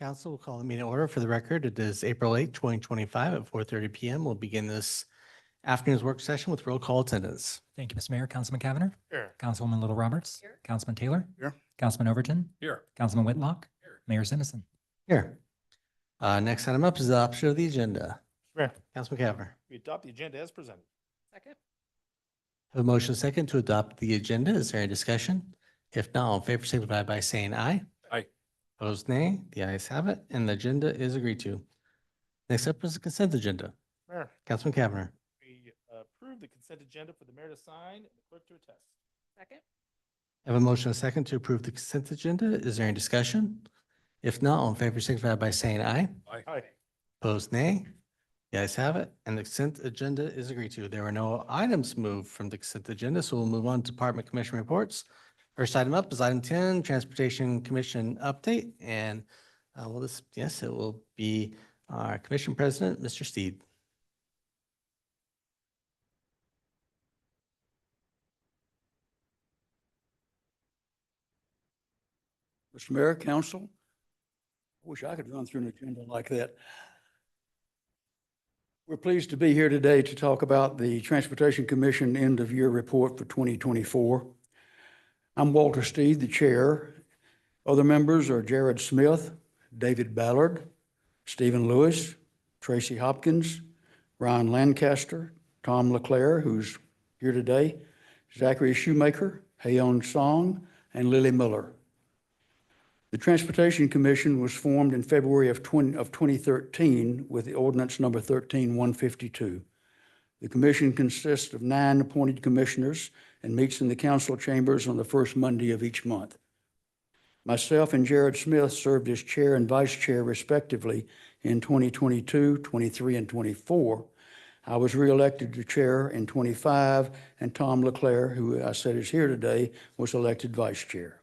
Council will call the meeting order. For the record, it is April 8, 2025 at 4:30 PM. We'll begin this afternoon's work session with roll call attendance. Thank you, Mr. Mayor. Councilman Cavanagh. Here. Councilwoman Little Roberts. Here. Councilman Taylor. Here. Councilman Overton. Here. Councilman Whitlock. Here. Mayor Simison. Here. Next item up is the adoption of the agenda. Mayor, Councilman Cavanagh. we adopt the agenda as presented. Second. Have a motion second to adopt the agenda. Is there any discussion? If not, all in favor signify by saying aye. Aye. Opposed, nay. The ayes have it, and the agenda is agreed to. Next up is the consent agenda. Mayor, Councilman Cavanagh. we approve the consent agenda for the mayor to sign and the clerk to attest. Second. Have a motion and a second to approve the consent agenda. Is there any discussion? If not, all in favor signify by saying aye. Aye. Opposed, nay. The ayes have it, and the consent agenda is agreed to. There were no items moved from the consent agenda, so we'll move on to Department Commission reports. First item up is item 10, Transportation Commission update, and it will be our Commission President, Mr. Steed. Mr. Mayor, Council, I wish I could run through an agenda like that. We're pleased to be here today to talk about the Transportation Commission end-of-year report for 2024. I'm Walter Steed, the chair. Other members are Jared Smith, David Ballard, Stephen Lewis, Tracy Hopkins, Ryan Lancaster, Tom LeClaire, who's here today, Zachary Shoemaker, Hayon Song, and Lily Miller. The Transportation Commission was formed in February of 2013 with the ordinance number 13152. The commission consists of 9 appointed commissioners and meets in the council chambers on the first Monday of each month. Myself and Jared Smith served as chair and vice chair respectively in 2022, 23, and 24. I was reelected to chair in 25, and Tom LeClaire, who I said is here today, was elected vice chair.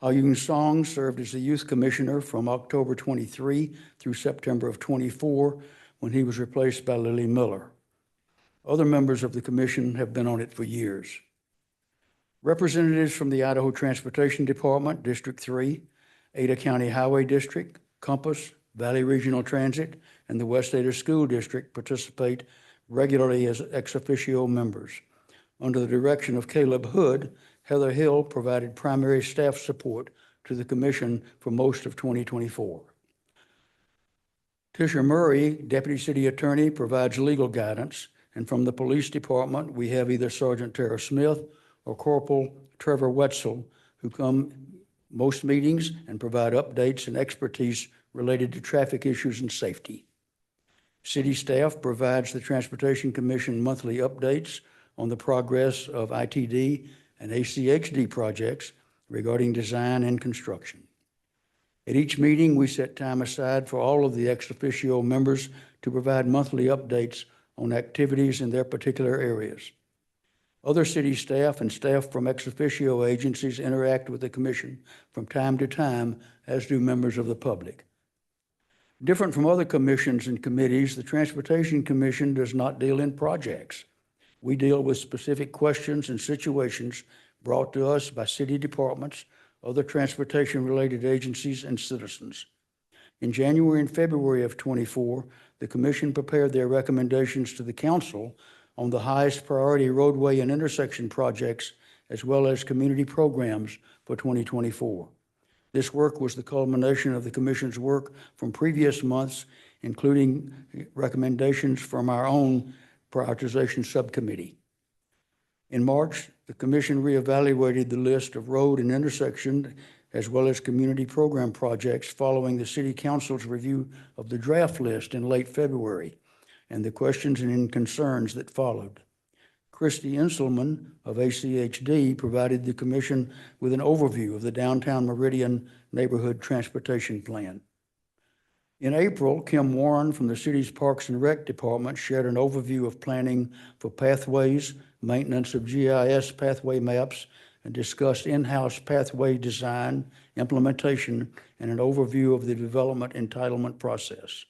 Hayon Song served as the youth commissioner from October 23 through September of 24, when he was replaced by Lily Miller. Other members of the commission have been on it for years. Representatives from the Idaho Transportation Department, District 3, Ada County Highway District, Compass, Valley Regional Transit, and the West Ada School District participate regularly as ex officio members. Under the direction of Caleb Hood, Heather Hill provided primary staff support to the commission for most of 2024. Tisha Murray, Deputy City Attorney, provides legal guidance, and from the Police Department, we have either Sergeant Tara Smith or Corporal Trevor Wetzel, who come most meetings and provide updates and expertise related to traffic issues and safety. City staff provides the Transportation Commission monthly updates on the progress of ITD and ACHD projects regarding design and construction. At each meeting, we set time aside for all of the ex officio members to provide monthly updates on activities in their particular areas. Other city staff and staff from ex officio agencies interact with the commission from time to time, as do members of the public. Different from other commissions and committees, the Transportation Commission does not deal in projects. We deal with specific questions and situations brought to us by city departments, other transportation-related agencies, and citizens. In January and February of 24, the commission prepared their recommendations to the council on the highest priority roadway and intersection projects, as well as community programs for 2024. This work was the culmination of the commission's work from previous months, including recommendations from our own prioritization subcommittee. In March, the commission reevaluated the list of road and intersection as well as community program projects following the city council's review of the draft list in late February and the questions and concerns that followed. Christy Inselman of ACHD provided the commission with an overview of the downtown Meridian neighborhood transportation plan. In April, Kim Warren from the city's Parks and Rec Department shared an overview of planning for pathways, maintenance of GIS pathway maps, and discussed in-house pathway design, implementation, and an overview of the development entitlement process.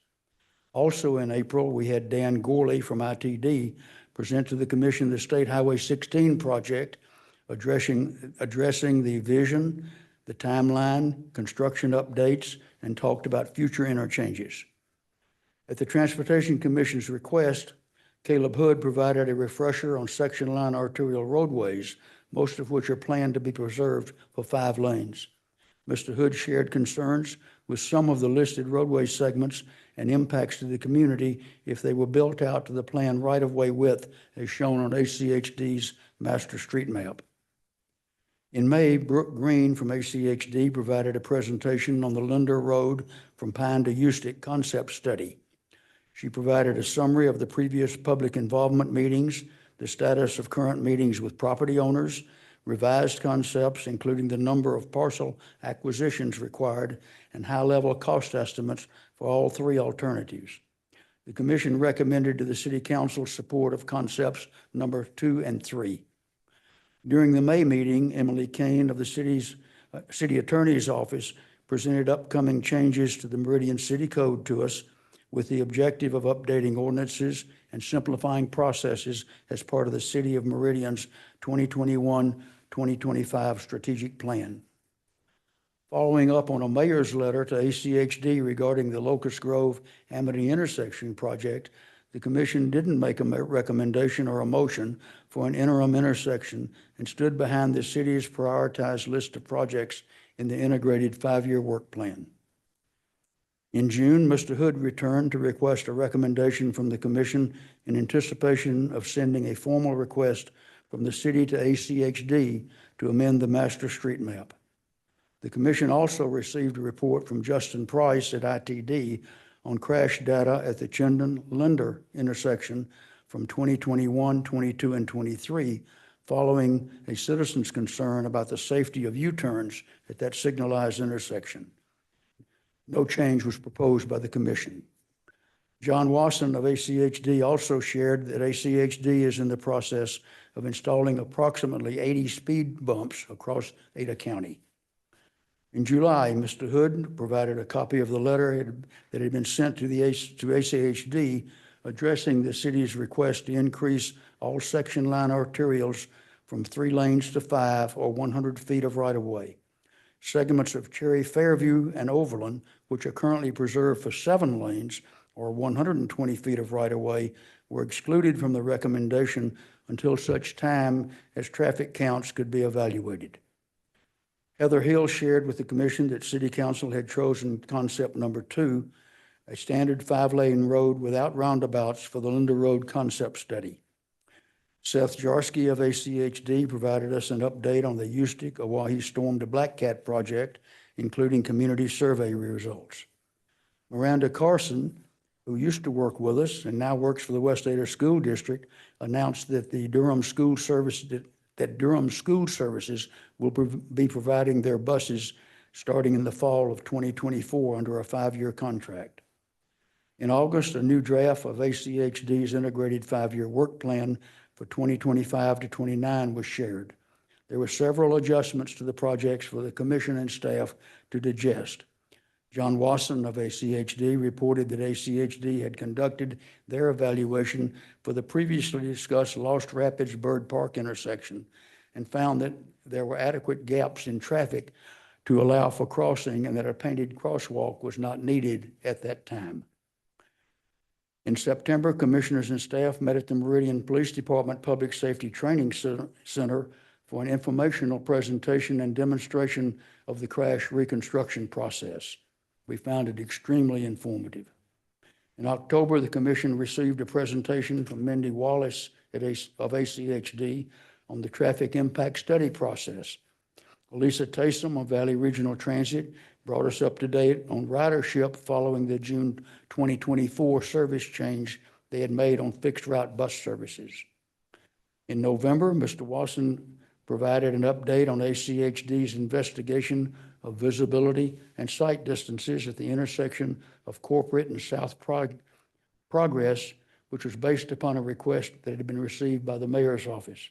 Also in April, we had Dan Gorley from ITD present to the commission the State Highway 16 project, addressing the vision, the timeline, construction updates, and talked about future interchanges. At the Transportation Commission's request, Caleb Hood provided a refresher on section line arterial roadways, most of which are planned to be preserved for 5 lanes. Mr. Hood shared concerns with some of the listed roadway segments and impacts to the community if they were built out to the planned right-of-way width as shown on ACHD's master street map. In May, Brooke Green from ACHD provided a presentation on the Linder Road from Pine to Eustic concept study. She provided a summary of the previous public involvement meetings, the status of current meetings with property owners, revised concepts, including the number of parcel acquisitions required, and high-level cost estimates for all 3 alternatives. The Commission recommended to the City Council support of concepts number 2 and 3. During the May meeting, Emily Kane of the City Attorney's Office presented upcoming changes to the Meridian City Code to us with the objective of updating ordinances and simplifying processes as part of the City of Meridian's 2021-2025 strategic plan. Following up on a mayor's letter to ACHD regarding the Locust Grove Amity intersection project, the Commission didn't make a recommendation or a motion for an interim intersection and stood behind the city's prioritized list of projects in the integrated 5-year work plan. In June, Mr. Hood returned to request a recommendation from the Commission in anticipation of sending a formal request from the city to ACHD to amend the master street map. The Commission also received a report from Justin Price at ITD on crash data at the Chinden-Linder intersection from 2021, 22, and 23, following a citizen's concern about the safety of U-turns at that signalized intersection. No change was proposed by the Commission. John Wasson of ACHD also shared that ACHD is in the process of installing approximately 80 speed bumps across Ada County. In July, Mr. Hood provided a copy of the letter that had been sent to ACHD addressing the city's request to increase all section line arterials from 3 lanes to 5 or 100 feet of right-of-way. Segments of Cherry Fairview and Overland, which are currently preserved for 7 lanes or 120 feet of right-of-way, were excluded from the recommendation until such time as traffic counts could be evaluated. Heather Hill shared with the Commission that City Council had chosen concept number 2, a standard 5-lane road without roundabouts for the Linder Road concept study. Seth Jarsky of ACHD provided us an update on the Eustic-Owyhee Storm to Black Cat project, including community survey results. Miranda Carson, who used to work with us and now works for the West Ada School District, announced that Durham School Services will be providing their buses starting in the fall of 2024 under a 5-year contract. In August, a new draft of ACHD's integrated 5-year work plan for 2025 to 29 was shared. There were several adjustments to the projects for the Commission and staff to digest. John Wasson of ACHD reported that ACHD had conducted their evaluation for the previously discussed Lost Rapids Bird Park intersection and found that there were adequate gaps in traffic to allow for crossing and that a painted crosswalk was not needed at that time. In September, commissioners and staff met at the Meridian Police Department Public Safety Training Center for an informational presentation and demonstration of the crash reconstruction process. We found it extremely informative. In October, the Commission received a presentation from Mindy Wallace of ACHD on the traffic impact study process. Lisa Taysom of Valley Regional Transit brought us up to date on ridership following the June 2024 service change they had made on fixed route bus services. In November, Mr. Wasson provided an update on ACHD's investigation of visibility and sight distances at the intersection of Corporate and South Progress, which was based upon a request that had been received by the mayor's office.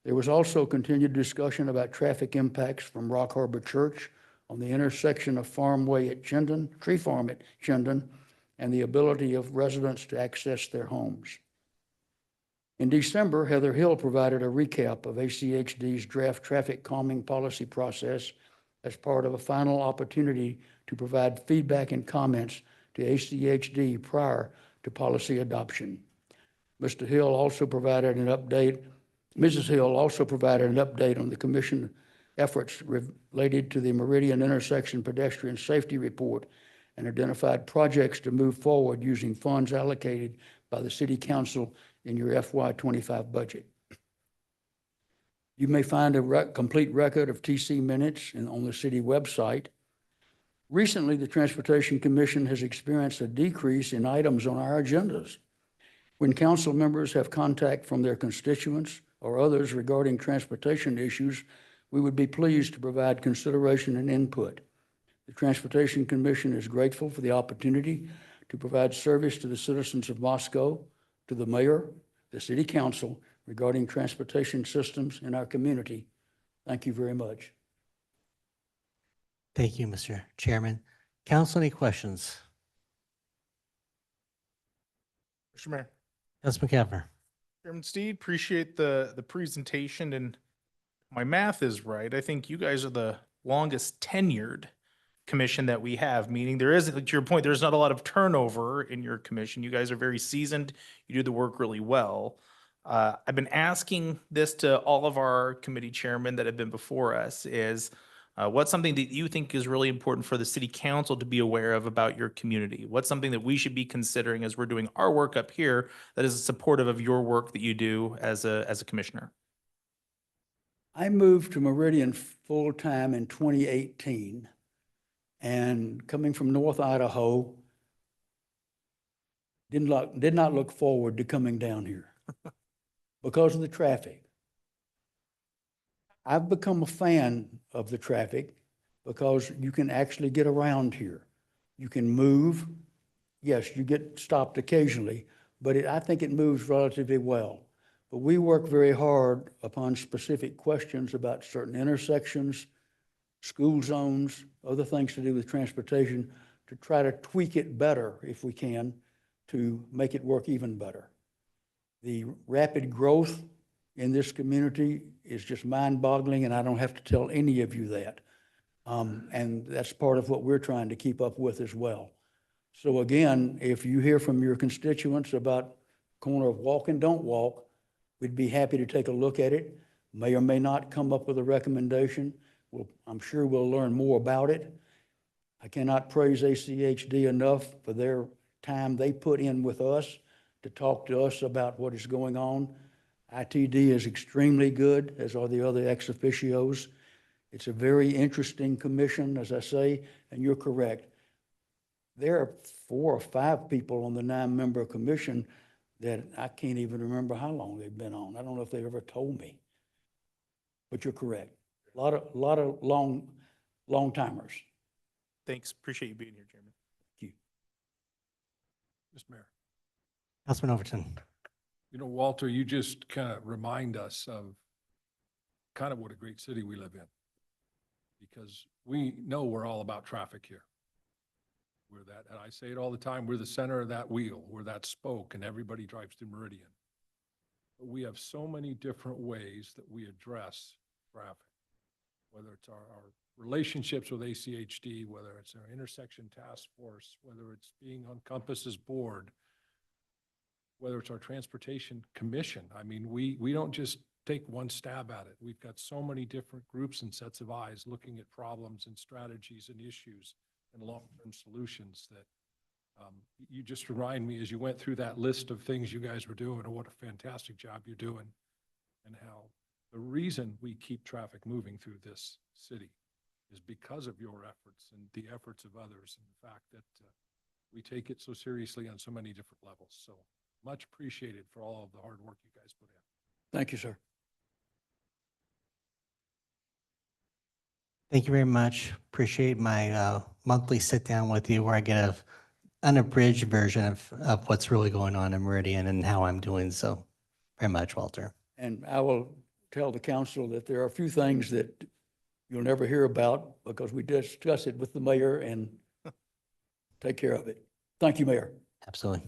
There was also continued discussion about traffic impacts from Rock Harbor Church on the intersection of Farmway at Chinden, Tree Farm at Chinden, and the ability of residents to access their homes. In December, Heather Hill provided a recap of ACHD's draft traffic calming policy process as part of a final opportunity to provide feedback and comments to ACHD prior to policy adoption. Mr. Hill also provided an update, Mrs. Hill also provided an update on the commission efforts related to the Meridian intersection pedestrian safety report and identified projects to move forward using funds allocated by the City Council in your FY25 budget. You may find a complete record of TC minutes on the city website. Recently, the Transportation Commission has experienced a decrease in items on our agendas. When council members have contact from their constituents or others regarding transportation issues, we would be pleased to provide consideration and input. The Transportation Commission is grateful for the opportunity to provide service to the citizens of Moscow, to the mayor, the city council regarding transportation systems in our community. Thank you very much. Thank you, Mr. Chairman. Council, any questions? Mr. Mayor. Councilman Cavanagh. Chairman Steed, appreciate the presentation, and if my math is right, I think you guys are the longest tenured commission that we have, meaning there is, to your point, there's not a lot of turnover in your commission. You guys are very seasoned. You do the work really well. I've been asking this to all of our committee chairmen that have been before us is, what's something that you think is really important for the city council to be aware of about your community? What's something that we should be considering as we're doing our work up here that is supportive of your work that you do as a commissioner? I moved to Meridian full-time in 2018, and coming from North Idaho, did not look forward to coming down here because of the traffic. I've become a fan of the traffic because you can actually get around here. You can move. Yes, you get stopped occasionally, but I think it moves relatively well. But we work very hard upon specific questions about certain intersections, school zones, other things to do with transportation to try to tweak it better if we can to make it work even better. The rapid growth in this community is just mind-boggling, and I don't have to tell any of you that. And that's part of what we're trying to keep up with as well. So again, if you hear from your constituents about corner of walk and don't walk, we'd be happy to take a look at it. May or may not come up with a recommendation. I'm sure we'll learn more about it. I cannot praise ACHD enough for their time they put in with us to talk to us about what is going on. ITD is extremely good, as are the other ex officios. It's a very interesting commission, as I say, and you're correct. There are 4 or 5 people on the 9-member commission that I can't even remember how long they've been on. I don't know if they ever told me, but you're correct. A lot of long timers. Thanks. Appreciate you being here, Chairman. Thank you. Mr. Mayor, Councilman Overton. you know, Walter, you just kind of remind us of kind of what a great city we live in. Because we know we're all about traffic here. We're that, and I say it all the time, we're the center of that wheel, we're that spoke, and everybody drives through Meridian. But we have so many different ways that we address traffic, whether it's our relationships with ACHD, whether it's our intersection task force, whether it's being on Compass's board, whether it's our transportation commission. I mean, we don't just take one stab at it. We've got so many different groups and sets of eyes looking at problems and strategies and issues and long-term solutions that you just remind me as you went through that list of things you guys were doing and what a fantastic job you're doing, and how the reason we keep traffic moving through this city is because of your efforts and the efforts of others, and the fact that we take it so seriously on so many different levels. So much appreciated for all of the hard work you guys put in. Thank you, sir. Thank you very much. Appreciate my monthly sit down with you where I get an unabridged version of what's really going on in Meridian and how I'm doing. So very much, Walter. And I will tell the council that there are a few things that you'll never hear about because we discuss it with the mayor and take care of it. Thank you, Mayor. Absolutely.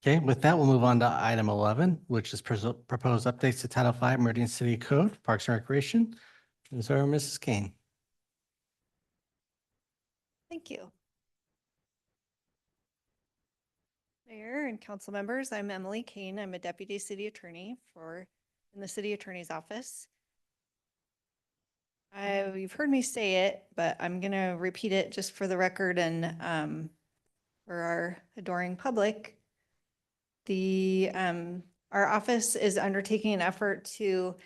Okay, with that, we'll move on to item 11, which is proposed updates to Title V Meridian City Code, Parks and Recreation. Ms. or Mrs. Kane? Thank you. Mayor and council members, I'm Emily Kane. I'm a deputy city attorney in the city attorney's office. You've heard me say it, but I'm going to repeat it just for the record and for our adoring public. Our office is undertaking an effort to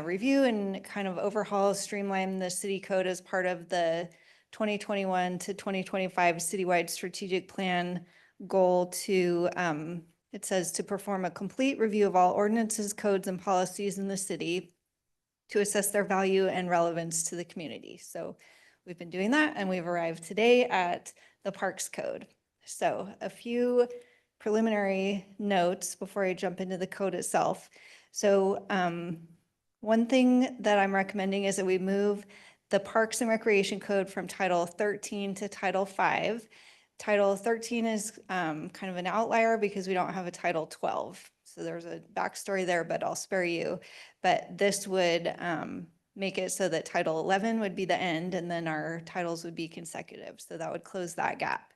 review and kind of overhaul, streamline the city code as part of the 2021 to 2025 citywide strategic plan goal to, it says to perform a complete review of all ordinances, codes, and policies in the city to assess their value and relevance to the community. So we've been doing that, and we've arrived today at the Parks Code. So a few preliminary notes before I jump into the code itself. So one thing that I'm recommending is that we move the Parks and Recreation Code from Title 13 to Title 5. Title 13 is kind of an outlier because we don't have a Title 12. So there's a backstory there, but I'll spare you. But this would make it so that Title 11 would be the end, and then our titles would be consecutive. So that would close that gap.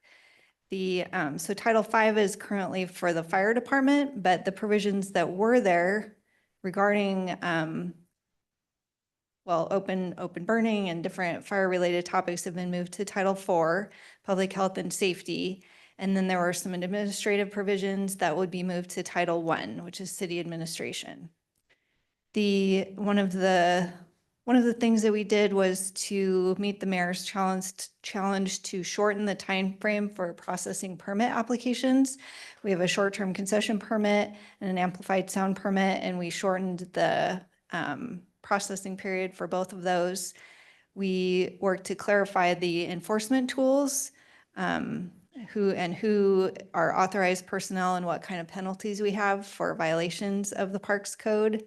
So Title 5 is currently for the fire department, but the provisions that were there regarding open burning and different fire-related topics have been moved to Title 4, Public Health and Safety. And then there were some administrative provisions that would be moved to Title 1, which is City Administration. One of the things that we did was to meet the mayor's challenge to shorten the time frame for processing permit applications. We have a short-term concession permit and an amplified sound permit, and we shortened the processing period for both of those. We worked to clarify the enforcement tools, who are authorized personnel and what kind of penalties we have for violations of the Parks Code.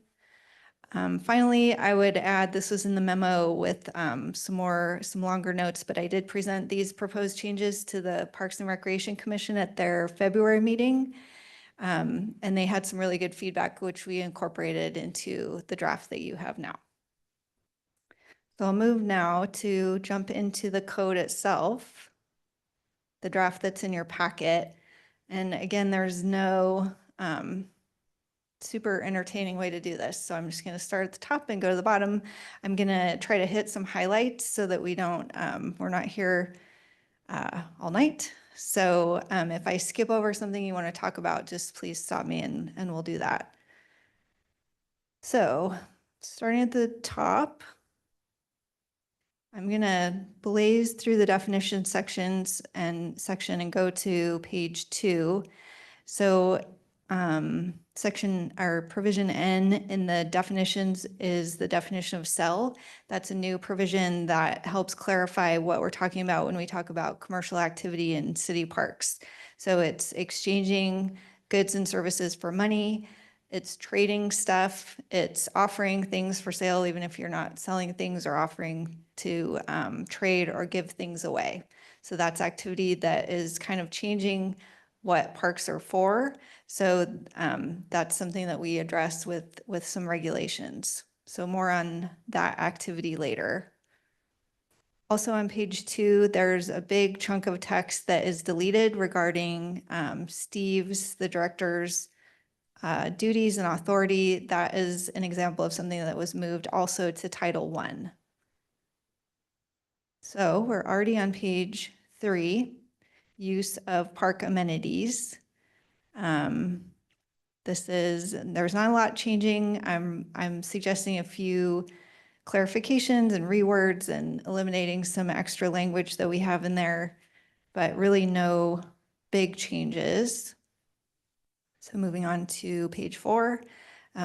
Finally, I would add, this was in the memo with some longer notes, but I did present these proposed changes to the Parks and Recreation Commission at their February meeting. And they had some really good feedback, which we incorporated into the draft that you have now. So I'll move now to jump into the code itself, the draft that's in your packet. And again, there's no super entertaining way to do this. So I'm just going to start at the top and go to the bottom. I'm going to try to hit some highlights so that we're not here all night. So if I skip over something you want to talk about, just please stop me and we'll do that. So starting at the top, I'm going to blaze through the definition section and go to page 2. So provision N in the definitions is the definition of cell. That's a new provision that helps clarify what we're talking about when we talk about commercial activity in city parks. So it's exchanging goods and services for money. It's trading stuff. It's offering things for sale, even if you're not selling things, or offering to trade or give things away. So that's activity that is kind of changing what parks are for. So that's something that we address with some regulations. So more on that activity later. Also on page 2, there's a big chunk of text that is deleted regarding Steve's, the director's duties and authority. That is an example of something that was moved also to Title 1. So we're already on page 3. Use of park amenities. There's not a lot changing. I'm suggesting a few clarifications and rewords and eliminating some extra language that we have in there, but really no big changes. So moving on to page 4,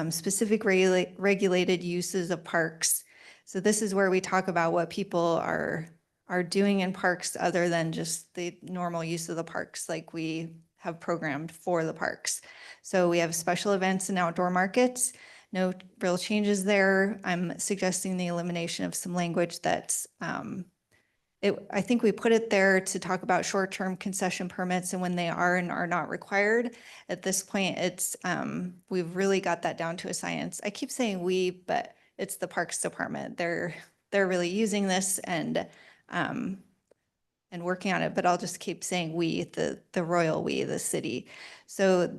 specific regulated uses of parks. So this is where we talk about what people are doing in parks other than just the normal use of the parks like we have programmed for the parks. So we have special events and outdoor markets. No real changes there. I'm suggesting the elimination of some language that's, I think we put it there to talk about short-term concession permits and when they are and are not required. At this point, we've really got that down to a science. I keep saying we, but it's the Parks Department. They're they're really using this and working on it, but I'll just keep saying we, the royal we, the city. So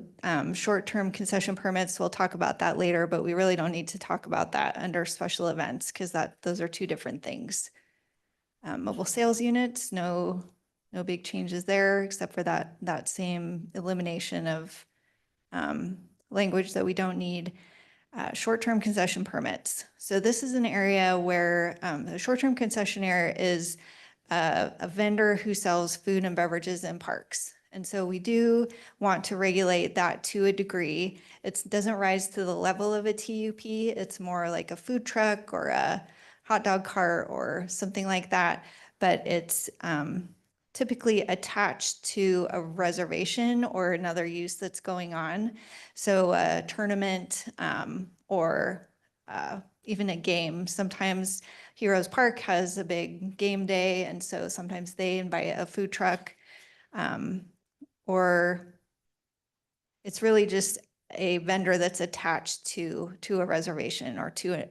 short-term concession permits, we'll talk about that later, but we really don't need to talk about that under special events because those are two different things. Mobile sales units, no big changes there except for that same elimination of language that we don't need. Short-term concession permits. So this is an area where the short-term concessionaire is a vendor who sells food and beverages in parks. And so we do want to regulate that to a degree. It doesn't rise to the level of a TUP. It's more like a food truck or a hot dog cart or something like that. But it's typically attached to a reservation or another use that's going on. So a tournament or even a game. Sometimes Heroes Park has a big game day, and so sometimes they invite a food truck. Or it's really just a vendor that's attached to a reservation or to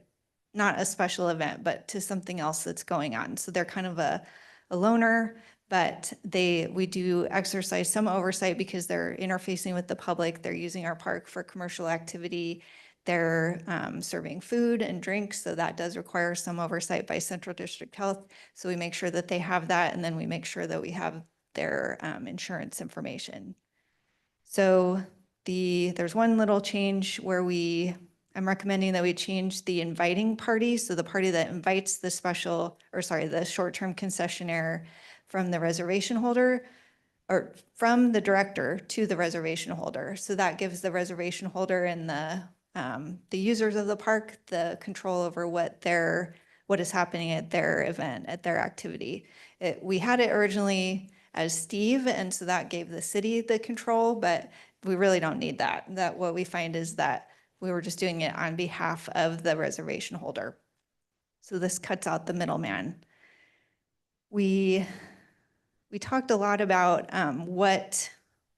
not a special event, but to something else that's going on. So they're kind of a loaner, but we do exercise some oversight because they're interfacing with the public. They're using our park for commercial activity. They're serving food and drinks, so that does require some oversight by Central District Health. So we make sure that they have that, and then we make sure that we have their insurance information. So there's one little change where I'm recommending that we change the inviting party. So the party that invites the short-term concessionaire from the reservation holder or from the director to the reservation holder. So that gives the reservation holder and the users of the park the control over what is happening at their event, at their activity. We had it originally as Steve, and so that gave the city the control, but we really don't need that. What we find is that we were just doing it on behalf of the reservation holder. So this cuts out the middleman. We talked a lot about what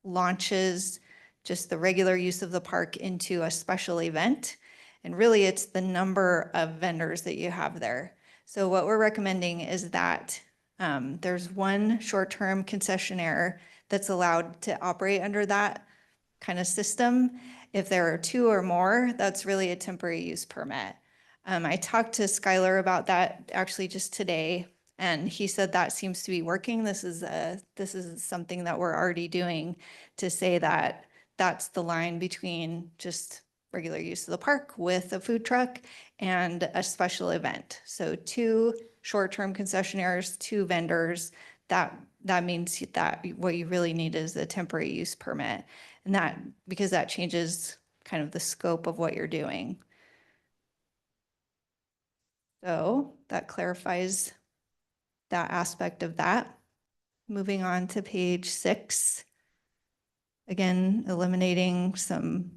launches just the regular use of the park into a special event. And really it's the number of vendors that you have there. So what we're recommending is that there's one short-term concessionaire that's allowed to operate under that kind of system. If there are two or more, that's really a temporary use permit. I talked to Skylar about that actually just today, and he said that seems to be working. This is something that we're already doing to say that that's the line between just regular use of the park with a food truck and a special event. So 2 short-term concessionaires, 2 vendors, that means that what you really need is a temporary use permit. And because that changes kind of the scope of what you're doing. So that clarifies that aspect of that. Moving on to page 6. Again, eliminating some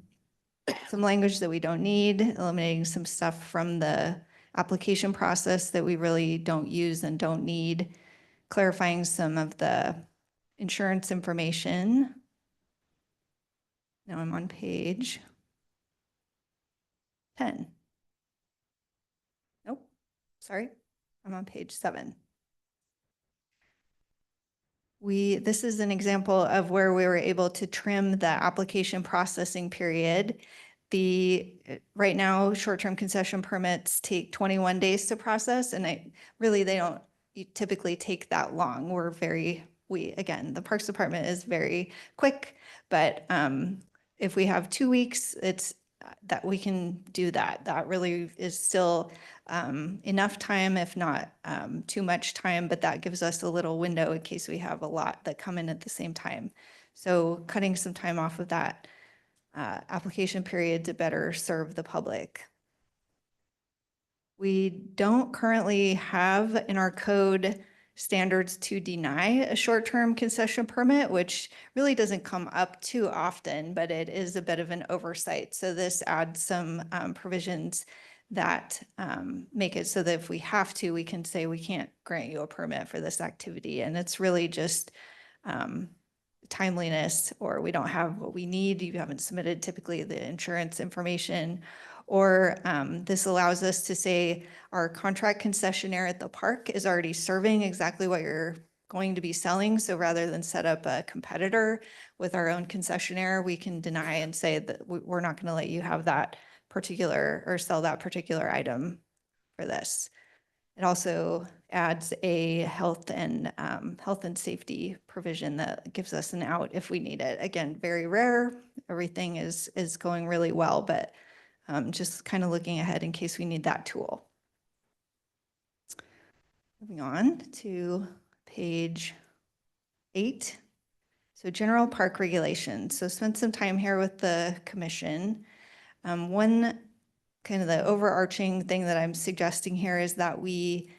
language that we don't need, eliminating some stuff from the application process that we really don't use and don't need, clarifying some of the insurance information. Now I'm on page 10. Nope, sorry, I'm on page 7. This is an example of where we were able to trim the application processing period. Right now, short-term concession permits take 21 days to process, and they don't typically take that long. Again, the Parks Department is very quick, but if we have 2 weeks, it's that we can do that. That really is still enough time, if not too much time, but that gives us a little window in case we have a lot that come in at the same time. So cutting some time off of that application period to better serve the public. We don't currently have in our code standards to deny a short-term concession permit, which really doesn't come up too often, but it is a bit of an oversight. So this adds some provisions that make it so that if we have to, we can say we can't grant you a permit for this activity. And it's really just timeliness, or we don't have what we need, you haven't submitted typically the insurance information, Or this allows us to say our contract concessionaire at the park is already serving exactly what you're going to be selling. So rather than set up a competitor with our own concessionaire, we can deny and say that we're not going to let you have that particular or sell that particular item for this. It also adds a health and safety provision that gives us an out if we need it. Again, very rare. Everything is going really well, but just kind of looking ahead in case we need that tool. Moving on to page 8. So general park regulations. So spent some time here with the commission. One kind of the overarching thing that I'm suggesting here is that we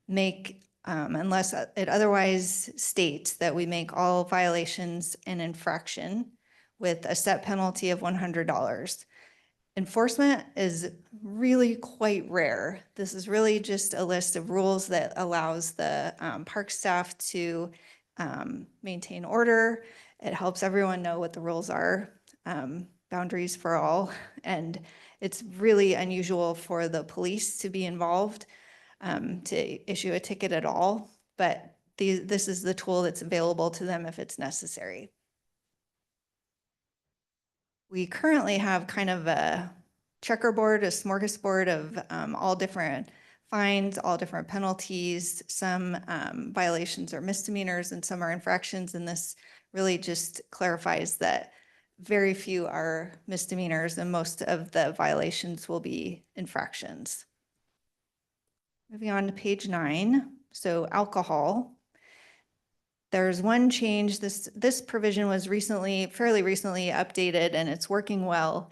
make, unless it otherwise states, that we make all violations an infraction with a set penalty of $100. Enforcement is really quite rare. This is really just a list of rules that allows the park staff to maintain order. It helps everyone know what the rules are, boundaries for all. And it's really unusual for the police to be involved to issue a ticket at all. But this is the tool that's available to them if it's necessary. We currently have kind of a checkerboard, a smorgasbord of all different fines, all different penalties. Some violations are misdemeanors and some are infractions. And this really just clarifies that very few are misdemeanors and most of the violations will be infractions. Moving on to page 9. So alcohol. There's one change. This provision was fairly recently updated and it's working well.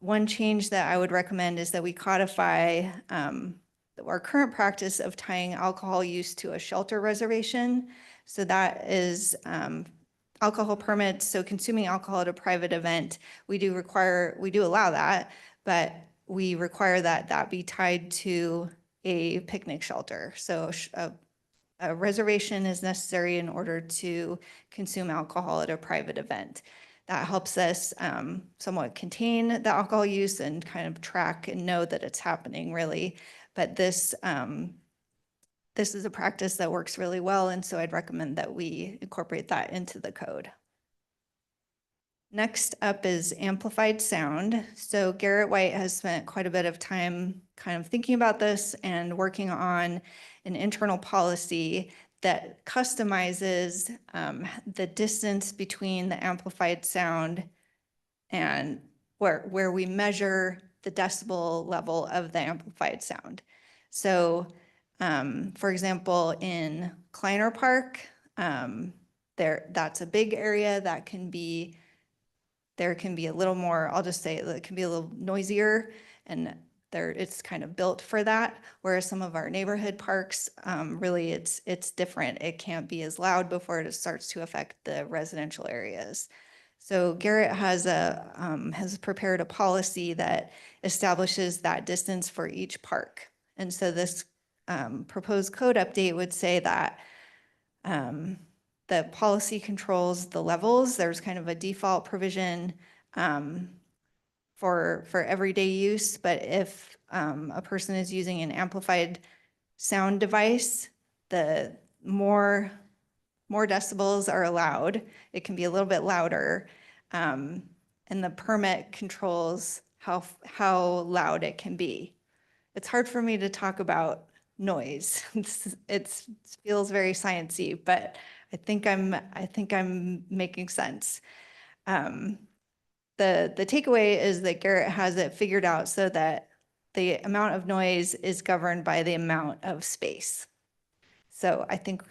One change that I would recommend is that we codify our current practice of tying alcohol use to a shelter reservation. So that is alcohol permits. So consuming alcohol at a private event, we do allow that, but we require that that be tied to a picnic shelter. So a reservation is necessary in order to consume alcohol at a private event. That helps us somewhat contain the alcohol use and kind of track and know that it's happening really. But this is a practice that works really well. And so I'd recommend that we incorporate that into the code. Next up is amplified sound. So Garrett White has spent quite a bit of time kind of thinking about this and working on an internal policy that customizes the distance between the amplified sound and where we measure the decibel level of the amplified sound. So for example, in Kleiner Park, that's a big area that there can be a little more, I'll just say it can be a little noisier and it's kind of built for that. Whereas some of our neighborhood parks, really it's different. It can't be as loud before it starts to affect the residential areas. So Garrett has prepared a policy that establishes that distance for each park. And so this proposed code update would say that the policy controls the levels. There's kind of a default provision for everyday use, but if a person is using an amplified sound device, the more decibels are allowed. It can be a little bit louder, and the permit controls how loud it can be. It's hard for me to talk about noise. It feels very sciencey, but I think I'm making sense. The takeaway is that Garrett has it figured out so that the amount of noise is governed by the amount of space. So I think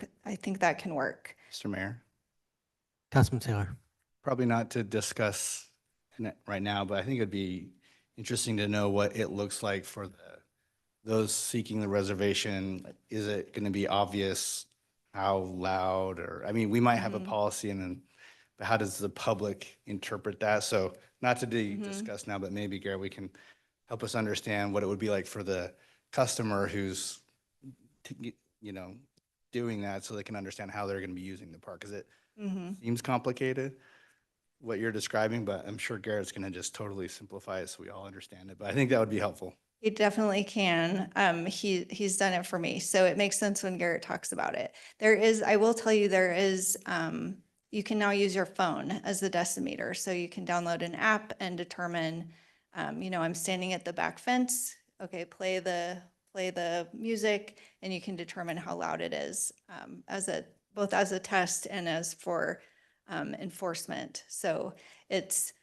that can work. Mr. Mayor, Councilman Taylor. probably not to discuss right now, but I think it'd be interesting to know what it looks like for those seeking the reservation. Is it going to be obvious how loud, or, I mean, we might have a policy and then, but how does the public interpret that? So not to be discussed now, but maybe Gary, we can help us understand what it would be like for the customer who's, doing that so they can understand how they're going to be using the park. Because it seems complicated. what you're describing, but I'm sure Garrett's going to just totally simplify it so we all understand it. But I think that would be helpful. He definitely can. He's done it for me. So it makes sense when Garrett talks about it. There is, I will tell you, there is, you can now use your phone as the decimeter. So you can download an app and determine, I'm standing at the back fence. Okay, play the music, and you can determine how loud it is, both as a test and as for enforcement. So it's,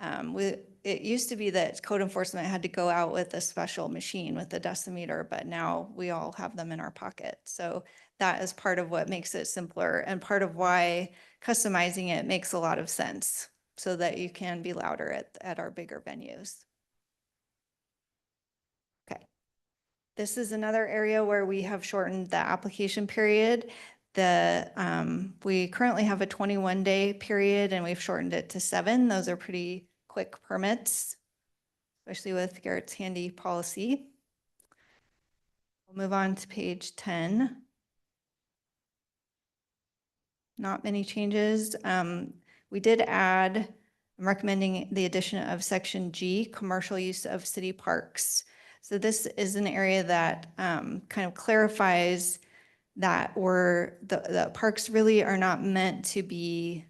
it used to be that code enforcement had to go out with a special machine with a decimeter, but now we all have them in our pocket. So that is part of what makes it simpler and part of why customizing it makes a lot of sense so that you can be louder at our bigger venues. Okay. This is another area where we have shortened the application period. We currently have a 21-day period and we've shortened it to 7. Those are pretty quick permits, especially with Garrett's handy policy. We'll move on to page 10. Not many changes. We did add, I'm recommending the addition of section G, commercial use of city parks. So this is an area that kind of clarifies that the parks really are not meant to be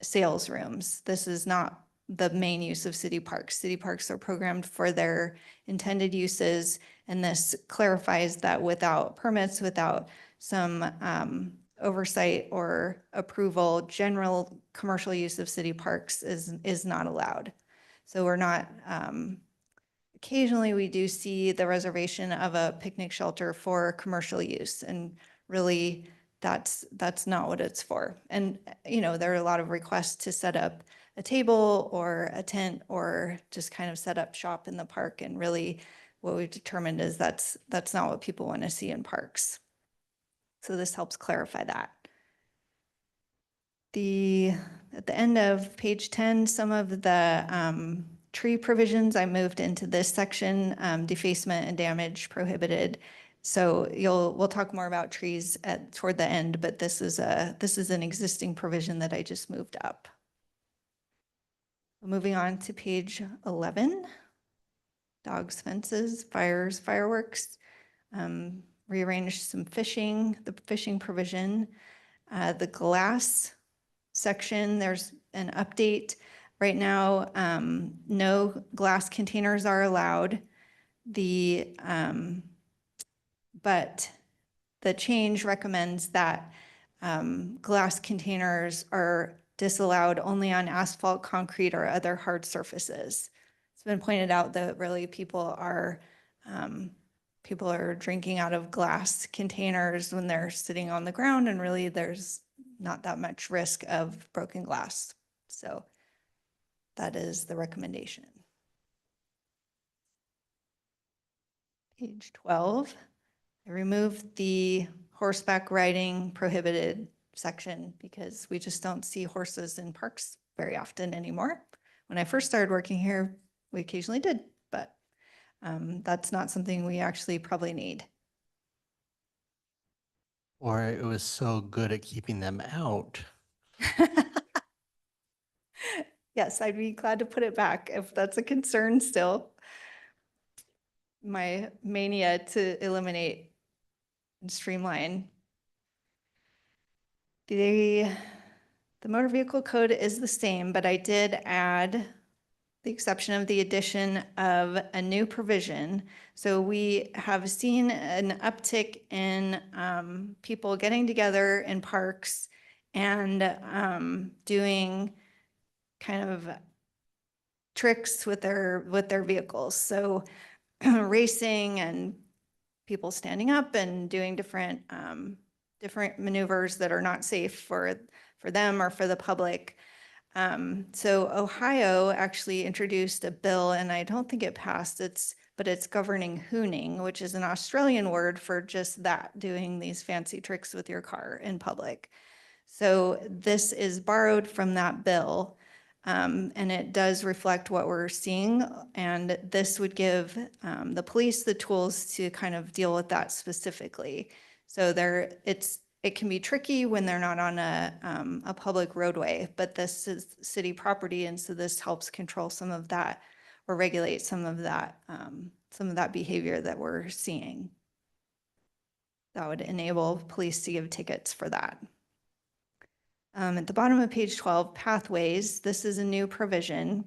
sales rooms. This is not the main use of city parks. City parks are programmed for their intended uses, and this clarifies that without permits, without some oversight or approval, general commercial use of city parks is not allowed. So we're not, occasionally we do see the reservation of a picnic shelter for commercial use, and really that's not what it's for. And, there are a lot of requests to set up a table or a tent or just kind of set up shop in the park. And really what we've determined is that's not what people want to see in parks. So this helps clarify that. At the end of page 10, some of the tree provisions I moved into this section, defacement and damage prohibited. So we'll talk more about trees toward the end, but this is an existing provision that I just moved up. Moving on to page 11, dogs, fences, fires, fireworks. Rearranged some the fishing provision. The glass section, there's an update. Right now, no glass containers are allowed. But the change recommends that glass containers are disallowed only on asphalt, concrete, or other hard surfaces. It's been pointed out that really people are drinking out of glass containers when they're sitting on the ground, and really there's not that much risk of broken glass. So that is the recommendation. Page 12. I removed the horseback riding prohibited section because we just don't see horses in parks very often anymore. When I first started working here, we occasionally did, but that's not something we actually probably need. Or it was so good at keeping them out. Yes, I'd be glad to put it back if that's a concern still. My mania to eliminate and streamline. The motor vehicle code is the same, but I did add the exception of the addition of a new provision. So we have seen an uptick in people getting together in parks and doing kind of tricks with their vehicles. So racing and people standing up and doing different maneuvers that are not safe for them or for the public. So Ohio actually introduced a bill, and I don't think it passed, but it's governing hooning, which is an Australian word for just that, doing these fancy tricks with your car in public. So this is borrowed from that bill, and it does reflect what we're seeing, and this would give the police the tools to kind of deal with that specifically. So it can be tricky when they're not on a public roadway, but this is city property. And so this helps control some of that or regulate some of that behavior that we're seeing. That would enable police to give tickets for that. At the bottom of page 12, pathways, this is a new provision.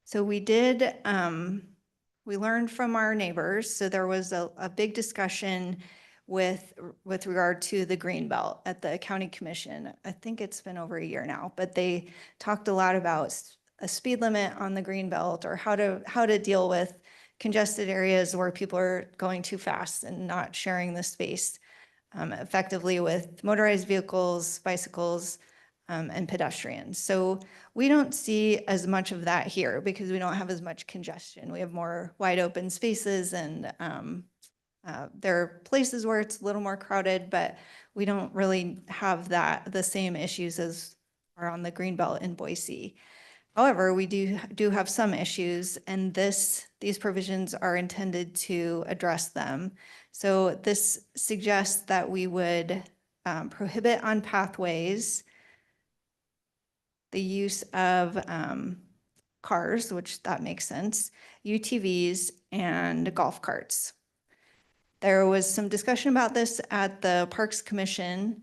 So we did, we learned from our neighbors. So there was a big discussion with regard to the green belt at the county commission. I think it's been over a year now, but they talked a lot about a speed limit on the green belt or how to deal with congested areas where people are going too fast and not sharing the space effectively with motorized vehicles, bicycles, and pedestrians. So we don't see as much of that here because we don't have as much congestion. We have more wide open spaces and there are places where it's a little more crowded, but we don't really have the same issues as are on the Greenbelt in Boise. However, we do have some issues, and these provisions are intended to address them. So this suggests that we would prohibit on pathways the use of cars, which that makes sense, UTVs, and golf carts. There was some discussion about this at the Parks Commission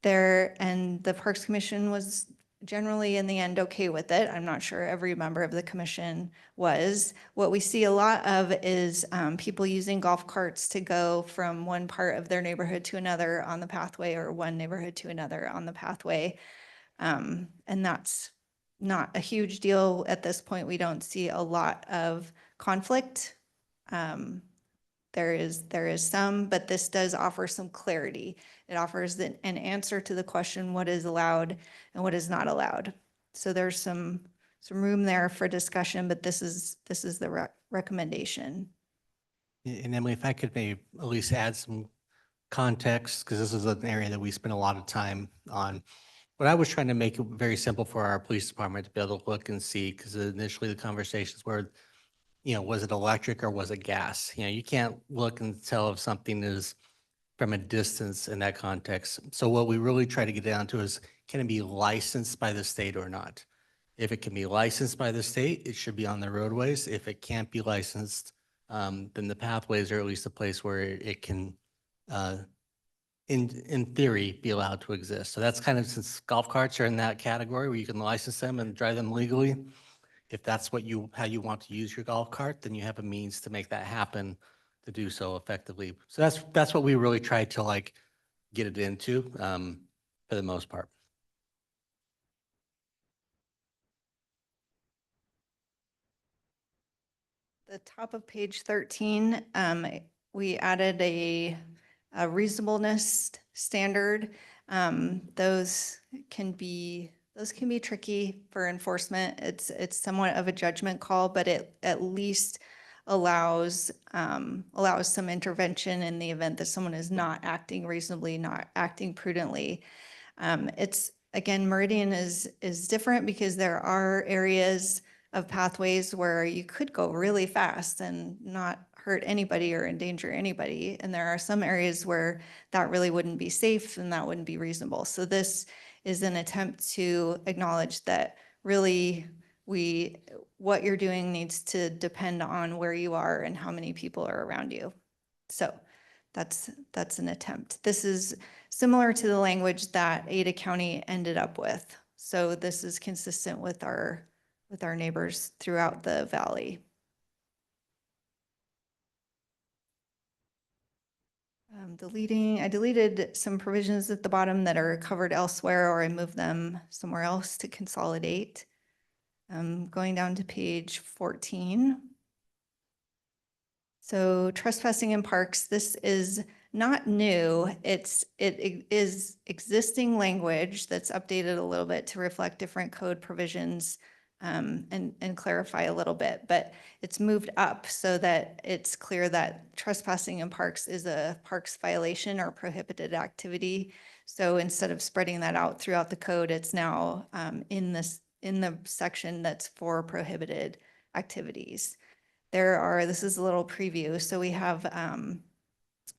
and the Parks Commission was generally in the end okay with it. I'm not sure every member of the commission was. What we see a lot of is people using golf carts to go from one part of their neighborhood to another on the pathway or one neighborhood to another on the pathway. And that's not a huge deal at this point. We don't see a lot of conflict. There is some, but this does offer some clarity. It offers an answer to the question, what is allowed and what is not allowed. So there's some room there for discussion, but this is the recommendation. And Emily, if I could maybe at least add some context, because this is an area that we spend a lot of time on. What I was trying to make it very simple for our police department to be able to look and see, because initially the conversations were, was it electric or was it gas? You can't look and tell if something is from a distance in that context. So what we really try to get down to is, can it be licensed by the state or not? If it can be licensed by the state, it should be on the roadways. If it can't be licensed, then the pathways are at least a place where it can, in theory, be allowed to exist. So that's kind of, since golf carts are in that category where you can license them and drive them legally. If that's how you want to use your golf cart, then you have a means to make that happen, to do so effectively. So that's what we really tried to get it into for the most part. The top of page 13, we added a reasonableness standard. Those can be tricky for enforcement. It's somewhat of a judgment call, but it at least allows some intervention in the event that someone is not acting reasonably, not acting prudently. Again, Meridian is different because there are areas of pathways where you could go really fast and not hurt anybody or endanger anybody. And there are some areas where that really wouldn't be safe and that wouldn't be reasonable. So this is an attempt to acknowledge that really what you're doing needs to depend on where you are and how many people are around you. So that's an attempt. This is similar to the language that Ada County ended up with. So this is consistent with our neighbors throughout the valley. I deleted some provisions at the bottom that are covered elsewhere, or I moved them somewhere else to consolidate. Going down to page 14. So trespassing in parks, this is not new. It is existing language that's updated a little bit to reflect different code provisions and clarify a little bit, but it's moved up so that it's clear that trespassing in parks is a parks violation or prohibited activity. So instead of spreading that out throughout the code, it's now in the section that's for prohibited activities. This is a little preview. So we have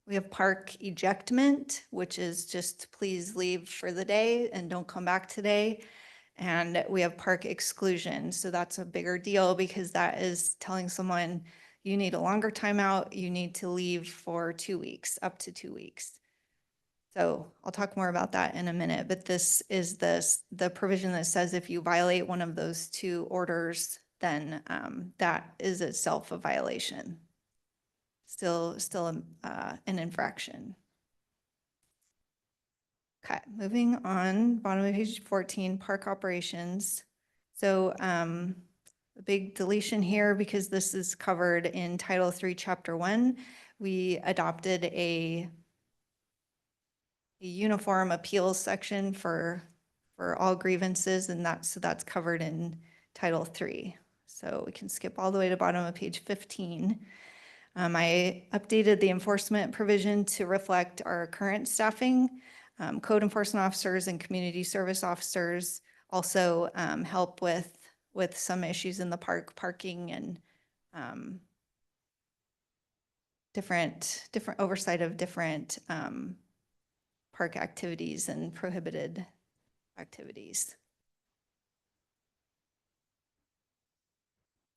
We have park ejectment, which is just please leave for the day and don't come back today. And we have park exclusion. So that's a bigger deal because that is telling someone you need a longer timeout, you need to leave for 2 weeks, up to 2 weeks. So I'll talk more about that in a minute, but this is the provision that says if you violate one of those two orders, then that is itself a violation. Still an infraction. Okay, moving on, bottom of page 14, park operations. So a big deletion here because this is covered in Title III, Chapter 1. We adopted a uniform appeals section for all grievances, and that's covered in Title III. So we can skip all the way to bottom of page 15. I updated the enforcement provision to reflect our current staffing. Code enforcement officers and community service officers also help with some issues in the parking and different oversight of different park activities and prohibited activities.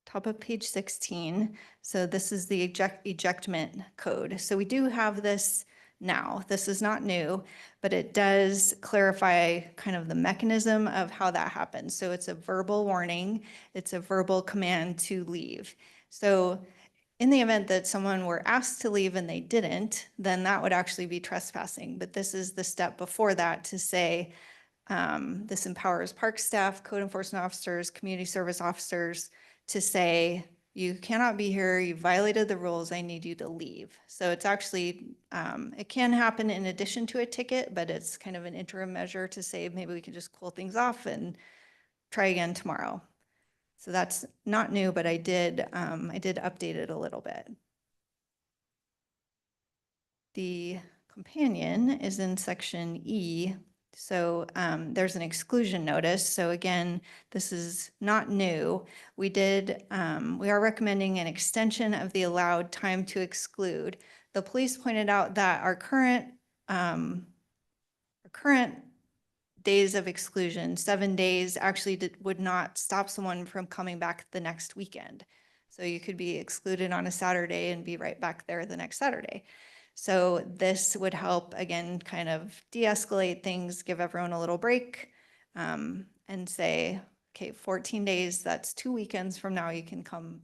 Top of page 16. So this is the ejectment code. So we do have this now. This is not new, but it does clarify kind of the mechanism of how that happens. So it's a verbal warning. It's a verbal command to leave. So in the event that someone were asked to leave and they didn't, then that would actually be trespassing. But this is the step before that to say, this empowers park staff, code enforcement officers, community service officers to say, you cannot be here, you violated the rules, I need you to leave. So it's actually, it can happen in addition to a ticket, but it's kind of an interim measure to say, maybe we can just cool things off and try again tomorrow. So that's not new, but I did update it a little bit. The companion is in section E. So there's an exclusion notice. So again, this is not new. We are recommending an extension of the allowed time to exclude. The police pointed out that our current days of exclusion, 7 days, actually would not stop someone from coming back the next weekend. So you could be excluded on a Saturday and be right back there the next Saturday. So this would help, again, kind of de-escalate things, give everyone a little break, and say, okay, 14 days, that's 2 weekends from now, you can come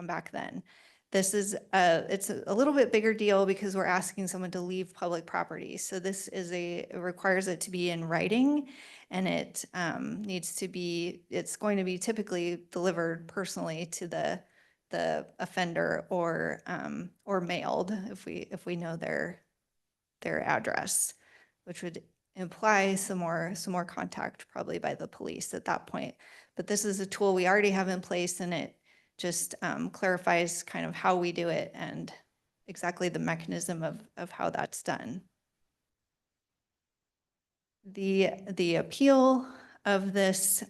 back then. This is it's a little bit bigger deal because we're asking someone to leave public property. So this is it requires it to be in writing, and it needs to be, it's going to be typically delivered personally to the offender or mailed if we know their address, which would imply some more contact probably by the police at that point. But this is a tool we already have in place, and it just clarifies kind of how we do it and exactly the mechanism of how that's done. The appeal of this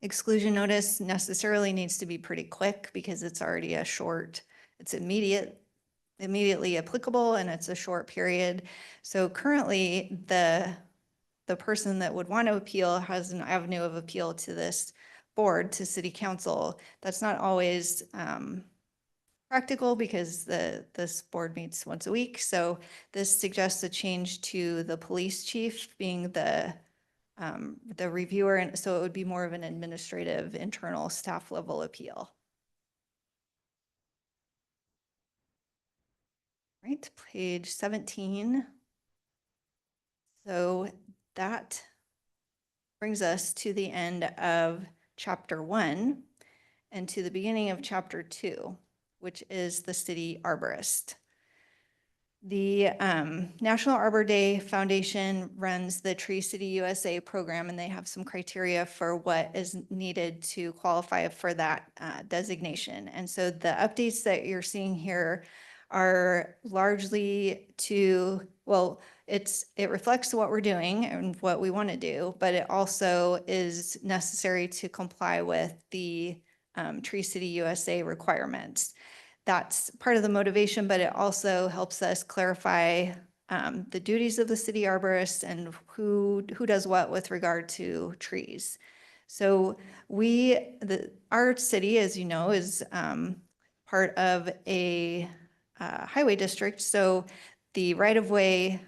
exclusion notice necessarily needs to be pretty quick because it's already it's immediately applicable, and it's a short period. So currently the person that would want to appeal has an avenue of appeal to this board, to city council. That's not always practical because this board meets once a week. So this suggests a change to the police chief being the reviewer, and so it would be more of an administrative internal staff level appeal. Right, page 17. So that brings us to the end of chapter 1 and to the beginning of chapter 2, which is the city arborist. The National Arbor Day Foundation runs the Tree City USA program, and they have some criteria for what is needed to qualify for that designation. And so the updates that you're seeing here are largely it reflects what we're doing and what we want to do, but it also is necessary to comply with the Tree City USA requirements. that's part of the motivation, but it also helps us clarify the duties of the city arborist and who does what with regard to trees. So our city, as you know, is part of a highway district. So the right-of-way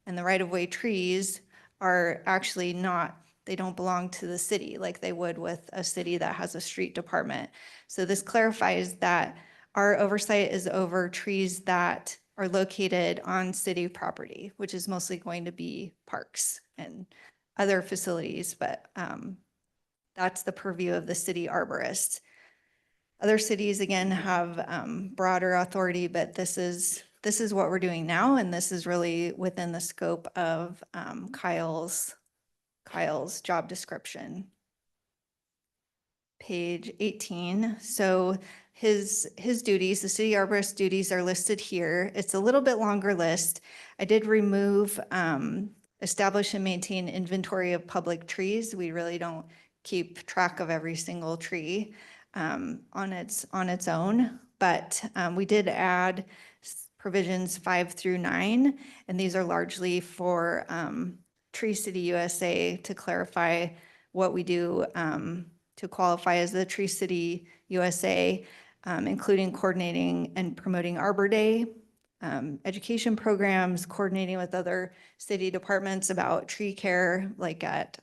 and the right-of-way trees are actually not, they don't belong to the city like they would with a city that has a street department. So this clarifies that our oversight is over trees that are located on city property, which is mostly going to be parks and other facilities, but that's the purview of the city arborist. Other cities, again, have broader authority, but this is what we're doing now, and this is really within the scope of Kyle's job description. Page 18. So his duties, the city arborist duties are listed here. It's a little bit longer list. I did remove establish and maintain inventory of public trees. We really don't keep track of every single tree on its own, but we did add provisions 5 through 9, and these are largely for Tree City USA to clarify what we do to qualify as the Tree City USA, including coordinating and promoting Arbor Day, education programs, coordinating with other city departments about tree care, like at,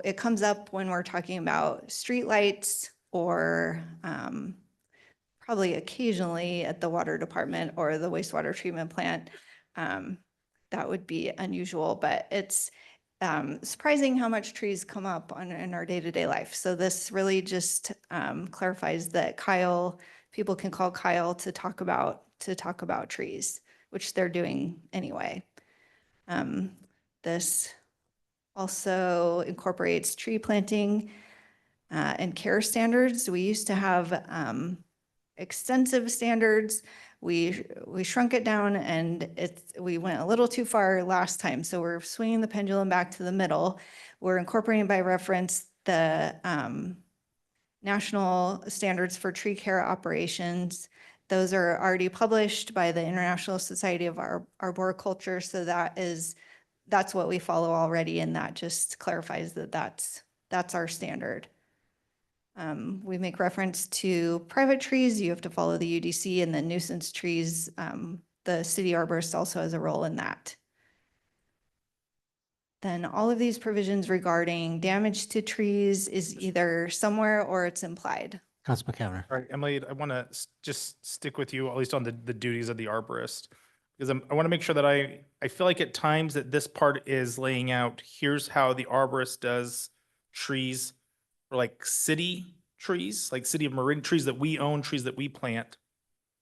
it comes up when we're talking about streetlights or probably occasionally at the water department or the wastewater treatment plant. That would be unusual, but it's surprising how much trees come up in our day-to-day life. So this really just clarifies that people can call Kyle to talk about trees, which they're doing anyway. This also incorporates tree planting and care standards. We used to have extensive standards. We shrunk it down, and we went a little too far last time. So we're swinging the pendulum back to the middle. We're incorporating by reference the national standards for tree care operations. Those are already published by the International Society of Arboriculture. So that's what we follow already, and that just clarifies that that's our standard. We make reference to private trees. You have to follow the UDC, and then nuisance trees. The city arborist also has a role in that. Then all of these provisions regarding damage to trees is either somewhere or it's implied. Councilman Cavanagh. All right, Emily, I want to just stick with you, at least on the duties of the arborist. Because I want to make sure that I feel like at times that this part is laying out, here's how the arborist does trees for like city trees, like city of Meridian trees that we own, trees that we plant.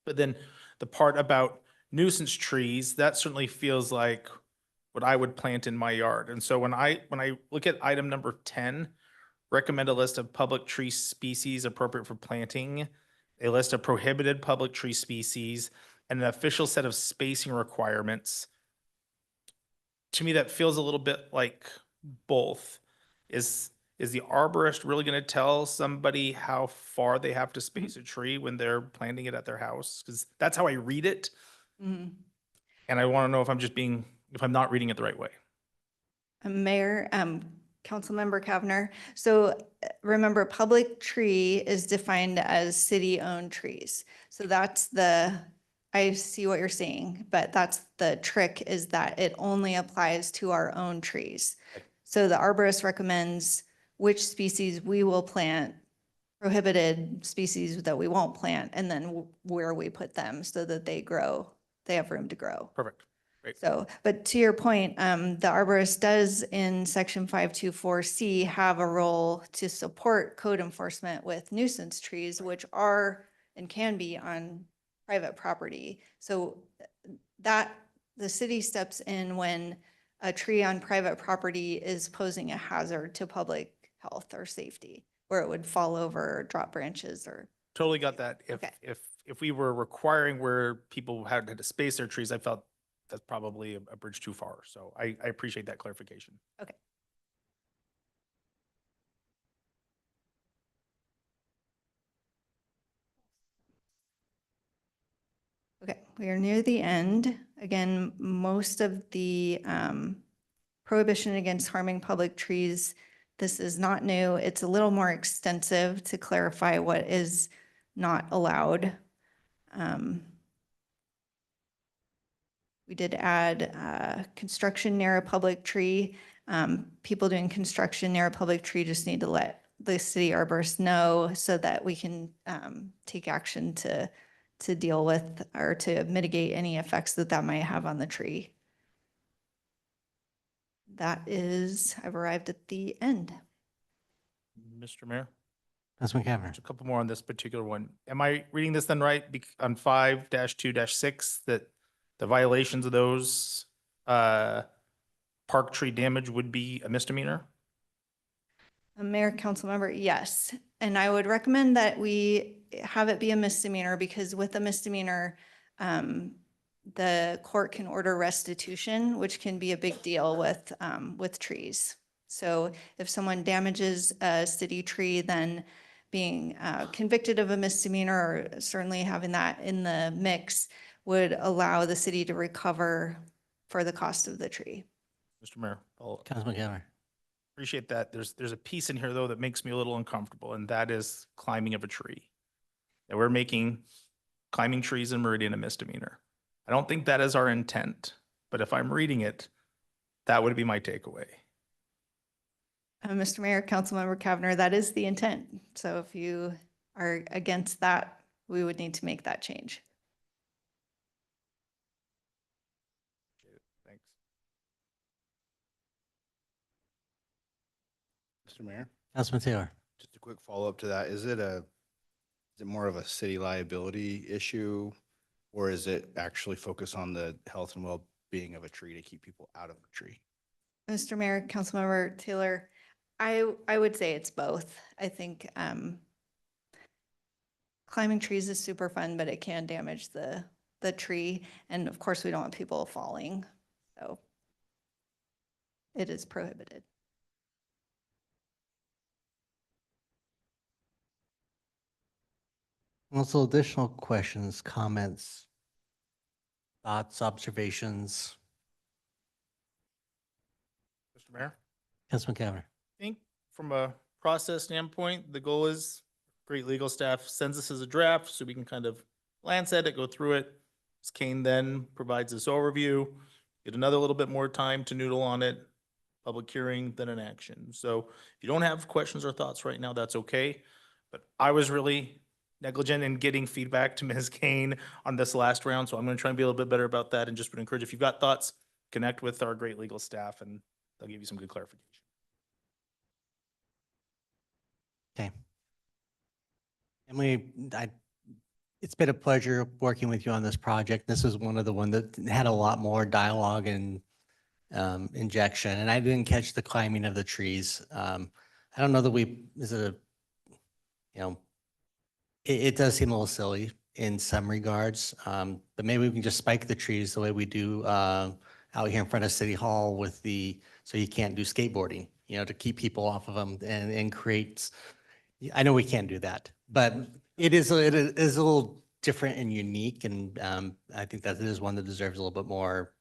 But then the part about nuisance trees, that certainly feels like what I would plant in my yard. And so when I look at item number 10, recommend a list of public tree species appropriate for planting, a list of prohibited public tree species, and an official set of spacing requirements. To me, that feels a little bit like both. Is the arborist really going to tell somebody how far they have to space a tree when they're planting it at their house? Because that's how I read it. Mhm. And I want to know if I'm not reading it the right way. Mayor, Councilmember Cavanagh. So remember, public tree is defined as city-owned trees. So I see what you're saying, but that's the trick, is that it only applies to our own trees. Okay. So the arborist recommends which species we will plant, prohibited species that we won't plant, and then where we put them so that they have room to grow. Perfect. Great. So, but to your point, the arborist does in section 524C have a role to support code enforcement with nuisance trees, which are and can be on private property. So that the city steps in when a tree on private property is posing a hazard to public health or safety, where it would fall over or drop branches or. Totally got that. Okay. If we were requiring where people had to space their trees, I felt that's probably a bridge too far. So I appreciate that clarification. Okay. we are near the end. Again, most of the prohibition against harming public trees, this is not new. It's a little more extensive to clarify what is not allowed. We did add construction near a public tree. People doing construction near a public tree just need to let the city arborist know so that we can take action to deal with or to mitigate any effects that that might have on the tree. That is, I've arrived at the end. Mr. Mayor, Councilman Cavanagh. there's a couple more on this particular one. Am I reading this then right? On 5-2-6, that the violations of those park tree damage would be a misdemeanor? Mayor, council member, yes. And I would recommend that we have it be a misdemeanor because with a misdemeanor, the court can order restitution, which can be a big deal with trees. So if someone damages a city tree, then being convicted of a misdemeanor or certainly having that in the mix would allow the city to recover for the cost of the tree. Mr. Mayor, I'll Councilman Cavanagh. appreciate that. There's a piece in here, though, that makes me a little uncomfortable, and that is climbing of a tree. That we're making climbing trees in Meridian a misdemeanor. I don't think that is our intent, but if I'm reading it, that would be my takeaway. Mr. Mayor, Councilmember Cavanagh, that is the intent. So if you are against that, we would need to make that change. Thanks. Mr. Mayor, Councilman Taylor. just a quick follow-up to that. Is it more of a city liability issue? Or is it actually focus on the health and well-being of a tree to keep people out of the tree? Mr. Mayor, Councilmember Taylor, I would say it's both. I think climbing trees is super fun, but it can damage the tree. And of course, we don't want people falling. So it is prohibited. Also, additional questions, comments, thoughts, observations? Mr. Mayor? Councilman Cavanagh. I think from a process standpoint, the goal is great legal staff sends us as a draft so we can kind of glance at it, go through it. Ms. Kane then provides this overview, get another little bit more time to noodle on it, public hearing, then an action. So if you don't have questions or thoughts right now, that's okay. But I was really negligent in getting feedback to Ms. Kane on this last round, so I'm going to try and be a little bit better about that and just would encourage, if you've got thoughts, connect with our great legal staff and they'll give you some good clarification. Okay. Emily, it's been a pleasure working with you on this project. This is one of the ones that had a lot more dialogue and injection, and I didn't catch the climbing of the trees. I don't know that it does seem a little silly in some regards, but maybe we can just spike the trees the way we do out here in front of City Hall so you can't do skateboarding, to keep people off of them and create. I know we can't do that, but it is a little different and unique, and I think that it is one that deserves a little bit more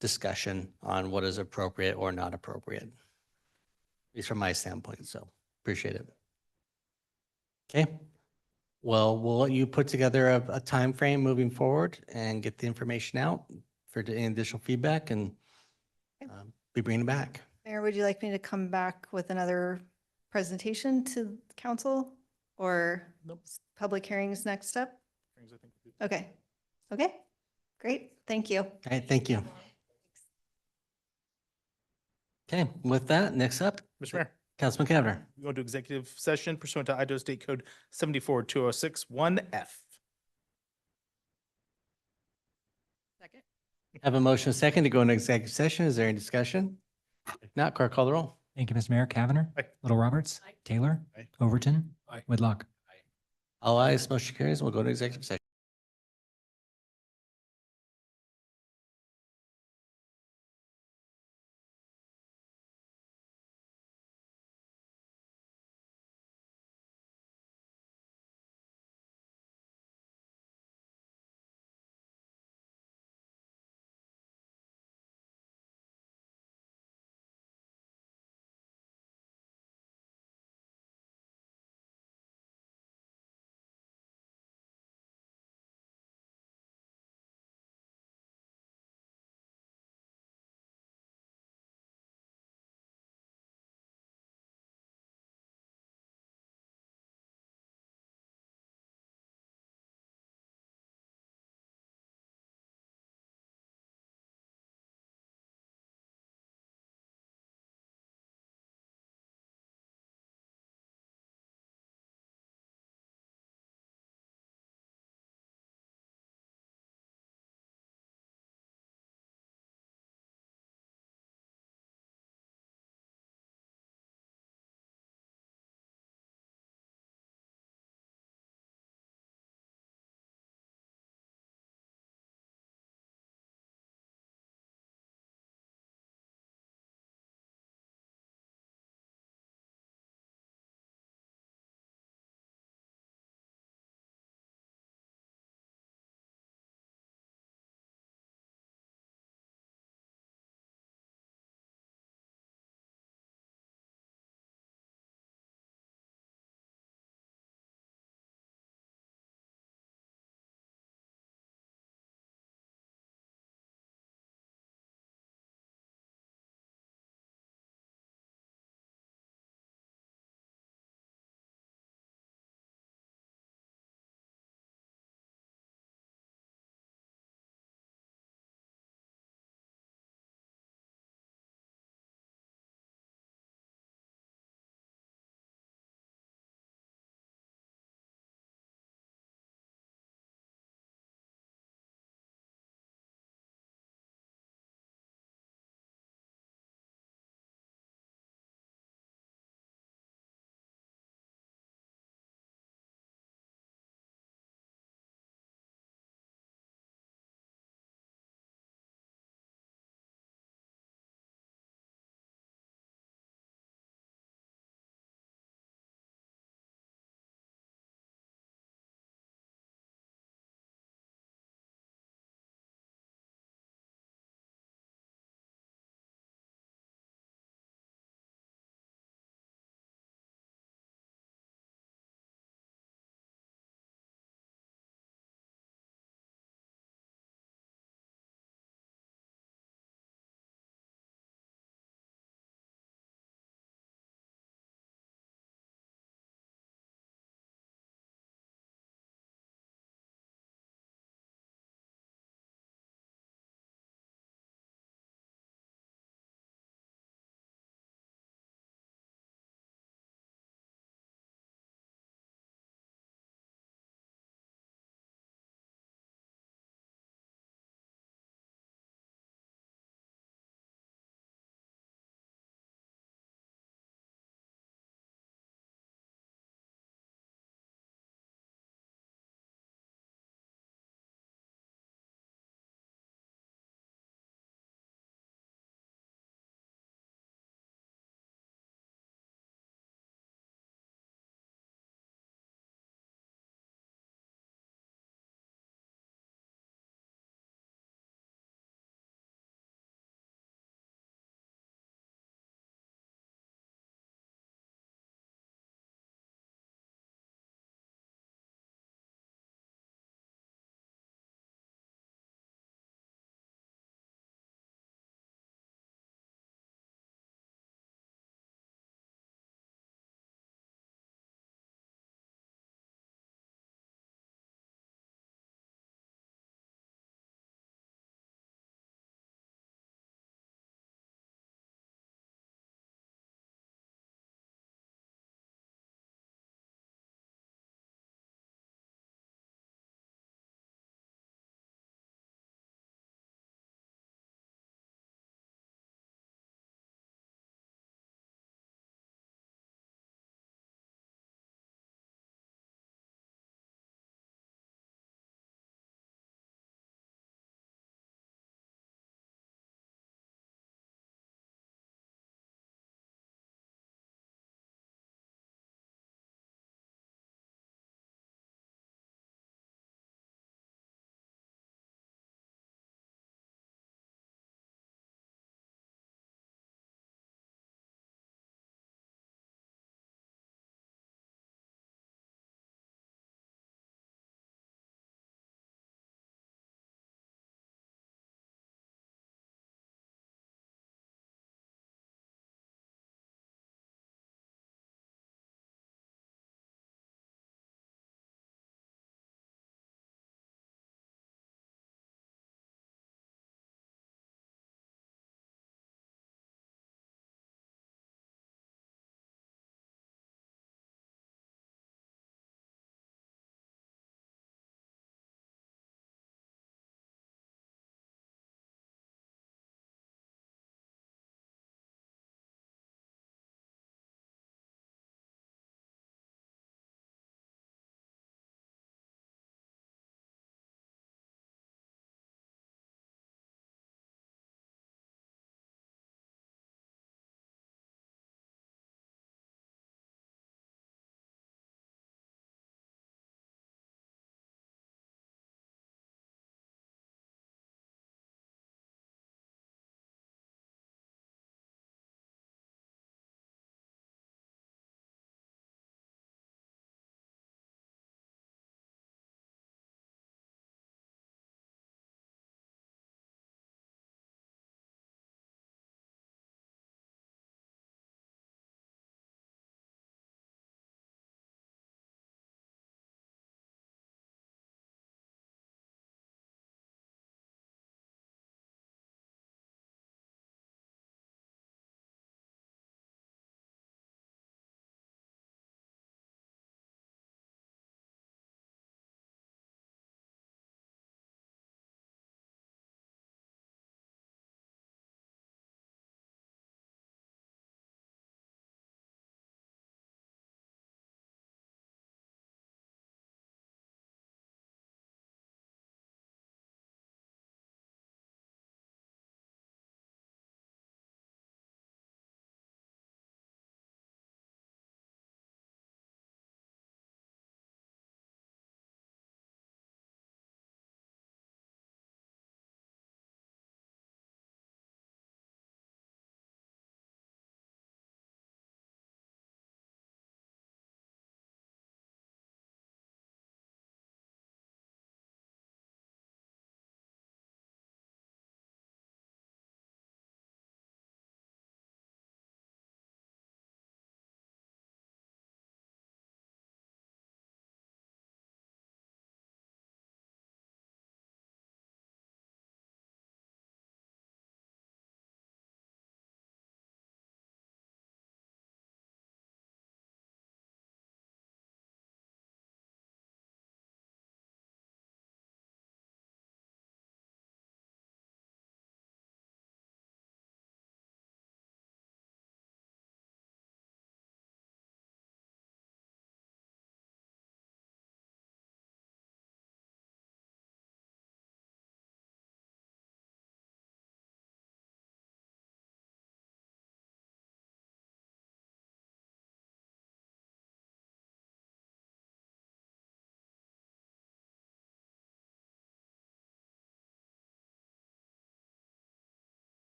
discussion on what is appropriate or not appropriate, at least from my standpoint. So appreciate it. Okay. Well, we'll let you put together a time frame moving forward and get the information out for any additional feedback and be bringing it back. Mayor, would you like me to come back with another presentation to council or Nope. public hearings next up? Things I think would be- Okay. Okay. Great. Thank you. All right, thank you. Okay, with that, next up, Mr. Mayor, Councilman Cavanagh. we go to executive session pursuant to Idaho State Code 74-206-1F. Second. Have a motion second to go into executive session. Is there any discussion? If not, clerk call the roll. Thank you, Mr. Mayor. Cavanagh. Aye. Little Roberts. Taylor. Aye. Overton. Aye. Whitlock. All ayes, motion carries. We'll go to executive session.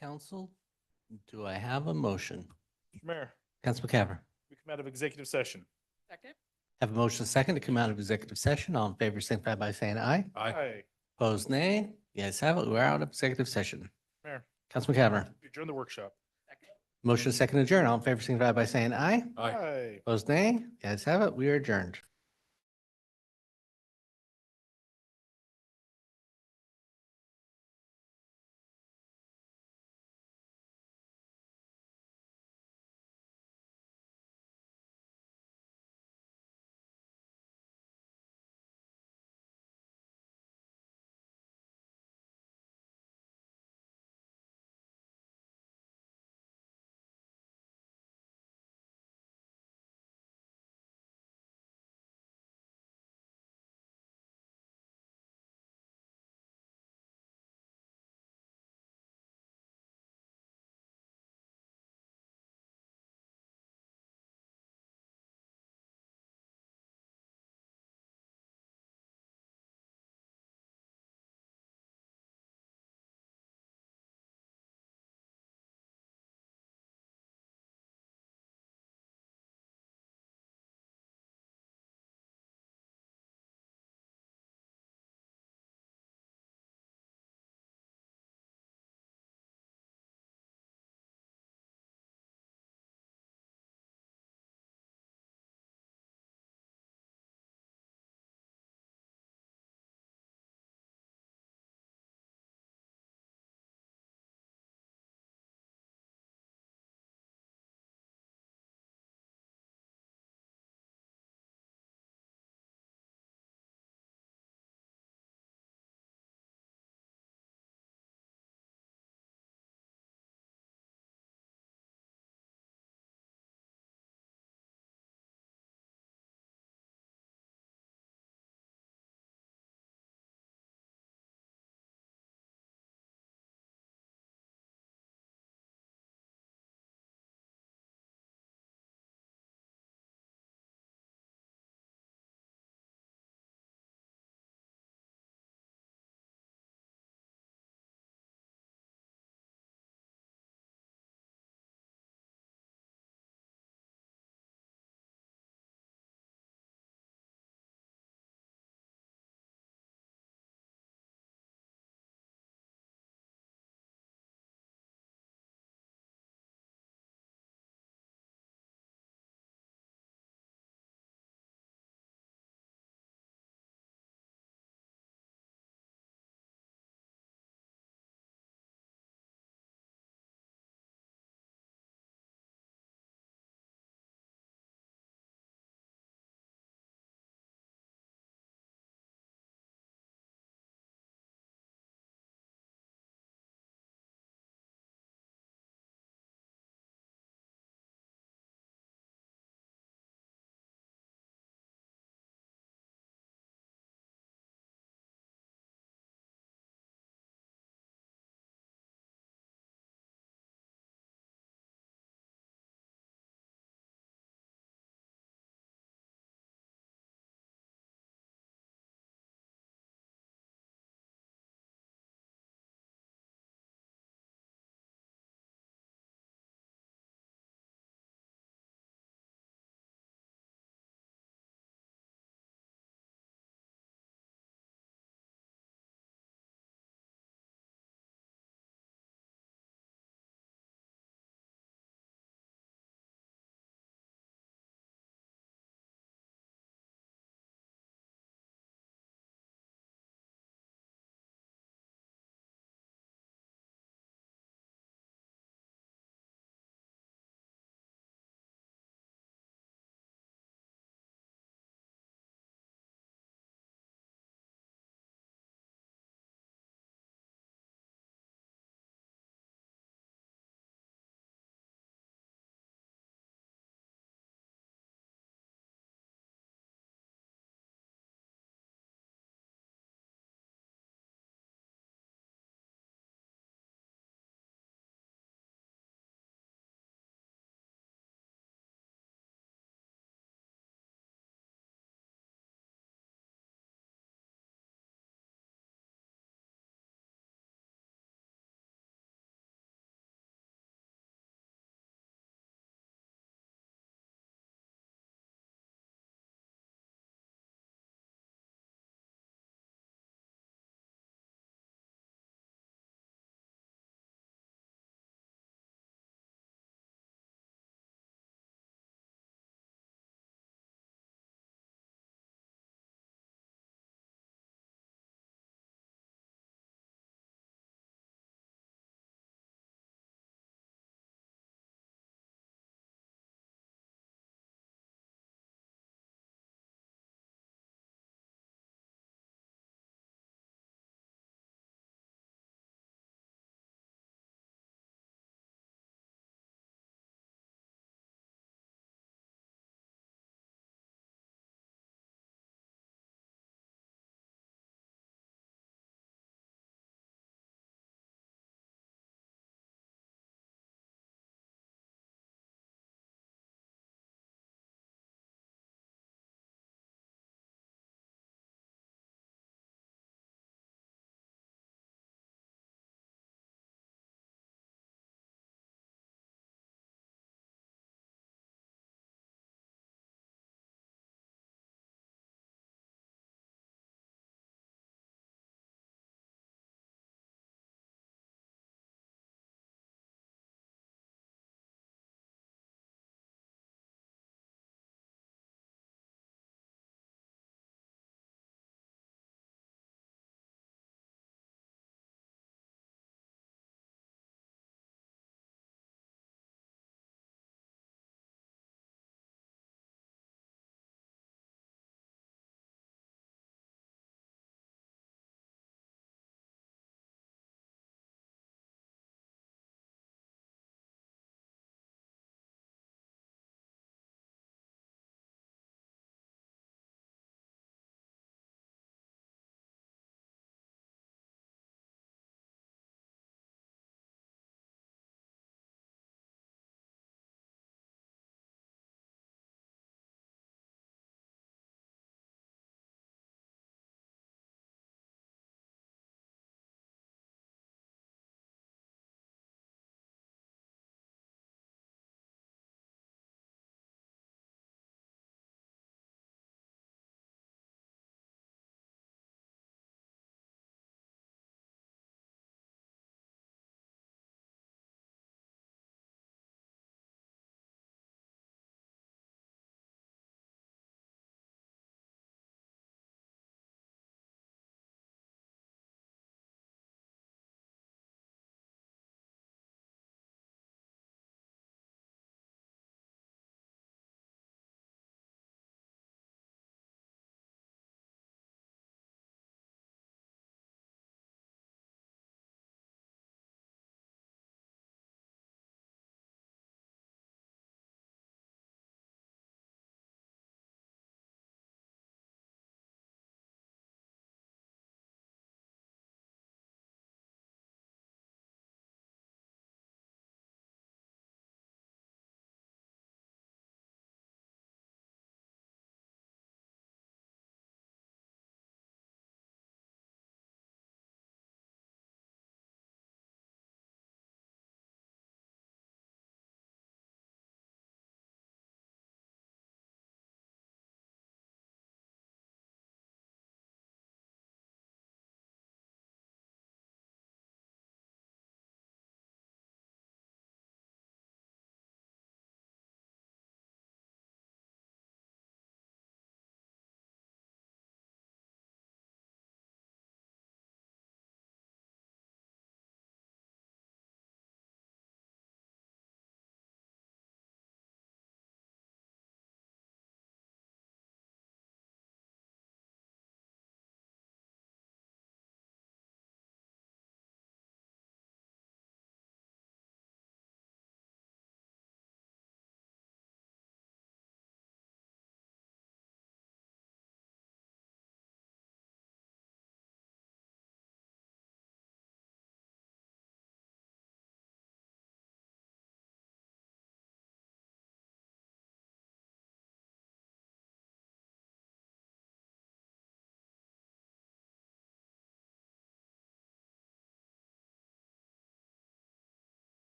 Council, do I have a motion? Mr. Mayor, Council McCaver. we come out of executive session. Have a motion second to come out of executive session. All in favor, signify by saying aye. Aye. Opposed, nay. The ayes have it. We're out of executive session. Mayor, Council McCaver. adjourn the workshop. Motion second to adjourn. All in favor, signify by saying aye. Aye. Opposed, nay. The ayes have it. We are adjourned.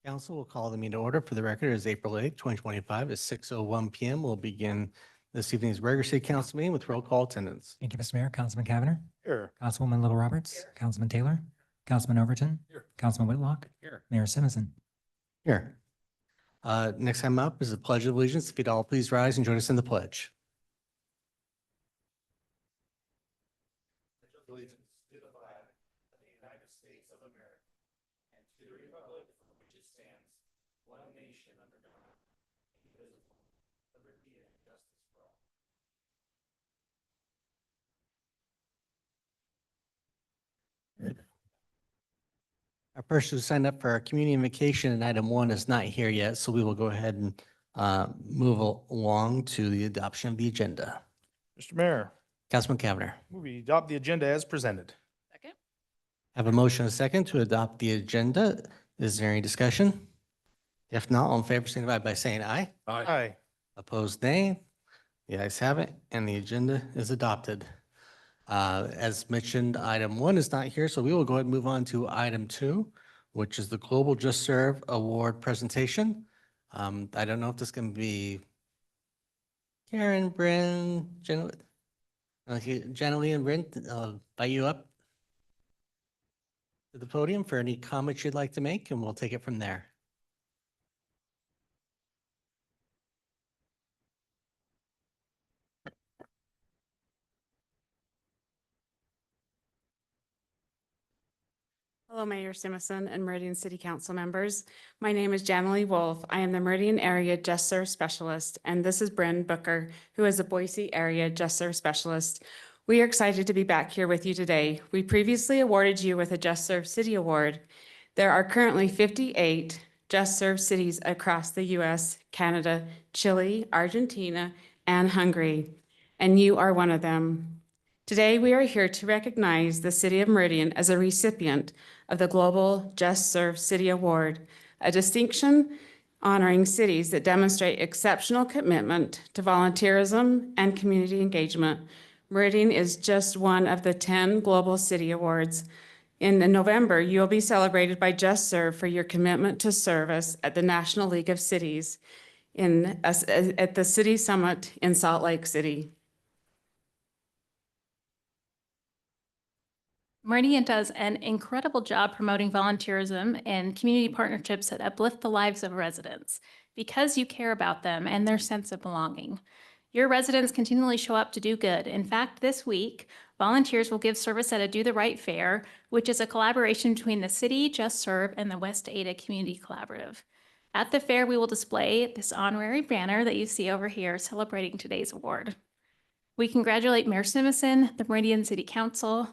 Council will call the meeting to order. For the record, it is April 8th, 2025 at 6:01 PM. We'll begin this evening's regular city council meeting with roll call attendance. Thank you, Mr. Mayor. Councilman Cavanagh. Here. Councilwoman Little Roberts. Councilman Taylor. Councilman Overton. Here. Councilman Whitlock. Here. Mayor Simmons. Here. Next time up is the Pledge of Allegiance. If you'd all please rise and join us in the pledge. Allegiance to the flag of the United States of America and to the republic for which it stands, one nation under God, indivisible, liberty and justice for all. Our person who signed up for our community invocation in item 1 is not here yet, so we will go ahead and move along to the adoption of the agenda. Mr. Mayor, Councilman Cavanagh. we adopt the agenda as presented. Second. Have a motion and a second to adopt the agenda. Is there any discussion? If not, all in favor, signify by saying aye. Aye. Aye. Opposed, nay. The ayes have it, and the agenda is adopted. As mentioned, item 1 is not here, so we will go ahead and move on to item 2, which is the Global Just Serve Award presentation. I don't know if this can be Karen, Bryn, Jenny, and Bryn, invite you up to the podium for any comments you'd like to make, and we'll take it from there. Hello, Mayor Simison and Meridian City Council members. My name is Janalee Wolf. I am the Meridian Area Just Serve Specialist, and this is Bryn Booker, who is the Boise Area Just Serve Specialist. We are excited to be back here with you today. We previously awarded you with a Just Serve City Award. There are currently 58 Just Serve cities across the U.S., Canada, Chile, Argentina, and Hungary, and you are one of them. Today, we are here to recognize the City of Meridian as a recipient of the Global Just Serve City Award, a distinction honoring cities that demonstrate exceptional commitment to volunteerism and community engagement. Meridian is just one of the 10 Global City Awards. In November, you will be celebrated by Just Serve for your commitment to service at the National League of Cities at the City Summit in Salt Lake City. Meridian does an incredible job promoting volunteerism and community partnerships that uplift the lives of residents because you care about them and their sense of belonging. Your residents continually show up to do good. In fact, this week, volunteers will give service at a Do the Right Fair, which is a collaboration between the city, Just Serve, and the West Ada Community Collaborative. At the fair, we will display this honorary banner that you see over here celebrating today's award. We congratulate Mayor Simison, the Meridian City Council,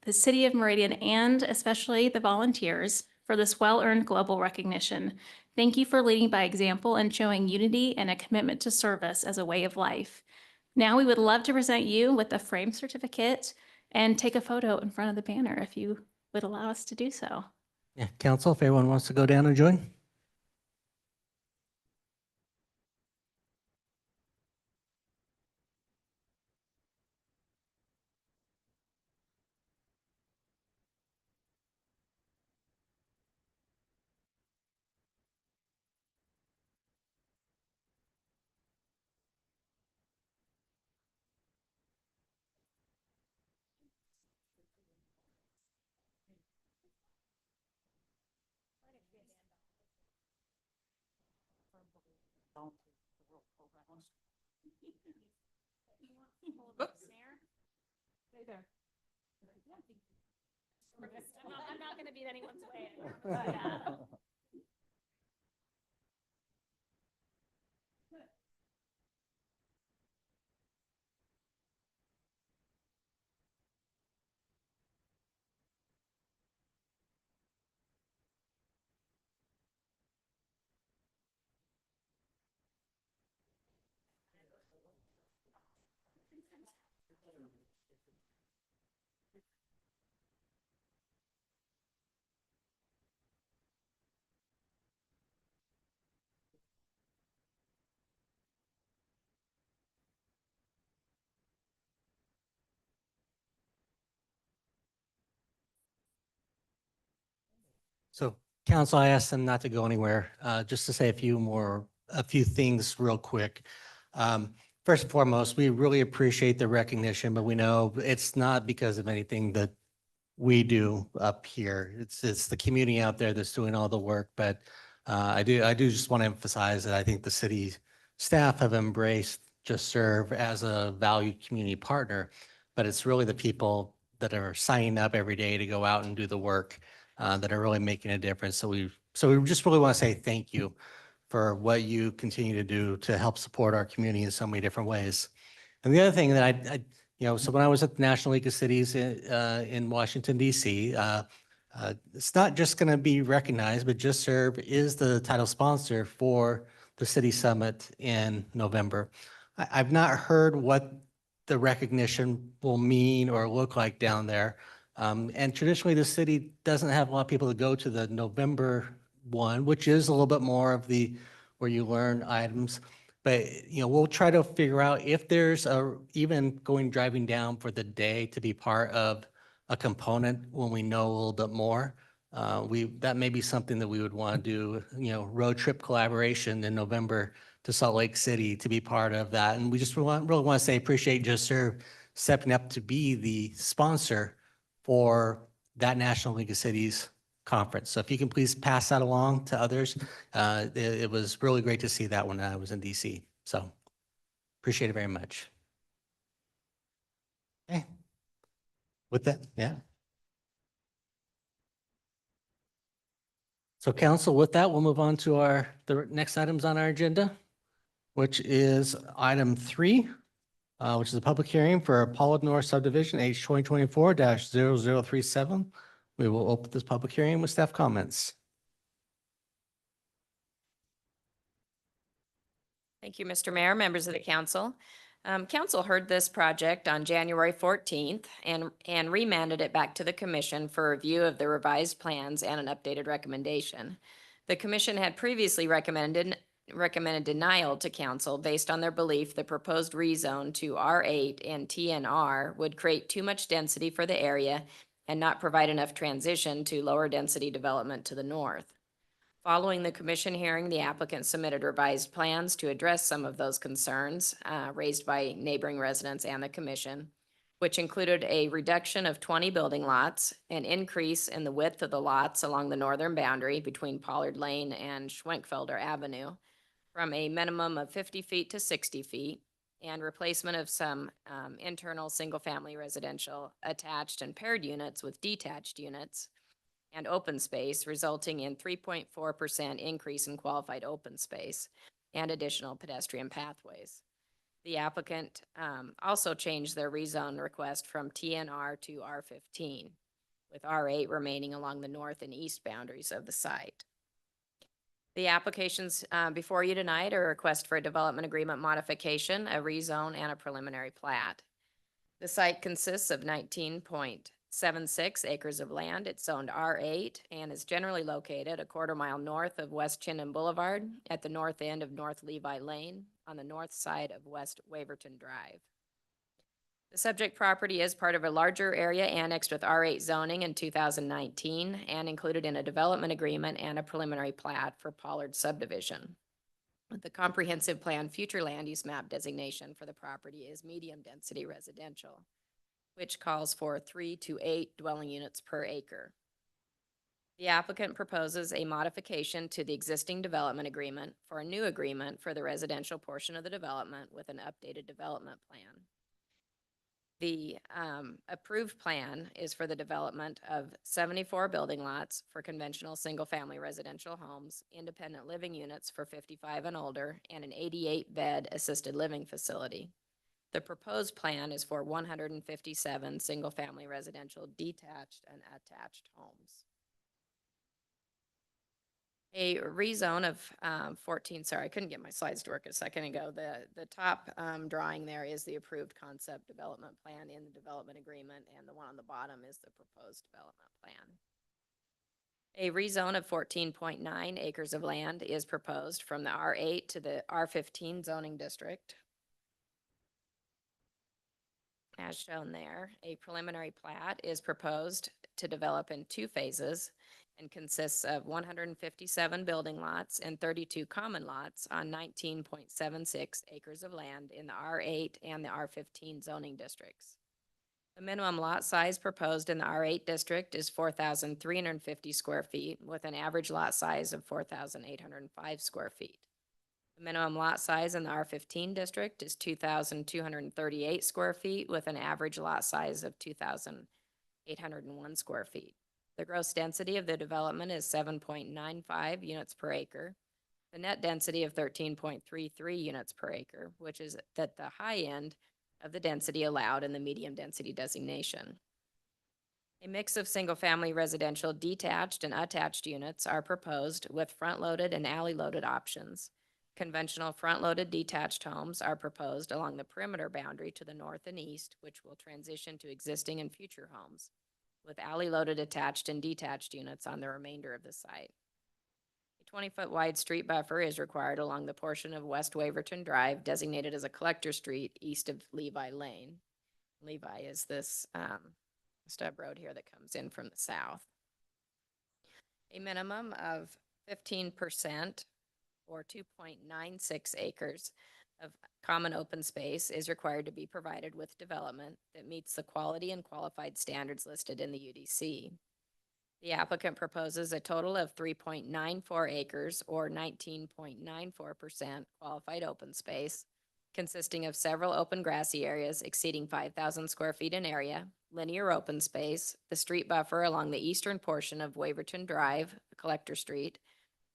the City of Meridian, and especially the volunteers for this well-earned global recognition. Thank you for leading by example and showing unity and a commitment to service as a way of life. Now we would love to present you with a framed certificate and take a photo in front of the banner if you would allow us to do so. Yeah, council, if everyone wants to go down and join. I'm not going to be in anyone's way. So council, I asked them not to go anywhere, just to say a few things real quick. First and foremost, we really appreciate the recognition, but we know it's not because of anything that we do up here. It's the community out there that's doing all the work. But I do just want to emphasize that I think the city staff have embraced Just Serve as a valued community partner, but it's really the people that are signing up every day to go out and do the work that are really making a difference. So we just really want to say thank you for what you continue to do to help support our community in so many different ways. And the other thing that so when I was at the National League of Cities in Washington, DC, it's not just going to be recognized, but Just Serve is the title sponsor for the City Summit in November. I've not heard what the recognition will mean or look like down there. And traditionally, the city doesn't have a lot of people that go to the November one, which is a little bit more of where you learn items. But, we'll try to figure out if there's even driving down for the day to be part of a component when we know a little bit more. That may be something that we would want to do, road trip collaboration in November to Salt Lake City to be part of that. And we just really want to say appreciate Just Serve stepping up to be the sponsor for that National League of Cities conference. So if you can please pass that along to others. It was really great to see that when I was in DC. So appreciate it very much. Okay. With that, yeah. So council, with that, we'll move on to the next items on our agenda, which is item 3, which is a public hearing for Pollard North subdivision H 2024-0037. We will open this public hearing with staff comments. Thank you, Mr. Mayor, members of the council. Council heard this project on January 14th and remanded it back to the commission for review of the revised plans and an updated recommendation. The commission had previously recommended denial to council based on their belief the proposed rezone to R8 and TNR would create too much density for the area and not provide enough transition to lower density development to the north. Following the commission hearing, the applicant submitted revised plans to address some of those concerns raised by neighboring residents and the commission, which included a reduction of 20 building lots, an increase in the width of the lots along the northern boundary between Pollard Lane and Schwenkfelder Avenue from a minimum of 50 feet to 60 feet, and replacement of some internal single-family residential attached and paired units with detached units, and open space, resulting in 3.4% increase in qualified open space and additional pedestrian pathways. The applicant also changed their rezone request from TNR to R15, with R8 remaining along the north and east boundaries of the site. The applications before you tonight are a request for a development agreement modification, a rezone, and a preliminary plat. The site consists of 19.76 acres of land. It's zoned R8 and is generally located a quarter-mile north of West Chinden Boulevard at the north end of North Levi Lane on the north side of West Waverton Drive. The subject property is part of a larger area annexed with R8 zoning in 2019 and included in a development agreement and a preliminary plat for Pollard subdivision. The comprehensive plan future land use map designation for the property is medium density residential, which calls for 3 to 8 dwelling units per acre. The applicant proposes a modification to the existing development agreement for a new agreement for the residential portion of the development with an updated development plan. The approved plan is for the development of 74 building lots for conventional single-family residential homes, independent living units for 55 and older, and an 88-bed assisted living facility. The proposed plan is for 157 single-family residential detached and attached homes. A rezone of 14, sorry, I couldn't get my slides to work a second ago. The top drawing there is the approved concept development plan in the development agreement, and the one on the bottom is the proposed development plan. A rezone of 14.9 acres of land is proposed from the R8 to the R15 zoning district. As shown there, a preliminary plat is proposed to develop in 2 phases and consists of 157 building lots and 32 common lots on 19.76 acres of land in the R8 and the R15 zoning districts. The minimum lot size proposed in the R8 district is 4,350 square feet with an average lot size of 4,805 square feet. The minimum lot size in the R15 district is 2,238 square feet with an average lot size of 2,801 square feet. The gross density of the development is 7.95 units per acre. The net density of 13.33 units per acre, which is at the high end of the density allowed in the medium density designation. A mix of single-family residential detached and attached units are proposed with front-loaded and alley-loaded options. Conventional front-loaded detached homes are proposed along the perimeter boundary to the north and east, which will transition to existing and future homes, with alley-loaded attached and detached units on the remainder of the site. A 20-foot wide street buffer is required along the portion of West Waverton Drive designated as a collector street east of Levi Lane. Levi is this stub road here that comes in from the south. A minimum of 15% or 2.96 acres of common open space is required to be provided with development that meets the quality and qualified standards listed in the UDC. The applicant proposes a total of 3.94 acres or 19.94% qualified open space, consisting of several open grassy areas exceeding 5,000 square feet in area, linear open space, the street buffer along the eastern portion of Waverton Drive, Collector Street,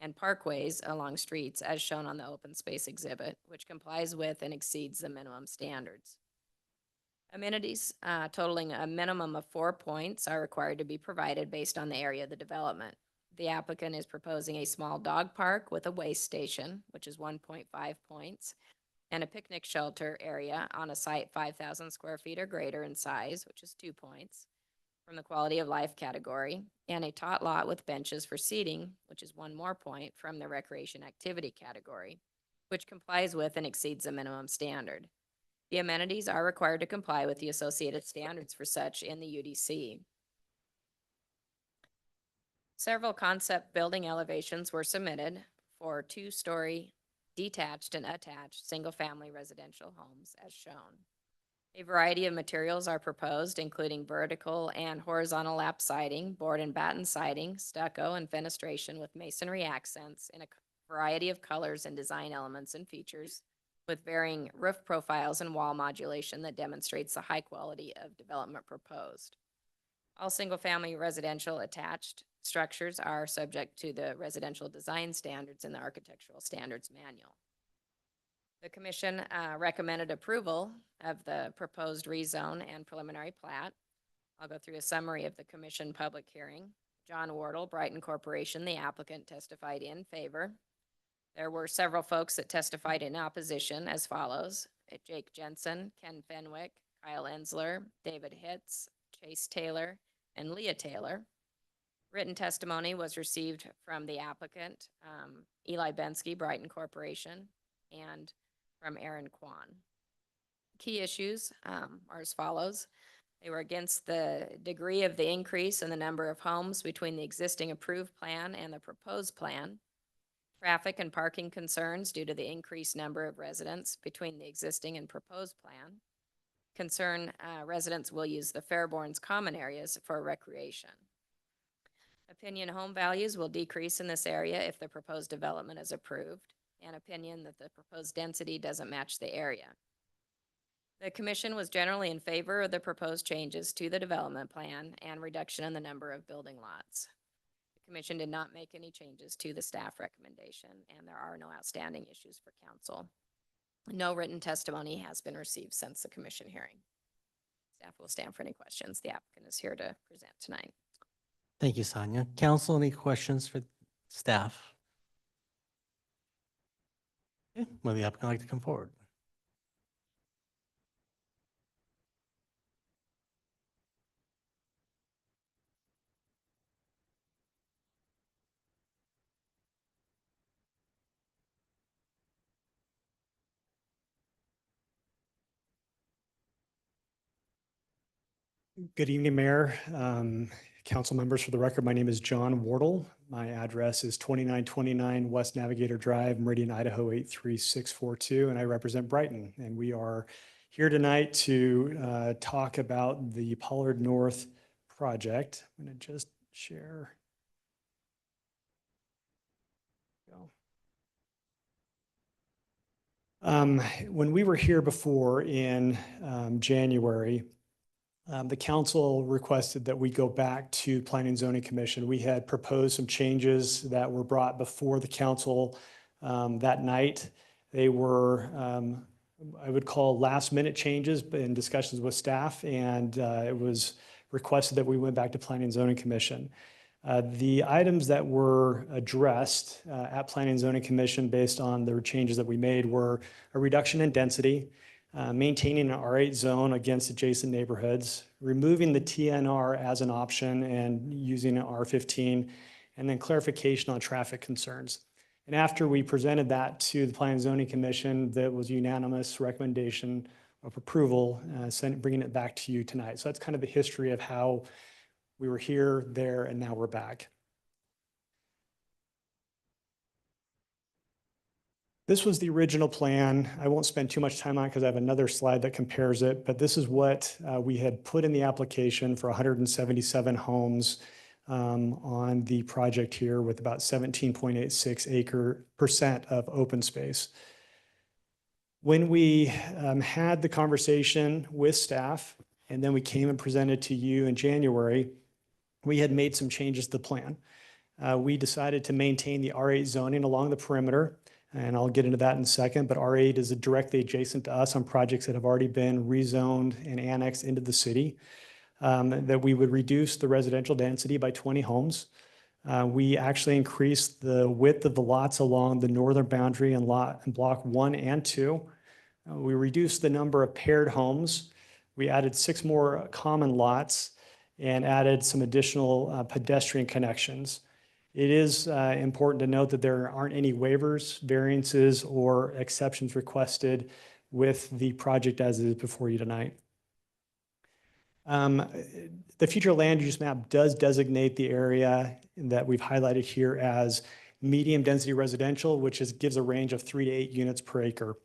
and parkways along streets as shown on the open space exhibit, which complies with and exceeds the minimum standards. Amenities totaling a minimum of 4 points are required to be provided based on the area of the development. The applicant is proposing a small dog park with a waste station, which is 1.5 points, and a picnic shelter area on a site 5,000 square feet or greater in size, which is 2 points from the quality of life category, and a tot lot with benches for seating, which is 1 more point from the recreation activity category, which complies with and exceeds the minimum standard. The amenities are required to comply with the associated standards for such in the UDC. Several concept building elevations were submitted for 2-story detached and attached single-family residential homes as shown. A variety of materials are proposed, including vertical and horizontal lap siding, board and batten siding, stucco, and fenestration with masonry accents in a variety of colors and design elements and features, with varying roof profiles and wall modulation that demonstrates the high quality of development proposed. All single-family residential attached structures are subject to the residential design standards in the Architectural Standards Manual. The commission recommended approval of the proposed rezone and preliminary plat. I'll go through a summary of the commission public hearing. John Wardle, Brighton Corporation, the applicant, testified in favor. There were several folks that testified in opposition as follows: Jake Jensen, Ken Fenwick, Kyle Ensler, David Hitz, Chase Taylor, and Leah Taylor. Written testimony was received from the applicant, Eli Bensky, Brighton Corporation, and from Aaron Kwan. Key issues are as follows. They were against the degree of the increase in the number of homes between the existing approved plan and the proposed plan. Traffic and parking concerns due to the increased number of residents between the existing and proposed plan. Concern residents will use the Fairborn's common areas for recreation. Opinion home values will decrease in this area if the proposed development is approved, and opinion that the proposed density doesn't match the area. The commission was generally in favor of the proposed changes to the development plan and reduction in the number of building lots. The commission did not make any changes to the staff recommendation, and there are no outstanding issues for council. No written testimony has been received since the commission hearing. Staff will stand for any questions. The applicant is here to present tonight. Thank you, Sonia. Council, any questions for staff? Okay, would the applicant like to come forward? Good evening, Mayor, Council members, for the record, my name is John Wardle. My address is 2929 West Navigator Drive, Meridian, Idaho 83642, and I represent Brighton. And we are here tonight to talk about the Pollard North project. I'm going to just share. When we were here before in January, the council requested that we go back to Planning and Zoning Commission. We had proposed some changes that were brought before the council that night. They were, I would call last minute changes in discussions with staff, and it was requested that we went back to Planning and Zoning Commission. The items that were addressed at Planning and Zoning Commission based on the changes that we made were a reduction in density, maintaining an R8 zone against adjacent neighborhoods, removing the TNR as an option and using an R15, and then clarification on traffic concerns. And after we presented that to the Planning and Zoning Commission, that was unanimous recommendation of approval, bringing it back to you tonight. So that's kind of the history of how we were here, there, and now we're back. This was the original plan. I won't spend too much time on it because I have another slide that compares it, but this is what we had put in the application for 177 homes on the project here with about 17.86% of open space. When we had the conversation with staff, and then we came and presented to you in January, we had made some changes to the plan. We decided to maintain the R8 zoning along the perimeter, and I'll get into that in a second, but R8 is directly adjacent to us on projects that have already been rezoned and annexed into the city, that we would reduce the residential density by 20 homes. We actually increased the width of the lots along the northern boundary in block 1 and 2. We reduced the number of paired homes. We added 6 more common lots and added some additional pedestrian connections. It is important to note that there aren't any waivers, variances, or exceptions requested with the project as it is before you tonight. The future land use map does designate the area that we've highlighted here as medium density residential, which gives a range of 3 to 8 units per acre.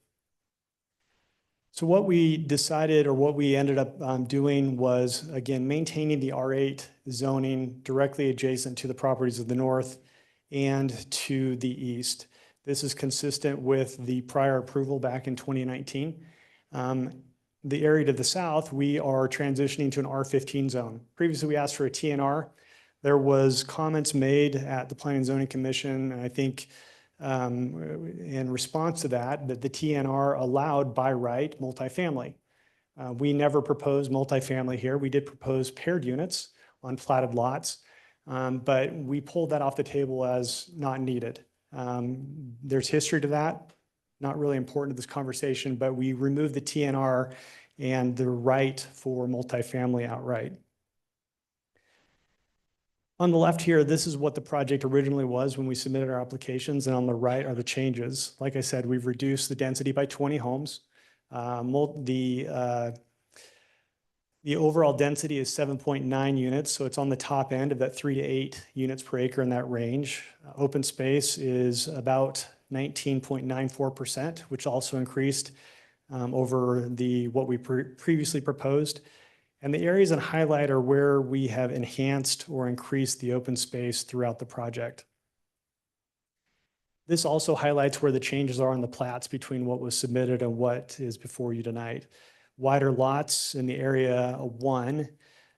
So what we decided, or what we ended up doing, was, again, maintaining the R8 zoning directly adjacent to the properties of the north and to the east. This is consistent with the prior approval back in 2019. The area to the south, we are transitioning to an R15 zone. Previously, we asked for a TNR. There was comments made at the Planning and Zoning Commission, and I think in response to that the TNR allowed by right multifamily. We never proposed multifamily here. We did propose paired units on platted lots, but we pulled that off the table as not needed. There's history to that, not really important to this conversation, but we removed the TNR and the right for multifamily outright. On the left here, this is what the project originally was when we submitted our applications, and on the right are the changes. Like I said, we've reduced the density by 20 homes. The overall density is 7.9 units, so it's on the top end of that 3 to 8 units per acre in that range. Open space is about 19.94%, which also increased over what we previously proposed. And the areas in highlight are where we have enhanced or increased the open space throughout the project. This also highlights where the changes are on the plats between what was submitted and what is before you tonight. Wider lots in the area 1.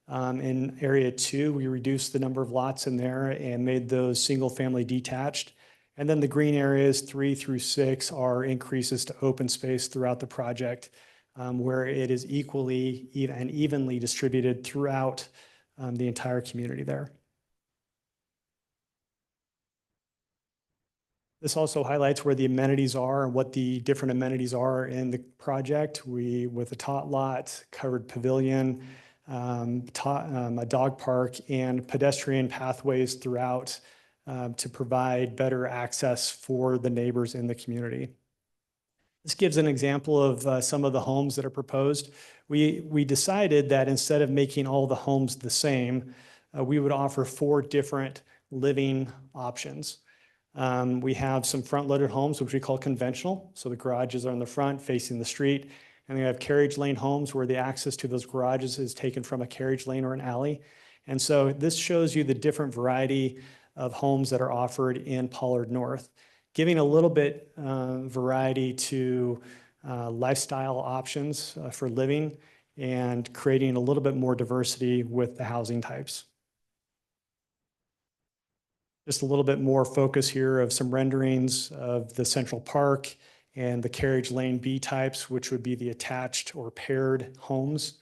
In area 2, we reduced the number of lots in there and made those single family detached. And then the green areas 3 through 6 are increases to open space throughout the project, where it is equally and evenly distributed throughout the entire community there. This also highlights where the amenities are and what the different amenities are in the project. With a tot lot, covered pavilion, a dog park, and pedestrian pathways throughout to provide better access for the neighbors in the community. This gives an example of some of the homes that are proposed. We decided that instead of making all the homes the same, we would offer 4 different living options. We have some front-loaded homes, which we call conventional. So the garages are in the front facing the street. And we have carriage lane homes where the access to those garages is taken from a carriage lane or an alley. And so this shows you the different variety of homes that are offered in Pollard North, giving a little bit variety to lifestyle options for living and creating a little bit more diversity with the housing types. Just a little bit more focus here of some renderings of the Central Park and the carriage lane B types, which would be the attached or paired homes.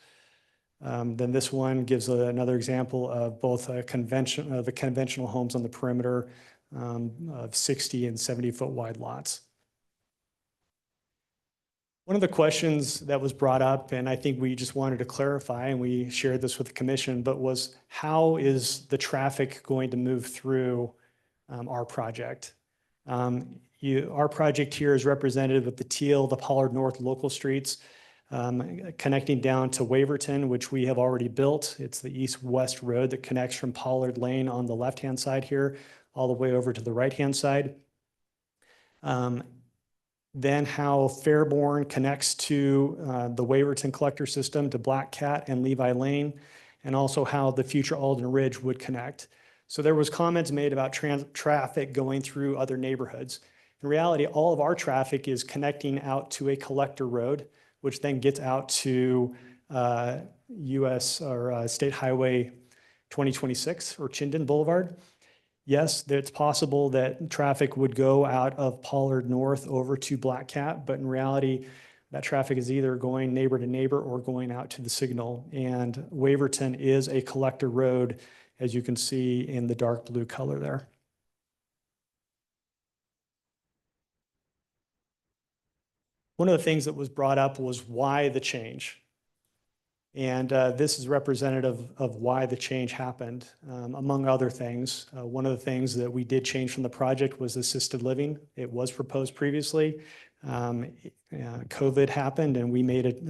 Then this one gives another example of both the conventional homes on the perimeter of 60 and 70-foot wide lots. One of the questions that was brought up, and I think we just wanted to clarify, and we shared this with the commission, but was how is the traffic going to move through our project? Our project here is represented with the teal, the Pollard North local streets, connecting down to Waverton, which we have already built. It's the east-west road that connects from Pollard Lane on the left-hand side here, all the way over to the right-hand side. Then how Fairborn connects to the Waverton collector system to Black Cat and Levi Lane, and also how the future Alden Ridge would connect. So there was comments made about traffic going through other neighborhoods. In reality, all of our traffic is connecting out to a collector road, which then gets out to US or State Highway 2026 or Chinden Boulevard. Yes, it's possible that traffic would go out of Pollard North over to Black Cat, but in reality, that traffic is either going neighbor to neighbor or going out to the signal. And Waverton is a collector road, as you can see in the dark blue color there. One of the things that was brought up was why the change. And this is representative of why the change happened, among other things. One of the things that we did change from the project was assisted living. It was proposed previously. COVID happened and we made it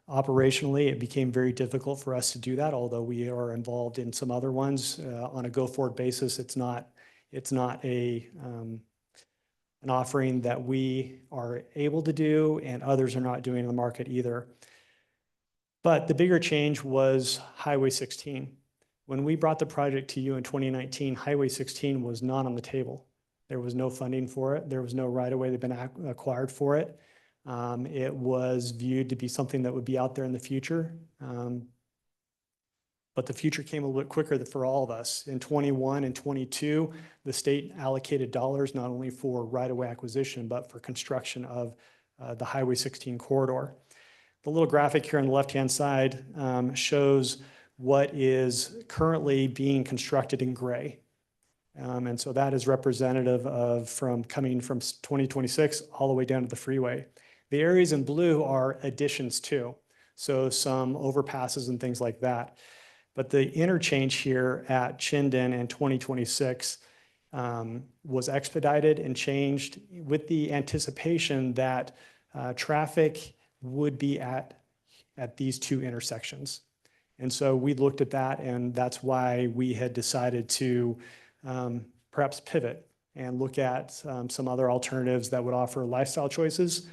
operationally. It became very difficult for us to do that, although we are involved in some other ones on a go-forward basis. It's not an offering that we are able to do and others are not doing in the market either. But the bigger change was Highway 16. When we brought the project to you in 2019, Highway 16 was not on the table. There was no funding for it. There was no right-of-way that had been acquired for it. It was viewed to be something that would be out there in the future. But the future came a little bit quicker for all of us. In 21 and 22, the state allocated dollars not only for right-of-way acquisition, but for construction of the Highway 16 corridor. The little graphic here on the left-hand side shows what is currently being constructed in gray. And so that is representative of coming from 2026 all the way down to the freeway. The areas in blue are additions too. So some overpasses and things like that. But the interchange here at Chinden in 2026 was expedited and changed with the anticipation that traffic would be at these 2 intersections. And so we looked at that, and that's why we had decided to perhaps pivot and look at some other alternatives that would offer lifestyle choices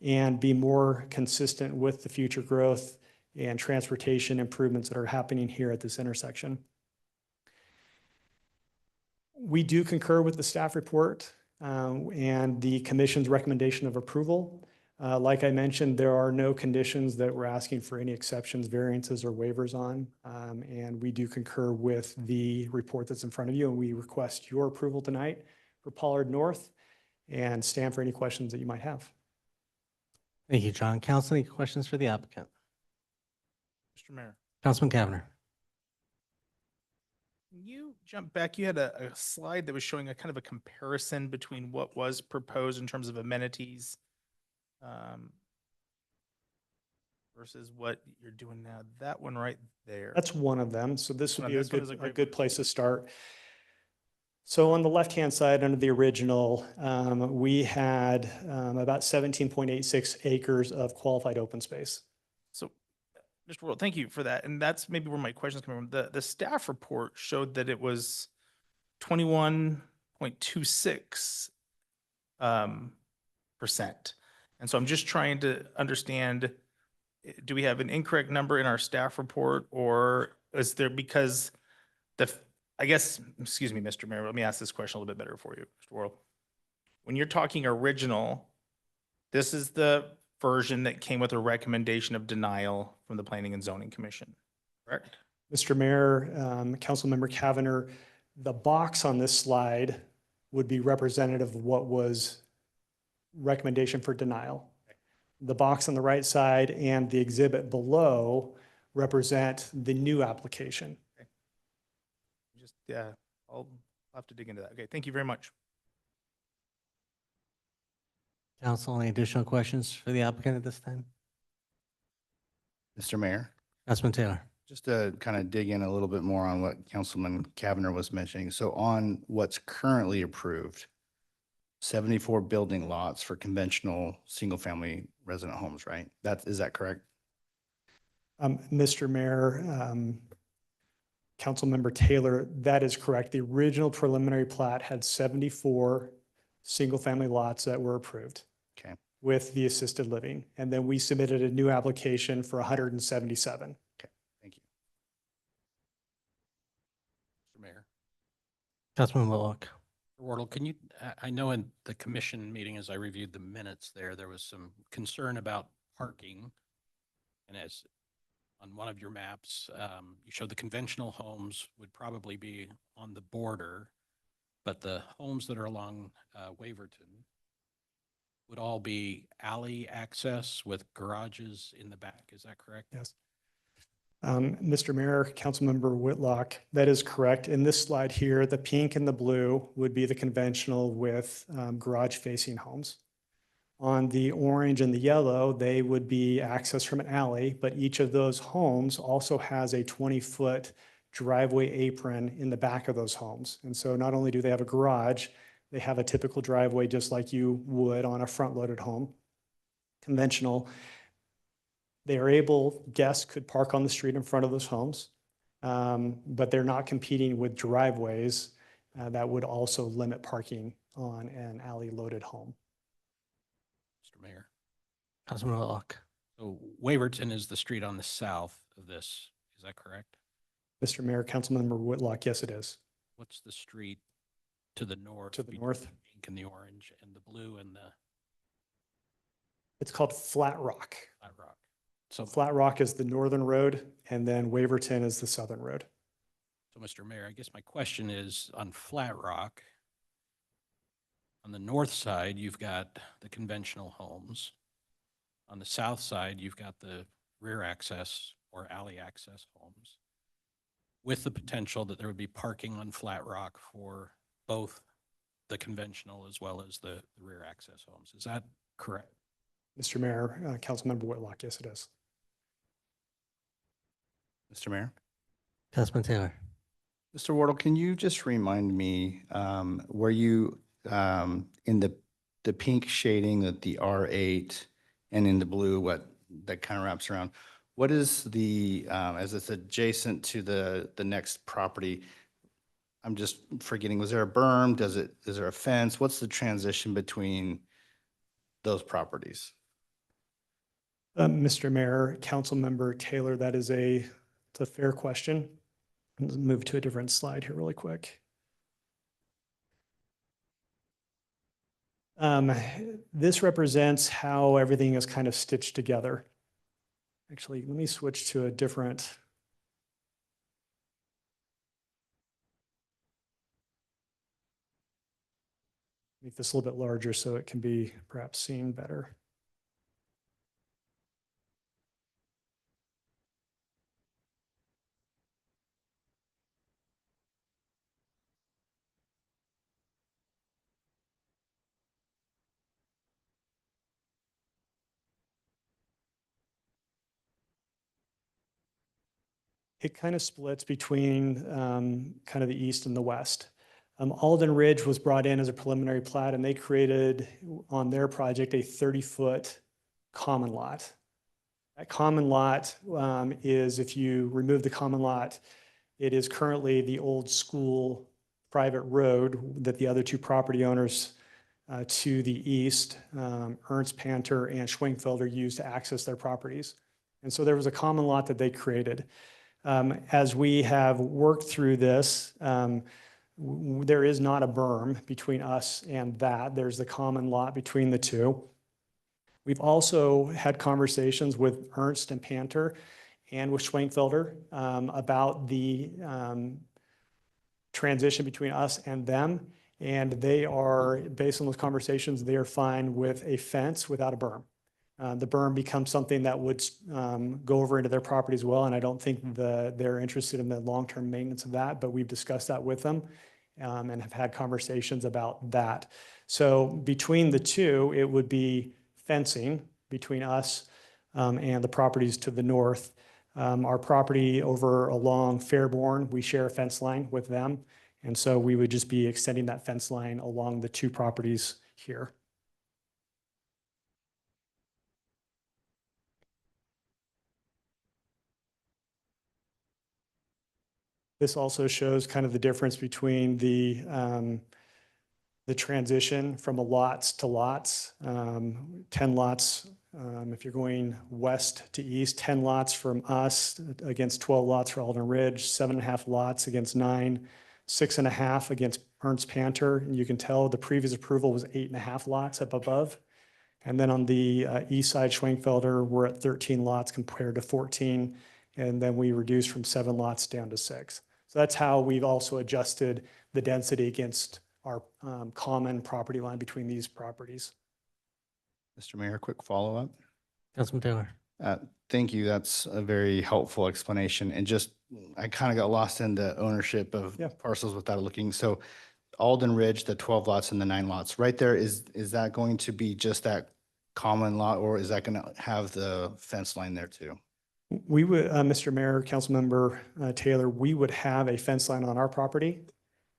and be more consistent with the future growth and transportation improvements that are happening here at this intersection. We do concur with the staff report and the commission's recommendation of approval. Like I mentioned, there are no conditions that we're asking for any exceptions, variances, or waivers on. And we do concur with the report that's in front of you, and we request your approval tonight for Pollard North and stand for any questions that you might have. Thank you, John. Council, any questions for the applicant? Mr. Mayor, Councilman Cavanagh. can you jump back? You had a slide that was showing a kind of a comparison between what was proposed in terms of amenities versus what you're doing now. That one right there. That's one of them. So this would be This one is a great good place to start. So on the left-hand side, under the original, we had about 17.86 acres of qualified open space. So Mr. World, thank you for that. And that's maybe where my question's coming from. The staff report showed that it was 21.26 percent. And so I'm just trying to understand, do we have an incorrect number in our staff report, or is there, because I guess, excuse me, Mr. Mayor, let me ask this question a little bit better for you, Mr. World. When you're talking original, this is the version that came with a recommendation of denial from the Planning and Zoning Commission, correct? Mr. Mayor, Councilmember Cavanagh, the box on this slide would be representative of what was recommendation for denial. The box on the right side and the exhibit below represent the new application. Just, yeah, I'll have to dig into that. Okay, thank you very much. Council, any additional questions for the applicant at this time? Mr. Mayor, Councilman Taylor. just to kind of dig in a little bit more on what Councilman Cavanagh was mentioning. So on what's currently approved, 74 building lots for conventional single-family resident homes, right? Is that correct? Mr. Mayor, Councilmember Taylor, that is correct. The original preliminary plat had 74 single-family lots that were approved. Okay. With the assisted living. And then we submitted a new application for 177. Thank you. Mr. Mayor. Councilman Whitlock. Wardle, can you, I know in the commission meeting, as I reviewed the minutes there was some concern about parking. And as on one of your maps, you showed the conventional homes would probably be on the border, but the homes that are along Waverton would all be alley access with garages in the back. Is that correct? Yes. Mr. Mayor, Councilmember Whitlock, that is correct. In this slide here, the pink and the blue would be the conventional with garage facing homes. On the orange and the yellow, they would be access from an alley, but each of those homes also has a 20-foot driveway apron in the back of those homes. And so not only do they have a garage, they have a typical driveway just like you would on a front-loaded home, conventional. They are able, guests could park on the street in front of those homes, but they're not competing with driveways that would also limit parking on an alley-loaded home. Mr. Mayor. Councilman Whitlock. So Waverton is the street on the south of this. Is that correct? Mr. Mayor, Councilmember Whitlock, yes, it is. What's the street to the north? To the between north. the pink and the orange and the blue and the It's called Flat Rock. Flat Rock? So Flat Rock is the northern road, and then Waverton is the southern road. So, Mr. Mayor, I guess my question is on Flat Rock, on the north side, you've got the conventional homes. On the south side, you've got the rear access or alley access homes, with the potential that there would be parking on Flat Rock for both the conventional as well as the rear access homes. Is that correct? Mr. Mayor, Councilmember Whitlock, yes, it is. Mr. Mayor? Councilman Taylor. Mr. Wardle, can you just remind me, where you, in the pink shading of the R8 and in the blue, what that kind of wraps around, what is the, as it's adjacent to the next property? I'm just forgetting, was there a berm? Is there a fence? What's the transition between those properties? Mr. Mayor, Councilmember Taylor, that is it's a fair question. Let's move to a different slide here really quick. This represents how everything is kind of stitched together. Actually, let me switch to a different. Make this a little bit larger so it can be perhaps seen better. It kind of splits between kind of the east and the west. Alden Ridge was brought in as a preliminary plat, and they created on their project a 30-foot common lot. That common lot is, if you remove the common lot, it is currently the old school private road that the other two property owners to the east, Ernst Panter and Schwenkfelder, used to access their properties. And so there was a common lot that they created. As we have worked through this, there is not a berm between us and that. There's the common lot between the two. We've also had conversations with Ernst and Panter and with Schwenkfelder about the transition between us and them. And they are, based on those conversations, they are fine with a fence without a berm. The berm becomes something that would go over into their property as well. And I don't think they're interested in the long-term maintenance of that, but we've discussed that with them and have had conversations about that. So between the two, it would be fencing between us and the properties to the north. Our property over along Fairborn, we share a fence line with them. And so we would just be extending that fence line along the two properties here. This also shows kind of the difference between the transition from a lots to lots. 10 lots, if you're going west to east, 10 lots from us against 12 lots for Alden Ridge, 7.5 lots against 9, 6.5 against Ernst Panter. And you can tell the previous approval was 8.5 lots up above. And then on the east side, Schwenkfelder, we're at 13 lots compared to 14. And then we reduced from 7 lots down to 6. So that's how we've also adjusted the density against our common property line between these properties. Mr. Mayor, quick follow-up. Councilman Taylor. Thank you. That's a very helpful explanation. And just, I kind of got lost in the ownership of parcels without looking. So Alden Ridge, the 12 lots and the 9 lots, right there, is that going to be just that common lot, or is that going to have the fence line there too? We would, Mr. Mayor, Councilmember Taylor, we would have a fence line on our property.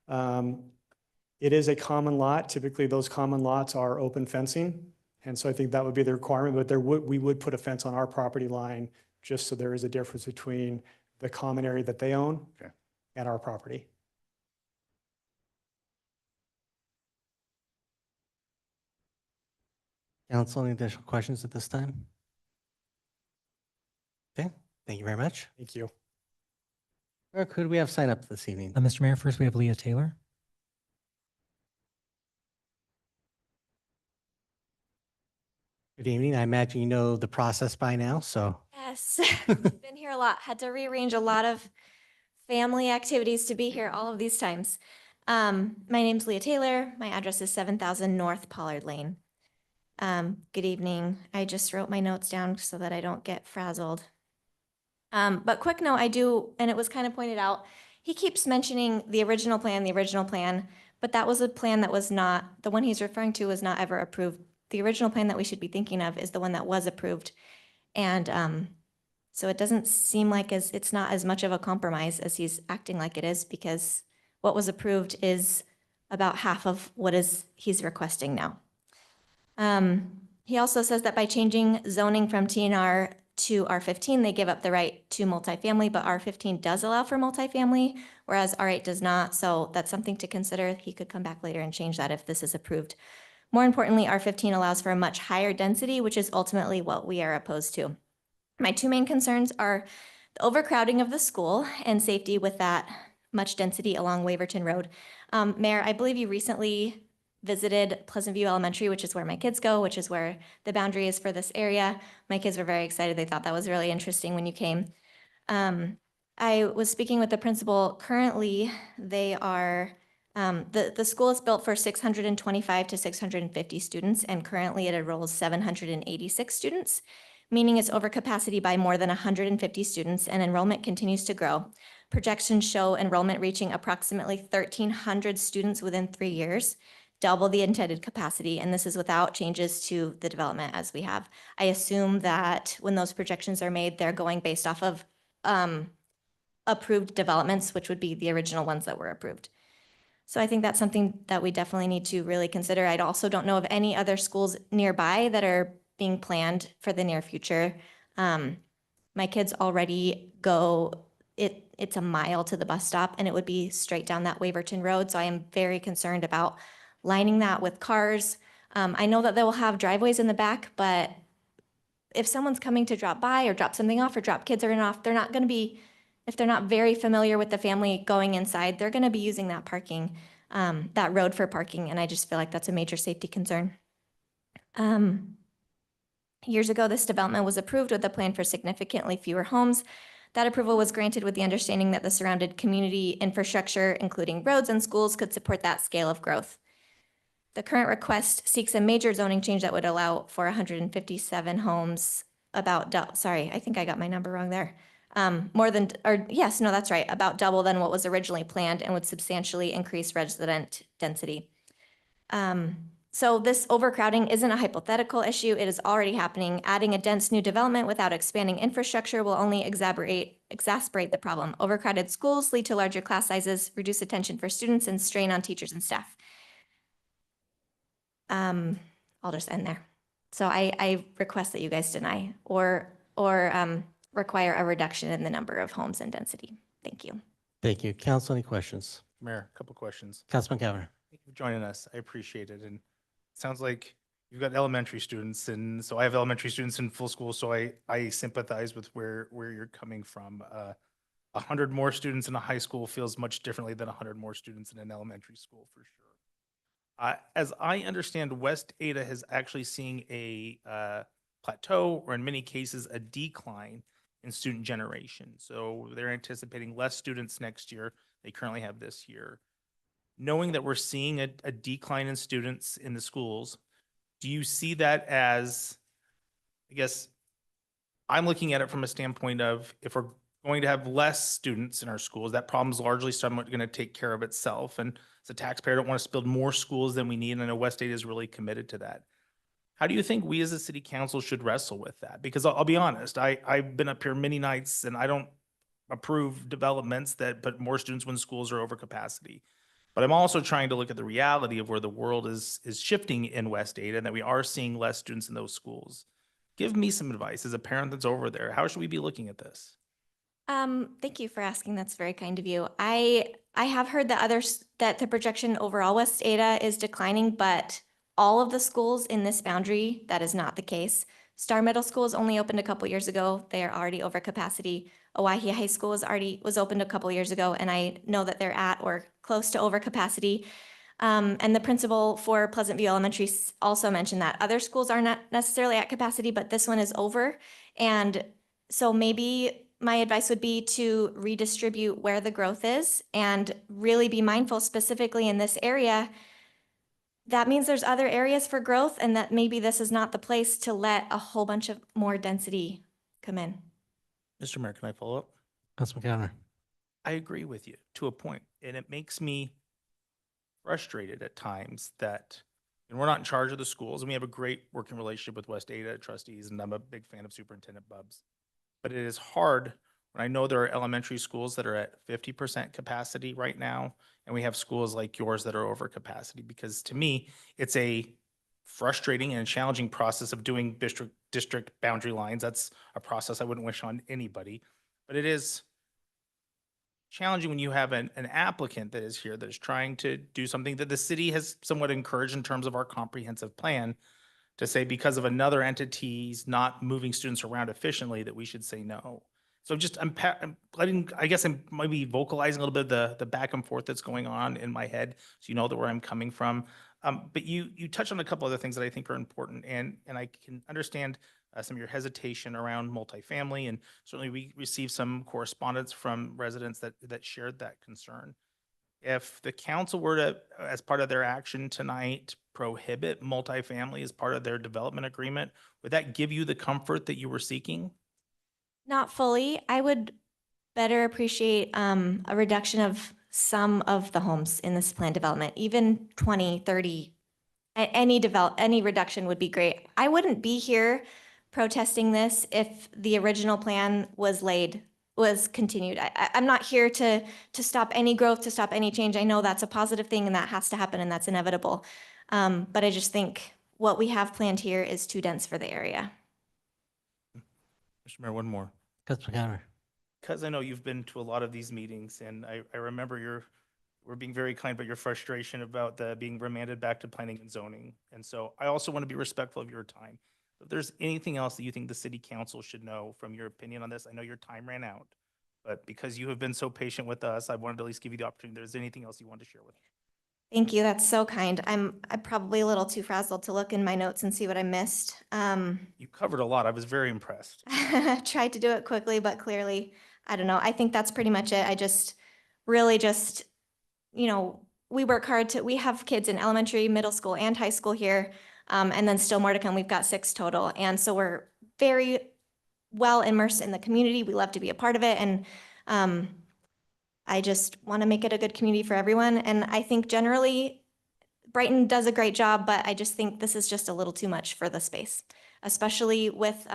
It is a common lot. Typically, those common lots are open fencing. And so I think that would be the requirement, but we would put a fence on our property line just so there is a difference between the common area that they own and our property. Council, any additional questions at this time? Okay, thank you very much. Thank you. Or could we have sign up this evening? Mr. Mayor, first we have Leah Taylor. Good evening. I imagine you know the process by now, so. Yes, been here a lot. Had to rearrange a lot of family activities to be here all of these times. My name's Leah Taylor. My address is 7000 North Pollard Lane. Good evening. I just wrote my notes down so that I don't get frazzled. But quick note, I do, and it was kind of pointed out, he keeps mentioning the original plan, but that was a plan that was not, the one he's referring to was not ever approved. The original plan that we should be thinking of is the one that was approved. And so it doesn't seem like it's not as much of a compromise as he's acting like it is, because what was approved is about half of what he's requesting now. He also says that by changing zoning from TNR to R15, they give up the right to multifamily, but R15 does allow for multifamily, whereas R8 does not. So that's something to consider. He could come back later and change that if this is approved. More importantly, R15 allows for a much higher density, which is ultimately what we are opposed to. My two main concerns are the overcrowding of the school and safety with that much density along Waverton Road. Mayor, I believe you recently visited Pleasant View Elementary, which is where my kids go, which is where the boundary is for this area. My kids were very excited. They thought that was really interesting when you came. I was speaking with the principal. Currently, they are, the school is built for 625 to 650 students, and currently it enrolls 786 students, meaning it's over capacity by more than 150 students, and enrollment continues to grow. Projections show enrollment reaching approximately 1,300 students within 3 years, double the intended capacity, and this is without changes to the development as we have. I assume that when those projections are made, they're going based off of approved developments, which would be the original ones that were approved. So I think that's something that we definitely need to really consider. I also don't know of any other schools nearby that are being planned for the near future. My kids already go, it's a mile to the bus stop and it would be straight down that Waverton Road. So I am very concerned about lining that with cars. I know that they will have driveways in the back, but if someone's coming to drop by or drop something off or drop kids or off, they're not going to be, if they're not very familiar with the family going inside, they're going to be using that parking, that road for parking. And I just feel like that's a major safety concern. Years ago, this development was approved with a plan for significantly fewer homes. That approval was granted with the understanding that the surrounded community infrastructure, including roads and schools, could support that scale of growth. The current request seeks a major zoning change that would allow for 157 homes, sorry, I think I got my number wrong there. That's right, about double than what was originally planned and would substantially increase resident density. So this overcrowding isn't a hypothetical issue. It is already happening. Adding a dense new development without expanding infrastructure will only exacerbate the problem. Overcrowded schools lead to larger class sizes, reduce attention for students, and strain on teachers and staff. I'll just end there. So I request that you guys deny or require a reduction in the number of homes and density. Thank you. Thank you. Council, any questions? Mayor, a couple questions. Councilman Cavanagh. Thank you for joining us. I appreciate it. And it sounds like you've got elementary students, and so I have elementary students in full school, so I sympathize with where you're coming from. 100 more students in a high school feels much differently than 100 more students in an elementary school, for sure. As I understand, West Ada has actually seen a plateau, or in many cases, a decline in student generation. So they're anticipating less students next year they currently have this year. Knowing that we're seeing a decline in students in the schools, do you see that as, I guess, I'm looking at it from a standpoint of, if we're going to have less students in our schools, that problem's largely somewhat going to take care of itself. And as a taxpayer, I don't want us to build more schools than we need. And I know West Ada is really committed to that. How do you think we as a city council should wrestle with that? Because I'll be honest, I've been up here many nights and I don't approve developments that put more students when schools are over capacity. But I'm also trying to look at the reality of where the world is shifting in West Ada, and that we are seeing less students in those schools. Give me some advice as a parent that's over there. How should we be looking at this? Thank you for asking. That's very kind of you. I have heard that the projection overall West Ada is declining, but all of the schools in this boundary, that is not the case. Star Middle School was only opened a couple years ago. They are already over capacity. Owyhee High School was opened a couple years ago, and I know that they're at or close to over capacity. And the principal for Pleasant View Elementary also mentioned that other schools are not necessarily at capacity, but this one is over. And so maybe my advice would be to redistribute where the growth is and really be mindful specifically in this area. That means there's other areas for growth, and that maybe this is not the place to let a whole bunch of more density come in. Mr. Mayor, can I follow up? Councilman Cavanagh. I agree with you to a point, and it makes me frustrated at times that, and we're not in charge of the schools, and we have a great working relationship with West Ada trustees, and I'm a big fan of Superintendent Bubbs. But it is hard when I know there are elementary schools that are at 50% capacity right now, and we have schools like yours that are over capacity, because to me, it's a frustrating and challenging process of doing district boundary lines. That's a process I wouldn't wish on anybody, but it is challenging when you have an applicant that is here that is trying to do something that the city has somewhat encouraged in terms of our comprehensive plan, to say because of another entity's not moving students around efficiently that we should say no. So I guess I'm maybe vocalizing a little bit of the back and forth that's going on in my head, so you know where I'm coming from. But you touched on a couple other things that I think are important, and I can understand some of your hesitation around multifamily, and certainly we received some correspondence from residents that shared that concern. If the council were to, as part of their action tonight, prohibit multifamily as part of their development agreement, would that give you the comfort that you were seeking? Not fully. I would better appreciate a reduction of some of the homes in this planned development, even 20, 30, any reduction would be great. I wouldn't be here protesting this if the original plan was continued. I'm not here to stop any growth, to stop any change. I know that's a positive thing and that has to happen and that's inevitable. But I just think what we have planned here is too dense for the area. Mr. Mayor, one more. Councilman Cowner. Because I know you've been to a lot of these meetings, and I remember we're being very kind, but your frustration about the being remanded back to planning and zoning. And so I also want to be respectful of your time. If there's anything else that you think the city council should know from your opinion on this, I know your time ran out, but because you have been so patient with us, I wanted to at least give you the opportunity. If there's anything else you want to share with us. Thank you. That's so kind. I'm probably a little too frazzled to look in my notes and see what I missed. You covered a lot. I was very impressed. Tried to do it quickly, but clearly, I don't know. I think that's pretty much it. I just really just, we work hard we have kids in elementary, middle school, and high school here. And then still more to come. We've got 6 total. And so we're very well immersed in the community. We love to be a part of it. And I just want to make it a good community for everyone. And I think generally Brighton does a great job, but I just think this is just a little too much for the space, especially with,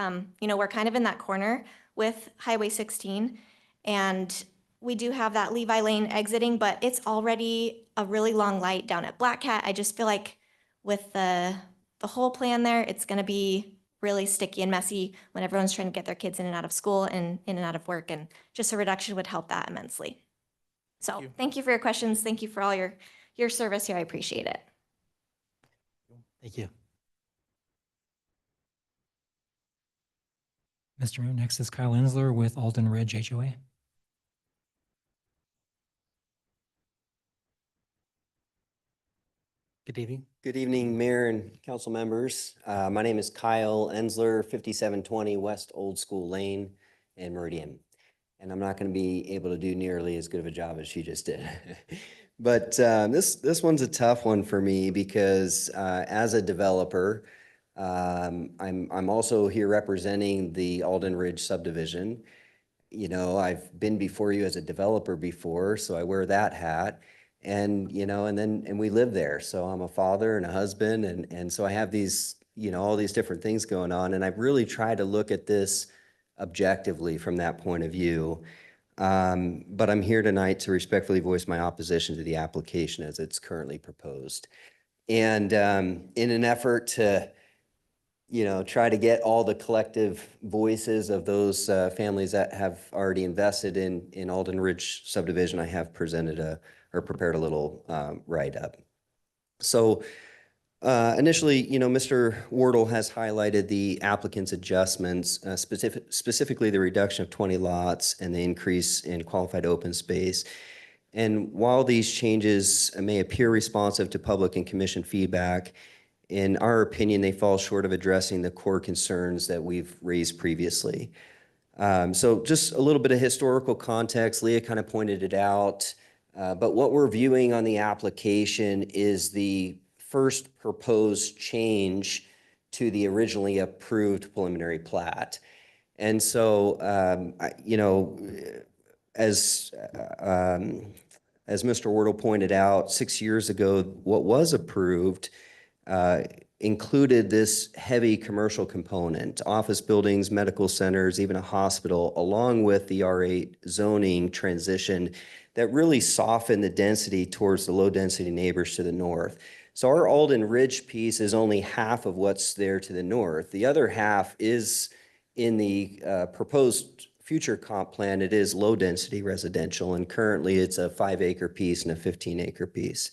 we're kind of in that corner with Highway 16. And we do have that Levi Lane exiting, but it's already a really long light down at Black Cat. I just feel like with the whole plan there, it's going to be really sticky and messy when everyone's trying to get their kids in and out of school and in and out of work. And just a reduction would help that immensely. So thank you for your questions. Thank you for all your service here. I appreciate it. Thank you. Mr. Mayor, next is Kyle Ensler with Alden Ridge HOA. Good evening. Good evening, Mayor and council members. My name is Kyle Ensler, 5720 West Old School Lane in Meridian. And I'm not going to be able to do nearly as good of a job as she just did. But this one's a tough one for me because as a developer, I'm also here representing the Alden Ridge subdivision. I've been before you as a developer before, so I wear that hat. And, and we live there. So I'm a father and a husband. And so I have these, all these different things going on. And I've really tried to look at this objectively from that point of view. But I'm here tonight to respectfully voice my opposition to the application as it's currently proposed. And in an effort to, try to get all the collective voices of those families that have already invested in Alden Ridge subdivision, I have prepared a little write-up. So initially, Mr. Wardle has highlighted the applicant's adjustments, specifically the reduction of 20 lots and the increase in qualified open space. And while these changes may appear responsive to public and commission feedback, in our opinion, they fall short of addressing the core concerns that we've raised previously. So just a little bit of historical context. Leah kind of pointed it out. But what we're viewing on the application is the first proposed change to the originally approved preliminary plat. And so, as Mr. Wardle pointed out, 6 years ago, what was approved included this heavy commercial component, office buildings, medical centers, even a hospital, along with the R8 zoning transition that really softened the density towards the low density neighbors to the north. So our Alden Ridge piece is only half of what's there to the north. The other half is in the proposed future comp plan. It is low density residential, and currently it's a 5-acre piece and a 15-acre piece.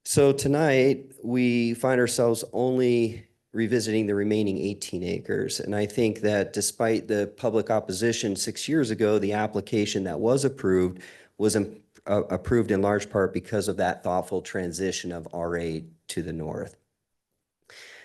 So tonight we find ourselves only revisiting the remaining 18 acres. And I think that despite the public opposition 6 years ago, the application that was approved was approved in large part because of that thoughtful transition of R8 to the north.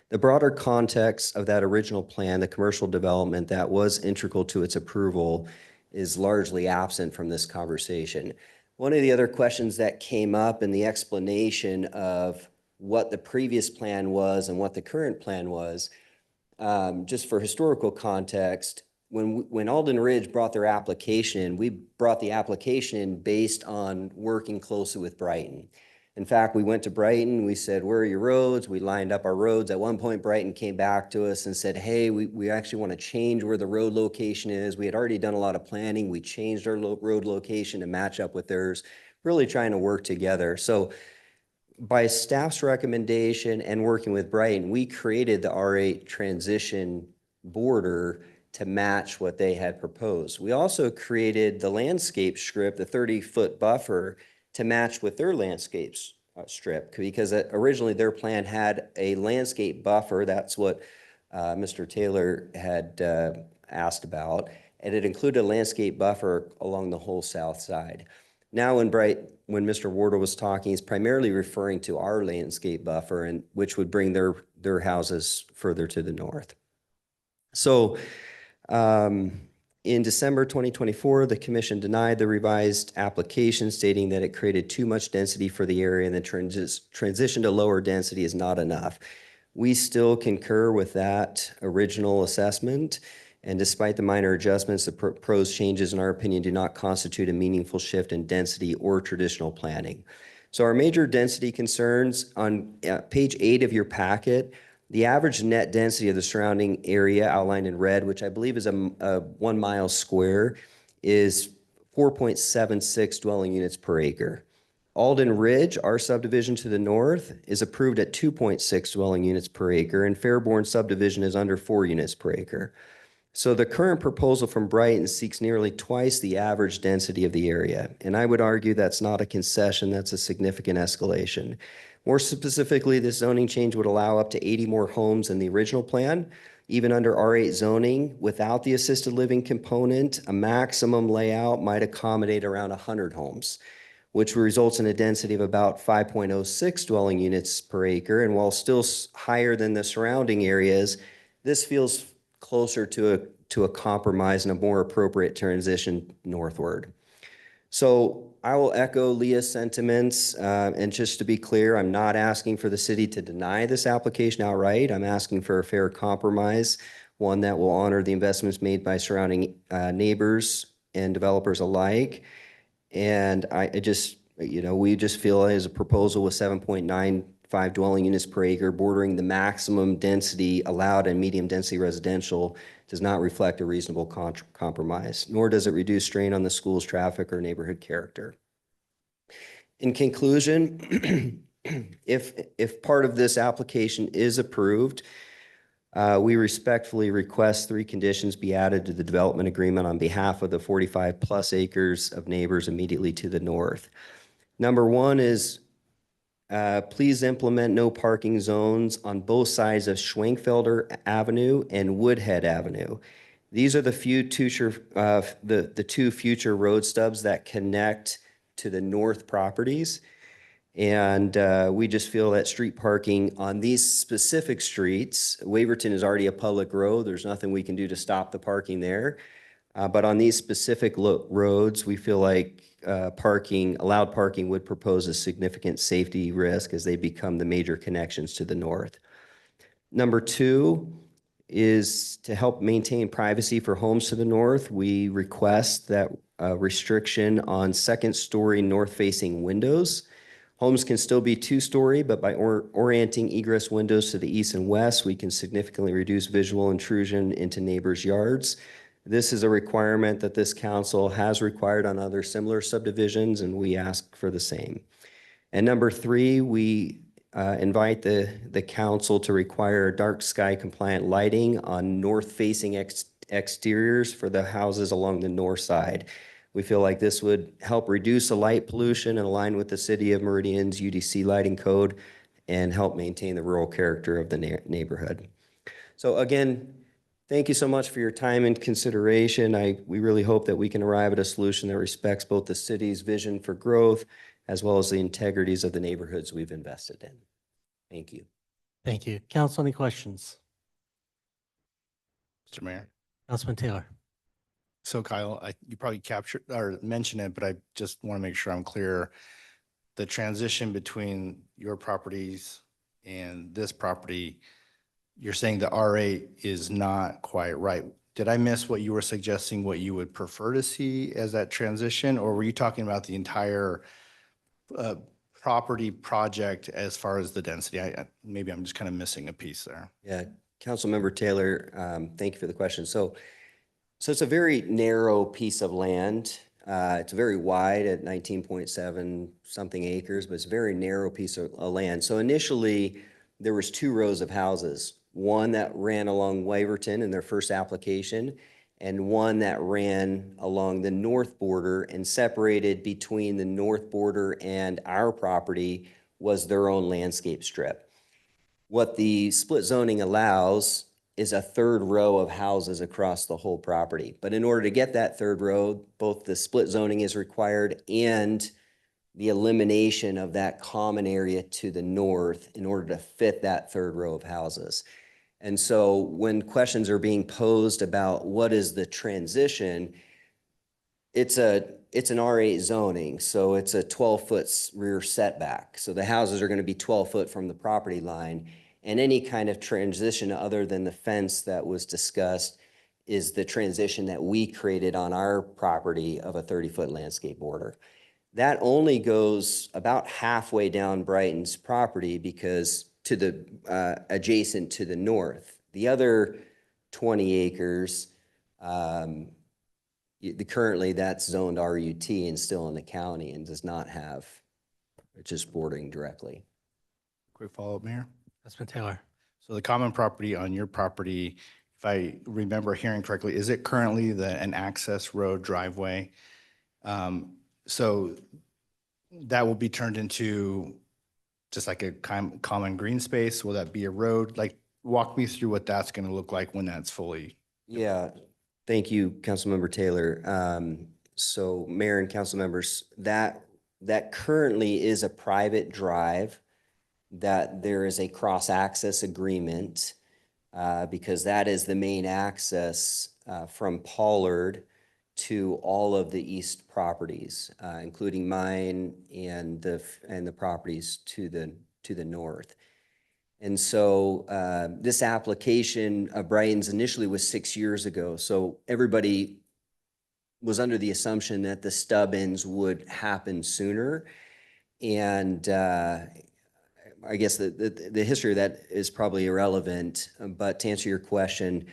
The broader context of that original plan, the commercial development that was integral to its approval, is largely absent from this conversation. One of the other questions that came up in the explanation of what the previous plan was and what the current plan was, just for historical context, when Alden Ridge brought their application in, we brought the application in based on working closely with Brighton. In fact, we went to Brighton, we said, where are your roads? We lined up our roads. At one point, Brighton came back to us and said, hey, we actually want to change where the road location is. We had already done a lot of planning. We changed our road location to match up with theirs, really trying to work together. So by staff's recommendation and working with Brighton, we created the R8 transition border to match what they had proposed. We also created the landscape strip, the 30-foot buffer, to match with their landscapes strip, because originally their plan had a landscape buffer. That's what Mr. Taylor had asked about, and it included a landscape buffer along the whole south side. Now, when Mr. Wardle was talking, he's primarily referring to our landscape buffer, and which would bring their houses further to the north. So, in December 2024, the commission denied the revised application, stating that it created too much density for the area and the transition to lower density is not enough. We still concur with that original assessment, and despite the minor adjustments, the proposed changes, in our opinion, do not constitute a meaningful shift in density or traditional planning. So our major density concerns on page 8 of your packet, the average net density of the surrounding area outlined in red, which I believe is a 1 mile square, is 4.76 dwelling units per acre. Alden Ridge, our subdivision to the north, is approved at 2.6 dwelling units per acre, and Fairborn subdivision is under 4 units per acre. So the current proposal from Brighton seeks nearly twice the average density of the area. And I would argue that's not a concession, that's a significant escalation. More specifically, this zoning change would allow up to 80 more homes than the original plan. Even under R8 zoning, without the assisted living component, a maximum layout might accommodate around 100 homes, which results in a density of about 5.06 dwelling units per acre. And while still higher than the surrounding areas, this feels closer to a compromise and a more appropriate transition northward. So I will echo Leah's sentiments, and just to be clear, I'm not asking for the city to deny this application outright. I'm asking for a fair compromise, one that will honor the investments made by surrounding neighbors and developers alike. And I just, we just feel as a proposal with 7.95 dwelling units per acre, bordering the maximum density allowed in medium density residential, does not reflect a reasonable compromise, nor does it reduce strain on the school's traffic or neighborhood character. In conclusion, if part of this application is approved, we respectfully request 3 conditions be added to the development agreement on behalf of the 45 plus acres of neighbors immediately to the north. Number 1 is please implement no parking zones on both sides of Schwenkfelder Avenue and Woodhead Avenue. These are the two future road stubs that connect to the north properties. And we just feel that street parking on these specific streets, Waverton is already a public road. There's nothing we can do to stop the parking there. But on these specific roads, we feel like allowed parking would pose a significant safety risk as they become the major connections to the north. Number 2 is to help maintain privacy for homes to the north. We request that restriction on second-story north-facing windows. Homes can still be 2-story, but by orienting egress windows to the east and west, we can significantly reduce visual intrusion into neighbors' yards. This is a requirement that this council has required on other similar subdivisions, and we ask for the same. And number 3, we invite the council to require dark sky compliant lighting on north-facing exteriors for the houses along the north side. We feel like this would help reduce the light pollution and align with the City of Meridian's UDC lighting code and help maintain the rural character of the neighborhood. So again, thank you so much for your time and consideration. We really hope that we can arrive at a solution that respects both the city's vision for growth as well as the integrities of the neighborhoods we've invested in. Thank you. Thank you. Council, any questions? Mr. Mayor. Councilman Taylor. So Kyle, you probably captured or mentioned it, but I just want to make sure I'm clear. The transition between your properties and this property, you're saying the R8 is not quite right. Did I miss what you were suggesting, what you would prefer to see as that transition? Or were you talking about the entire property project as far as the density? Maybe I'm just kind of missing a piece there. Yeah, Councilmember Taylor, thank you for the question. So it's a very narrow piece of land. It's very wide at 19.7 something acres, but it's a very narrow piece of land. So initially, there was 2 rows of houses one that ran along Waverton in their first application, and one that ran along the north border, and separated between the north border and our property was their own landscape strip. What the split zoning allows is a third row of houses across the whole property. But in order to get that third row, both the split zoning is required and the elimination of that common area to the north in order to fit that third row of houses. And so when questions are being posed about what is the transition, it's an R8 zoning, so it's a 12-foot rear setback. So the houses are going to be 12 foot from the property line. And any kind of transition other than the fence that was discussed is the transition that we created on our property of a 30-foot landscape border. That only goes about halfway down Brighton's property because to the adjacent to the north. The other 20 acres, currently that's zoned RUT and still in the county and does not have, it's just bordering directly. Quick follow-up, Mayor. Councilman Taylor. So the common property on your property, if I remember hearing correctly, is it currently an access road driveway? So that will be turned into just like a common green space? Will that be a road? Like, walk me through what that's going to look like when that's fully. Yeah, thank you, Councilmember Taylor. So Mayor and council members, that currently is a private drive that there is a cross-access agreement because that is the main access from Pollard to all of the east properties, including mine and the properties to the north. And so this application of Brian's initially was 6 years ago. So everybody was under the assumption that the stub ins would happen sooner. And I guess the history of that is probably irrelevant. But to answer your question,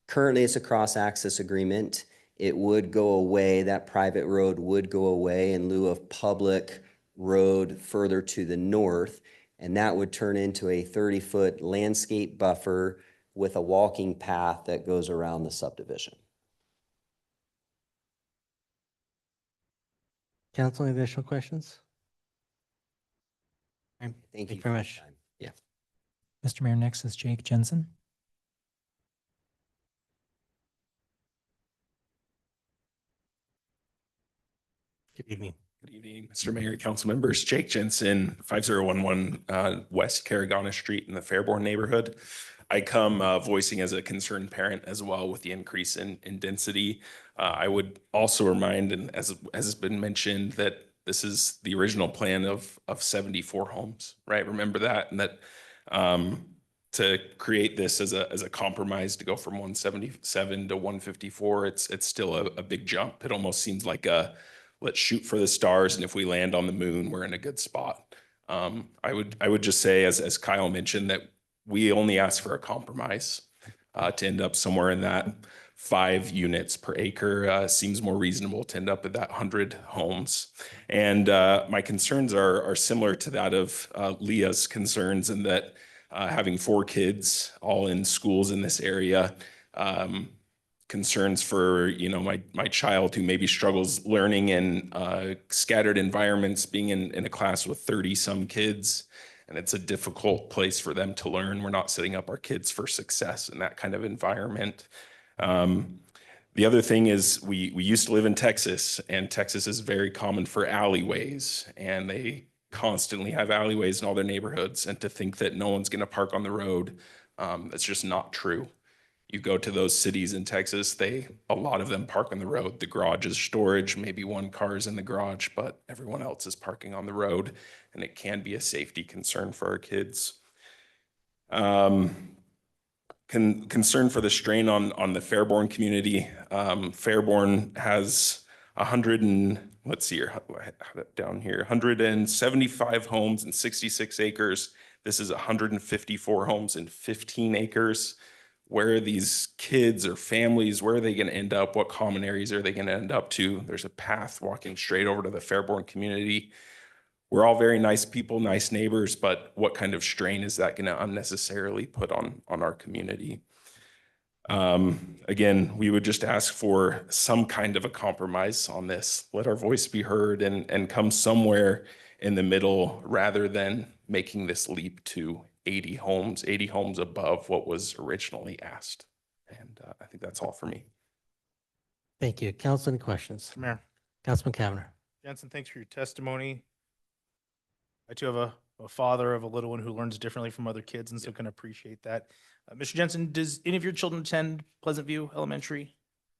currently it's a cross-access agreement. It would go away, that private road would go away in lieu of public road further to the north. And that would turn into a 30-foot landscape buffer with a walking path that goes around the subdivision. Council, any additional questions? All right, Thank you you very for much. your time. Yeah. Mr. Mayor, next is Jake Jensen. Good evening. Good evening, Mr. Mayor, council members. Jake Jensen, 5011 West Carragona Street in the Fairborn neighborhood. I come voicing as a concerned parent as well with the increase in density. I would also remind, and as has been mentioned, that this is the original plan of 74 homes, right? Remember that, and that to create this as a compromise to go from 177 to 154, it's still a big jump. It almost seems like let's shoot for the stars, and if we land on the moon, we're in a good spot. I would just say, as Kyle mentioned, that we only ask for a compromise to end up somewhere in that 5 units per acre. Seems more reasonable to end up at that 100 homes. And my concerns are similar to that of Leah's concerns, in that having 4 kids all in schools in this area, concerns for, my child who maybe struggles learning in scattered environments, being in a class with 30 some kids, and it's a difficult place for them to learn. We're not setting up our kids for success in that kind of environment. The other thing is we used to live in Texas, and Texas is very common for alleyways, and they constantly have alleyways in all their neighborhoods. And to think that no one's going to park on the road, that's just not true. You go to those cities in Texas, a lot of them park on the road. The garage is storage, maybe 1 car is in the garage, but everyone else is parking on the road, and it can be a safety concern for our kids. Concern for the strain on the Fairborn community. Fairborn has 175 homes and 66 acres. This is 154 homes and 15 acres. Where are these kids or families, where are they going to end up? What common areas are they going to end up to? There's a path walking straight over to the Fairborn community. we're all very nice people, nice neighbors, but what kind of strain is that going to unnecessarily put on our community? Again, we would just ask for some kind of a compromise on this. Let our voice be heard and come somewhere in the middle rather than making this leap to 80 homes above what was originally asked. And I think that's all for me. Thank you. Council, any questions? Mayor Councilman Cavanagh. Jensen, thanks for your testimony. I too have a father of a little one who learns differently from other kids, and so can appreciate that. Mr. Jensen, does any of your children attend Pleasant View Elementary?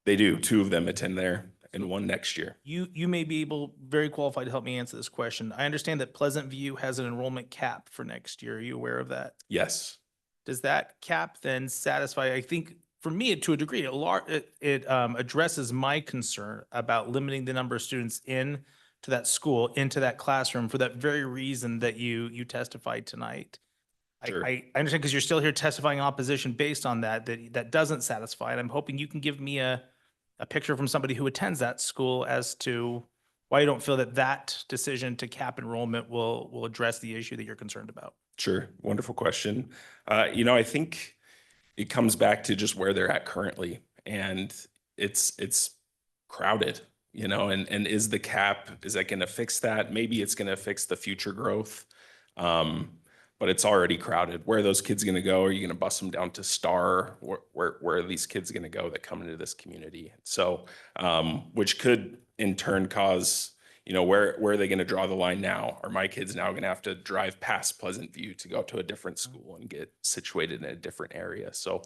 They do. 2 of them attend there and 1 next year. You may be very qualified to help me answer this question. I understand that Pleasant View has an enrollment cap for next year. Are you aware of that? Yes. Does that cap then satisfy, I think, for me, to a degree, it addresses my concern about limiting the number of students in to that school, into that classroom, for that very reason that you testified tonight. Sure. I understand, because you're still here testifying opposition based on that doesn't satisfy. And I'm hoping you can give me a picture from somebody who attends that school as to why you don't feel that decision to cap enrollment will address the issue that you're concerned about. Sure. Wonderful question. I think it comes back to just where they're at currently, and it's crowded, and is the cap, is that going to fix that? Maybe it's going to fix the future growth. But it's already crowded. Where are those kids going to go? Are you going to bus them down to Star? Where are these kids going to go that come into this community? So, which could in turn cause, where are they going to draw the line now? Are my kids now going to have to drive past Pleasant View to go to a different school and get situated in a different area? So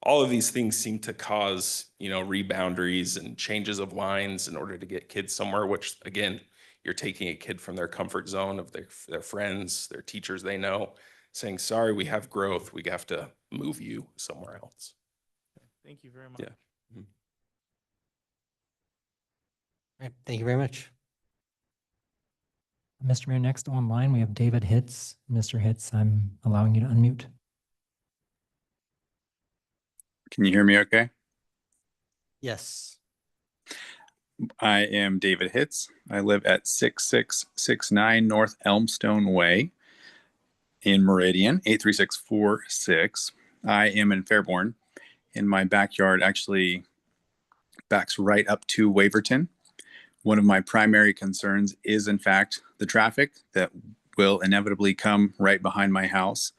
all of these things seem to cause, reboundaries and changes of lines in order to get kids somewhere, which again, you're taking a kid from their comfort zone of their friends, their teachers they know, saying, sorry, we have growth. We have to move you somewhere else. Thank you very much. Yeah. Mhm. All right, thank you very much. Mr. Mayor, next online, we have David Hitz. Mr. Hitz, I'm allowing you to unmute. Can you hear me okay? Yes. I am David Hitz. I live at 6669 North Elmstone Way in Meridian, 83646. I am in Fairborn, and my backyard actually backs right up to Waverton. One of my primary concerns is, in fact, the traffic that will inevitably come right behind my house.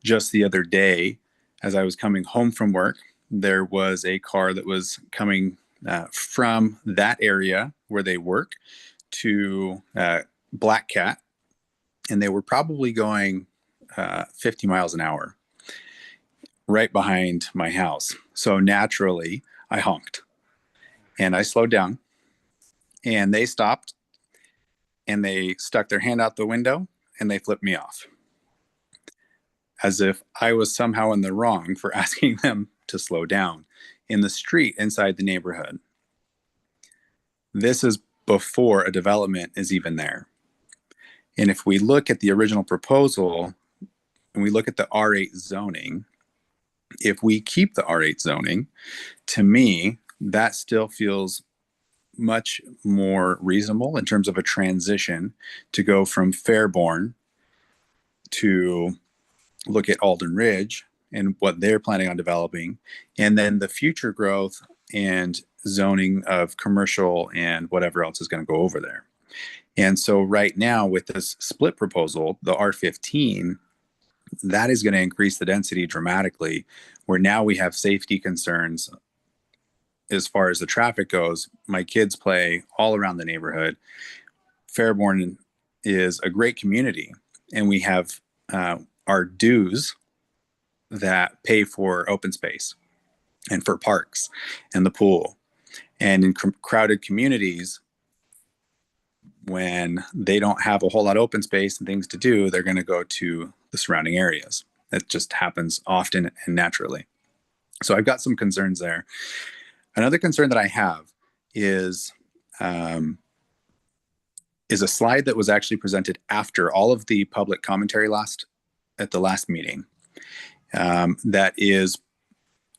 Just the other day, as I was coming home from work, there was a car that was coming from that area where they work to Black Cat, and they were probably going 50 miles an hour right behind my house. So naturally, I honked and I slowed down, and they stopped and they stuck their hand out the window and they flipped me off, as if I was somehow in the wrong for asking them to slow down in the street inside the neighborhood. This is before a development is even there. And if we look at the original proposal and we look at the R8 zoning, if we keep the R8 zoning, to me, that still feels much more reasonable in terms of a transition to go from Fairborn to look at Alden Ridge and what they're planning on developing, and then the future growth and zoning of commercial and whatever else is going to go over there. And so right now with this split proposal, the R15, that is going to increase the density dramatically, where now we have safety concerns as far as the traffic goes. My kids play all around the neighborhood. Fairborn is a great community, and we have our dues that pay for open space and for parks and the pool. And in crowded communities, when they don't have a whole lot of open space and things to do, they're going to go to the surrounding areas. That just happens often and naturally. So I've got some concerns there. Another concern that I have is a slide that was actually presented after all of the public commentary at the last meeting, that is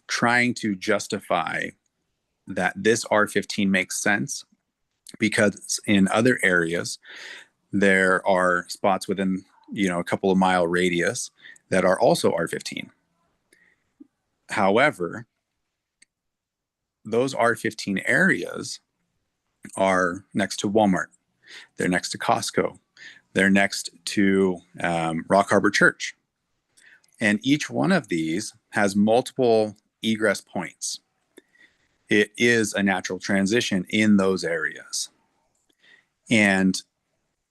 trying to justify that this R15 makes sense because in other areas, There are spots within, a couple of mile radius that are also R15. However, those R15 areas are next to Walmart. They're next to Costco. They're next to Rock Harbor Church. And each one of these has multiple egress points. It is a natural transition in those areas. And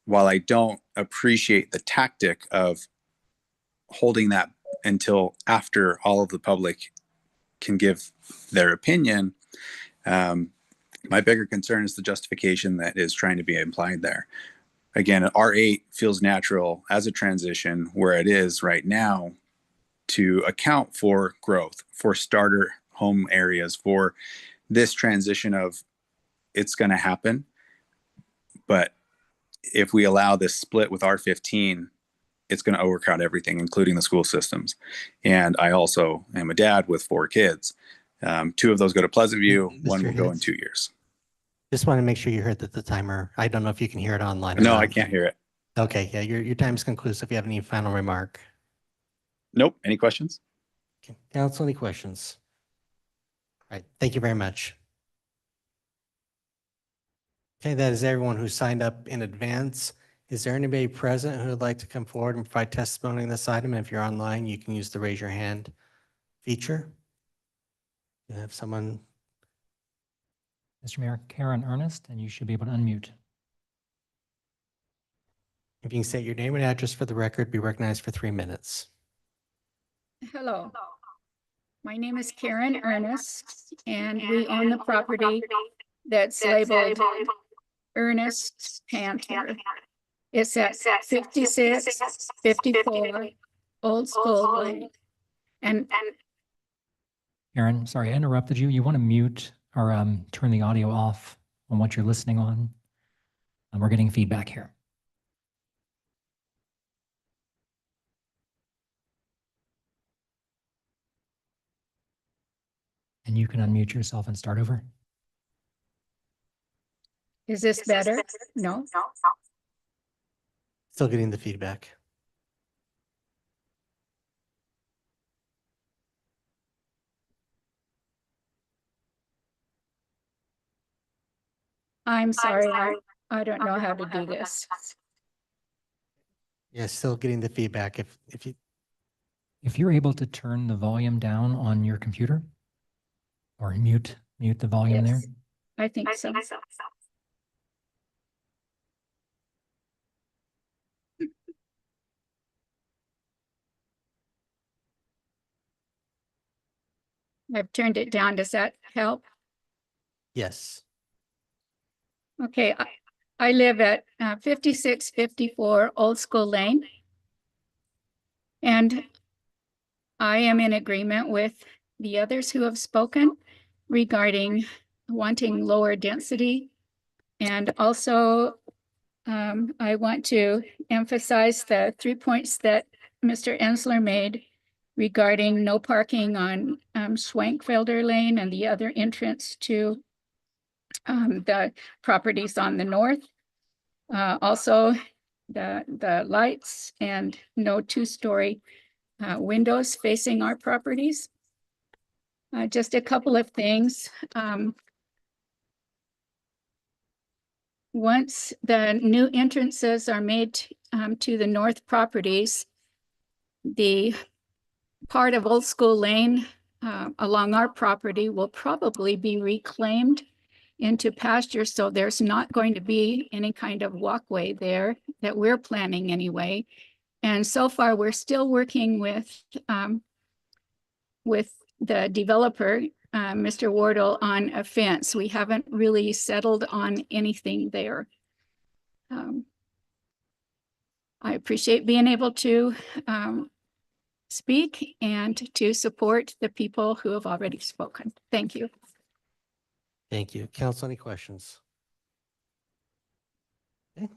while I don't appreciate the tactic of holding that until after all of the public can give their opinion, my bigger concern is the justification that is trying to be implied there. Again, R8 feels natural as a transition where it is right now to account for growth, for starter home areas, for this transition of it's going to happen. But if we allow this split with R15, it's going to overcrowd everything, including the school systems. And I also am a dad with 4 kids. 2 of those go to Pleasant View. One will go in 2 years. Just want to make sure you heard that the timer, I don't know if you can hear it online or No, not. I can't hear it. Okay, yeah, your time is conclusive. If you have any final remark. Nope. Any questions? Okay. Council, any questions? All right, thank you very much. Okay, that is everyone who signed up in advance. Is there anybody present who would like to come forward and provide testimony on this item? If you're online, you can use the raise your hand feature. You have someone. Mr. Mayor, Karen Ernest, and you should be able to unmute. If you can state your name and address for the record, be recognized for 3 minutes. Hello, my name is Karen Ernest, and we own the property that's labeled Ernest Panther. It's at 5654 Old School Lane. And Karen, sorry, I interrupted you. You want to mute or turn the audio off on what you're listening on? We're getting feedback here. And you can unmute yourself and start over. is this better? No? Still getting the feedback. I'm sorry, I don't know how to do this. Yeah, still getting the feedback. If you're able to turn the volume down on your computer or mute the volume there. I think so. I've turned it down. Does that help? Yes. Okay, I live at 5654 Old School Lane. And I am in agreement with the others who have spoken regarding wanting lower density. And also, I want to emphasize the 3 points that Mr. Ensler made regarding no parking on Schwenkfelder Lane and the other entrance to the properties on the north. Also, the lights and no 2-story windows facing our properties. Just a couple of things. Once the new entrances are made to the north properties, the part of Old School Lane along our property will probably be reclaimed into pasture. So there's not going to be any kind of walkway there that we're planning anyway. And so far, we're still working with the developer, Mr. Wardle, on a fence. We haven't really settled on anything there. I appreciate being able to speak and to support the people who have already spoken. Thank you. Thank you. Council, any questions? Okay.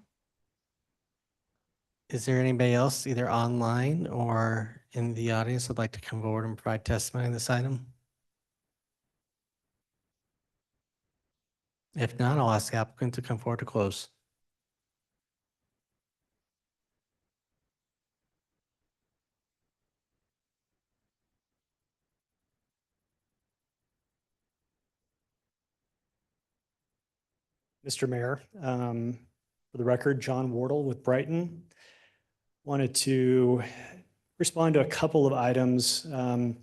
Is there anybody else, either online or in the audience, would like to come forward and provide testimony on this item? If not, I'll ask the applicant to come forward to close. Mr. Mayor. For the record, John Wardle with Brighton. Wanted to respond to a couple of items. One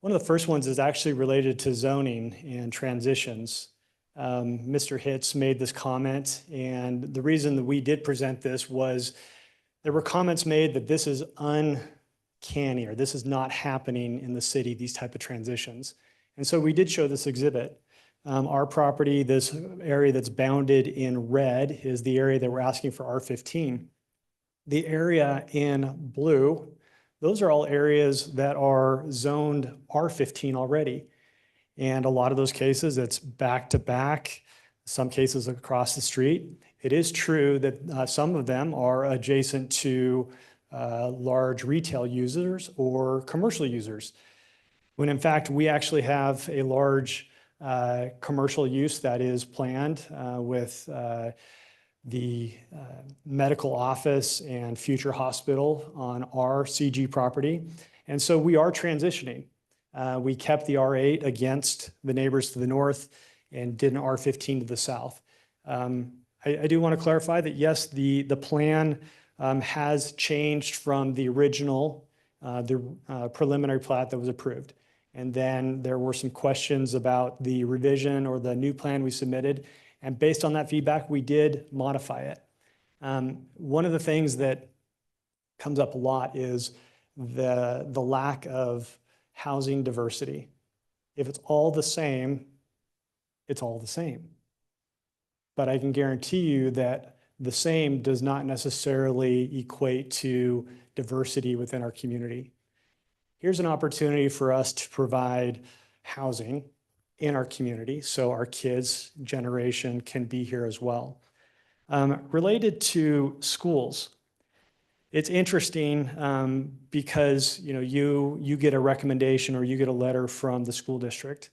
of the first ones is actually related to zoning and transitions. Mr. Hitz made this comment, and the reason that we did present this was there were comments made that this is uncanny or this is not happening in the city, these type of transitions. And so we did show this exhibit. Our property, this area that's bounded in red is the area that we're asking for R15. The area in blue, those are all areas that are zoned R15 already. And a lot of those cases, it's back to back, some cases across the street. It is true that some of them are adjacent to large retail users or commercial users. When in fact, we actually have a large commercial use that is planned with the medical office and future hospital on our CG property. And so we are transitioning. We kept the R8 against the neighbors to the north and did an R15 to the south. I do want to clarify that yes, the plan has changed from the original, preliminary plat that was approved. And then there were some questions about the revision or the new plan we submitted. And based on that feedback, we did modify it. One of the things that comes up a lot is the lack of housing diversity. If it's all the same, it's all the same. But I can guarantee you that the same does not necessarily equate to diversity within our community. Here's an opportunity for us to provide housing in our community so our kids' generation can be here as well. Related to schools, it's interesting because you get a recommendation or you get a letter from the school district.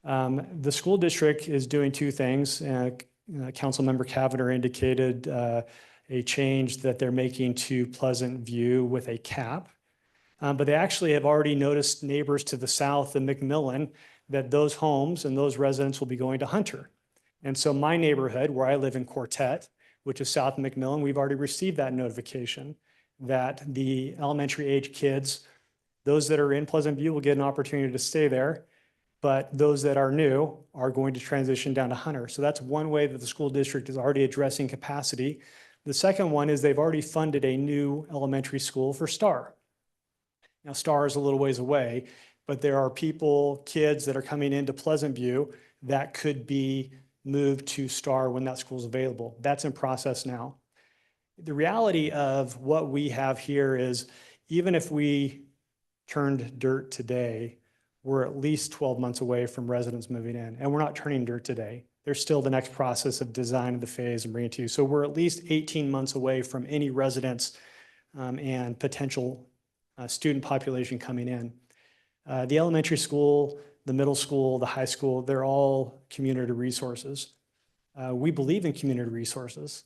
The school district is doing two things. Councilmember Cavanagh indicated a change that they're making to Pleasant View with a cap. But they actually have already noticed neighbors to the south in McMillan that those homes and those residents will be going to Hunter. And so my neighborhood, where I live in Quartet, which is south of McMillan, we've already received that notification that the elementary age kids, those that are in Pleasant View will get an opportunity to stay there, but those that are new are going to transition down to Hunter. So that's one way that the school district is already addressing capacity. The second one is they've already funded a new elementary school for Star. Now, Star is a little ways away, but there are kids that are coming into Pleasant View that could be moved to Star when that school is available. That's in process now. The reality of what we have here is even if we turned dirt today, we're at least 12 months away from residents moving in, and we're not turning dirt today. There's still the next process of design of the phase and bringing it to you. So we're at least 18 months away from any residents and potential student population coming in. The elementary school, the middle school, the high school, they're all community resources. We believe in community resources.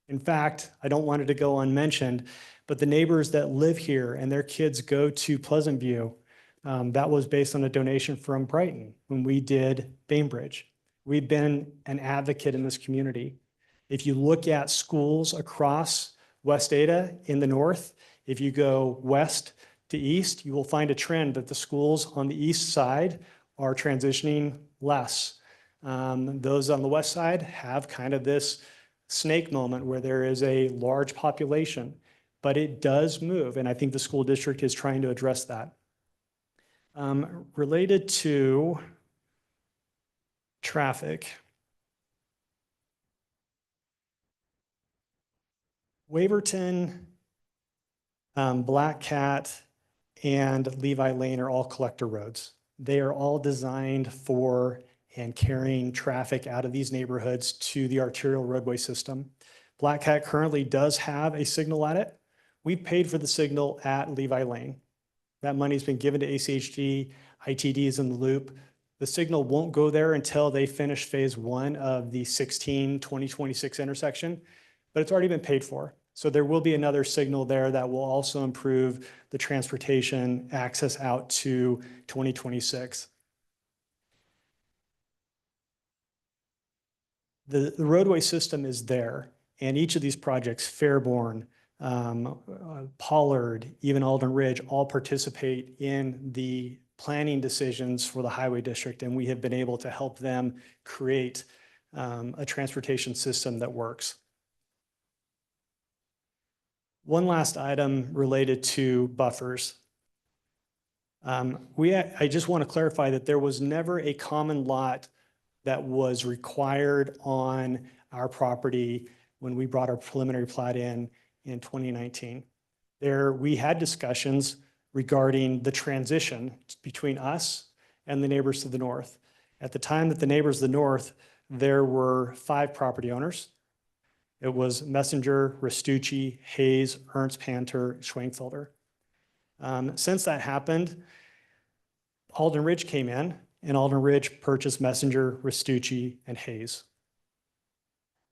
In fact, I don't want it to go unmentioned, but the neighbors that live here and their kids go to Pleasant View, that was based on a donation from Brighton when we did Bainbridge. We've been an advocate in this community. If you look at schools across West Ada in the north, if you go west to east, you will find a trend that the schools on the east side are transitioning less. Those on the west side have kind of this snake moment where there is a large population, but it does move. And I think the school district is trying to address that. Related to traffic, Waverton, Black Cat, and Levi Lane are all collector roads. They are all designed for and carrying traffic out of these neighborhoods to the arterial roadway system. Black Cat currently does have a signal at it. We've paid for the signal at Levi Lane. That money's been given to ACHD, ITD is in the loop. The signal won't go there until they finish phase one of the 2026 intersection, but it's already been paid for. So there will be another signal there that will also improve the transportation access out to 2026. the roadway system is there, and each of these projects, Fairborn, Pollard, even Alden Ridge, all participate in the planning decisions for the highway district, and we have been able to help them create a transportation system that works. One last item related to buffers. I just want to clarify that there was never a common lot that was required on our property when we brought our preliminary plat in 2019. There, we had discussions regarding the transition between us and the neighbors to the north. At the time that the neighbors to the north, there were 5 property owners. It was Messenger, Restucci, Hayes, Ernst Panter, Schwenkfelder. Since that happened, Alden Ridge came in, and Alden Ridge purchased Messenger, Restucci, and Hayes.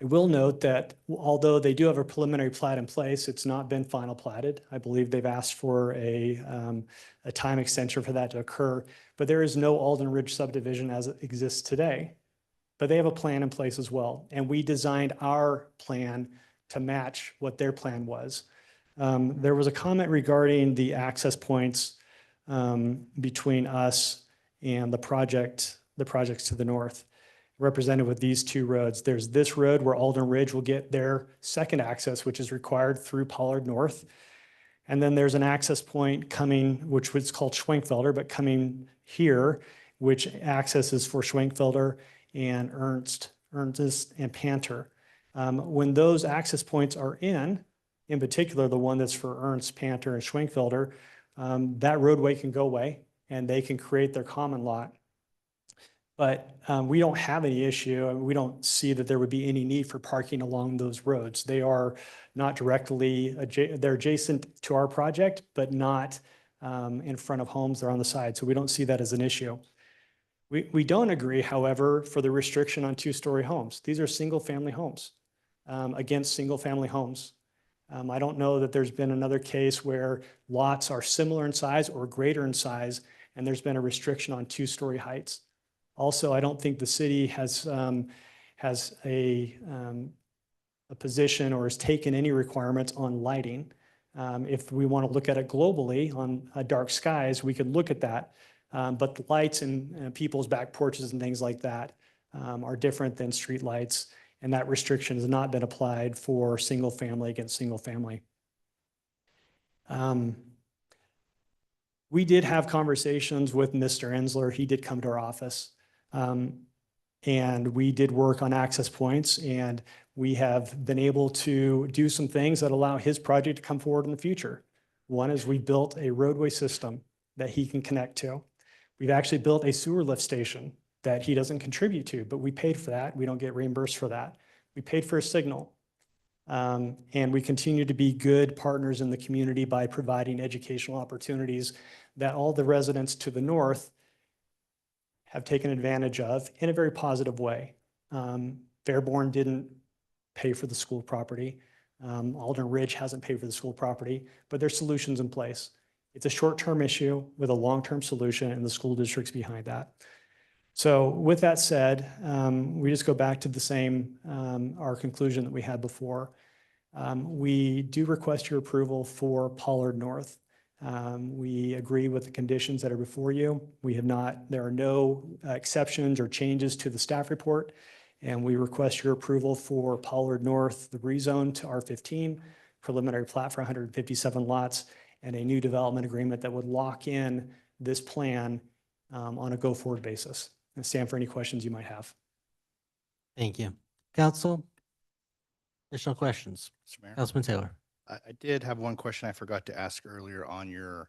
I will note that although they do have a preliminary plat in place, it's not been final platted. I believe they've asked for a time extension for that to occur, but there is no Alden Ridge subdivision as it exists today. But they have a plan in place as well, and we designed our plan to match what their plan was. There was a comment regarding the access points between us and the projects to the north, represented with these 2 roads. There's this road where Alden Ridge will get their second access, which is required through Pollard North. And then there's an access point coming, which was called Schwenkfelder, but coming here, which accesses for Schwenkfelder and Ernst and Panter. When those access points are in particular, the one that's for Ernst, Panter, and Schwenkfelder, that roadway can go away and they can create their common lot. But we don't have any issue, and we don't see that there would be any need for parking along those roads. They are not directly, they're adjacent to our project, but not in front of homes. They're on the side, so we don't see that as an issue. We don't agree, however, for the restriction on 2-story homes. These are single-family homes against single-family homes. I don't know that there's been another case where lots are similar in size or greater in size, and there's been a restriction on 2-story heights. Also, I don't think the city has a position or has taken any requirements on lighting. If we want to look at it globally on dark skies, we could look at that. But the lights in people's back porches and things like that are different than street lights, and that restriction has not been applied for single family against single family. We did have conversations with Mr. Ensler. He did come to our office, and we did work on access points, and we have been able to do some things that allow his project to come forward in the future. One is we built a roadway system that he can connect to. We've actually built a sewer lift station that he doesn't contribute to, but we paid for that. We don't get reimbursed for that. We paid for a signal. And we continue to be good partners in the community by providing educational opportunities that all the residents to the north have taken advantage of in a very positive way. Fairborn didn't pay for the school property. Alden Ridge hasn't paid for the school property, but there's solutions in place. It's a short-term issue with a long-term solution, and the school district's behind that. So with that said, we just go back to the same, our conclusion that we had before. We do request your approval for Pollard North. We agree with the conditions that are before you. There are no exceptions or changes to the staff report, and we request your approval for Pollard North, the rezone to R15, preliminary plat for 157 lots, and a new development agreement that would lock in this plan on a go-forward basis. And stand for any questions you might have. Thank you. Council, additional questions? Mr. Mayor? Councilman Taylor. I did have one question I forgot to ask earlier on your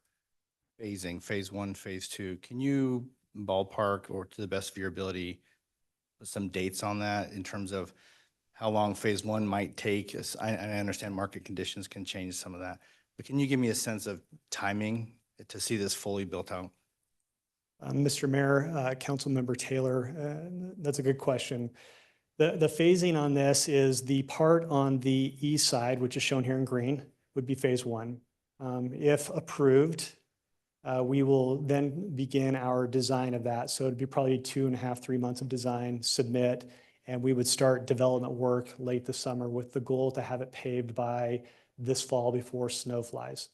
phasing, phase 1, phase 2. Can you ballpark, or to the best of your ability, put some dates on that in terms of how long phase 1 might take? I understand market conditions can change some of that, but can you give me a sense of timing to see this fully built out? Mr. Mayor, Councilmember Taylor, that's a good question. The phasing on this is the part on the east side, which is shown here in green, would be phase 1. If approved, we will then begin our design of that. So it'd be probably 2.5, 3 months of design, submit, And we would start development work late this summer with the goal to have it paved by this fall before snow flies.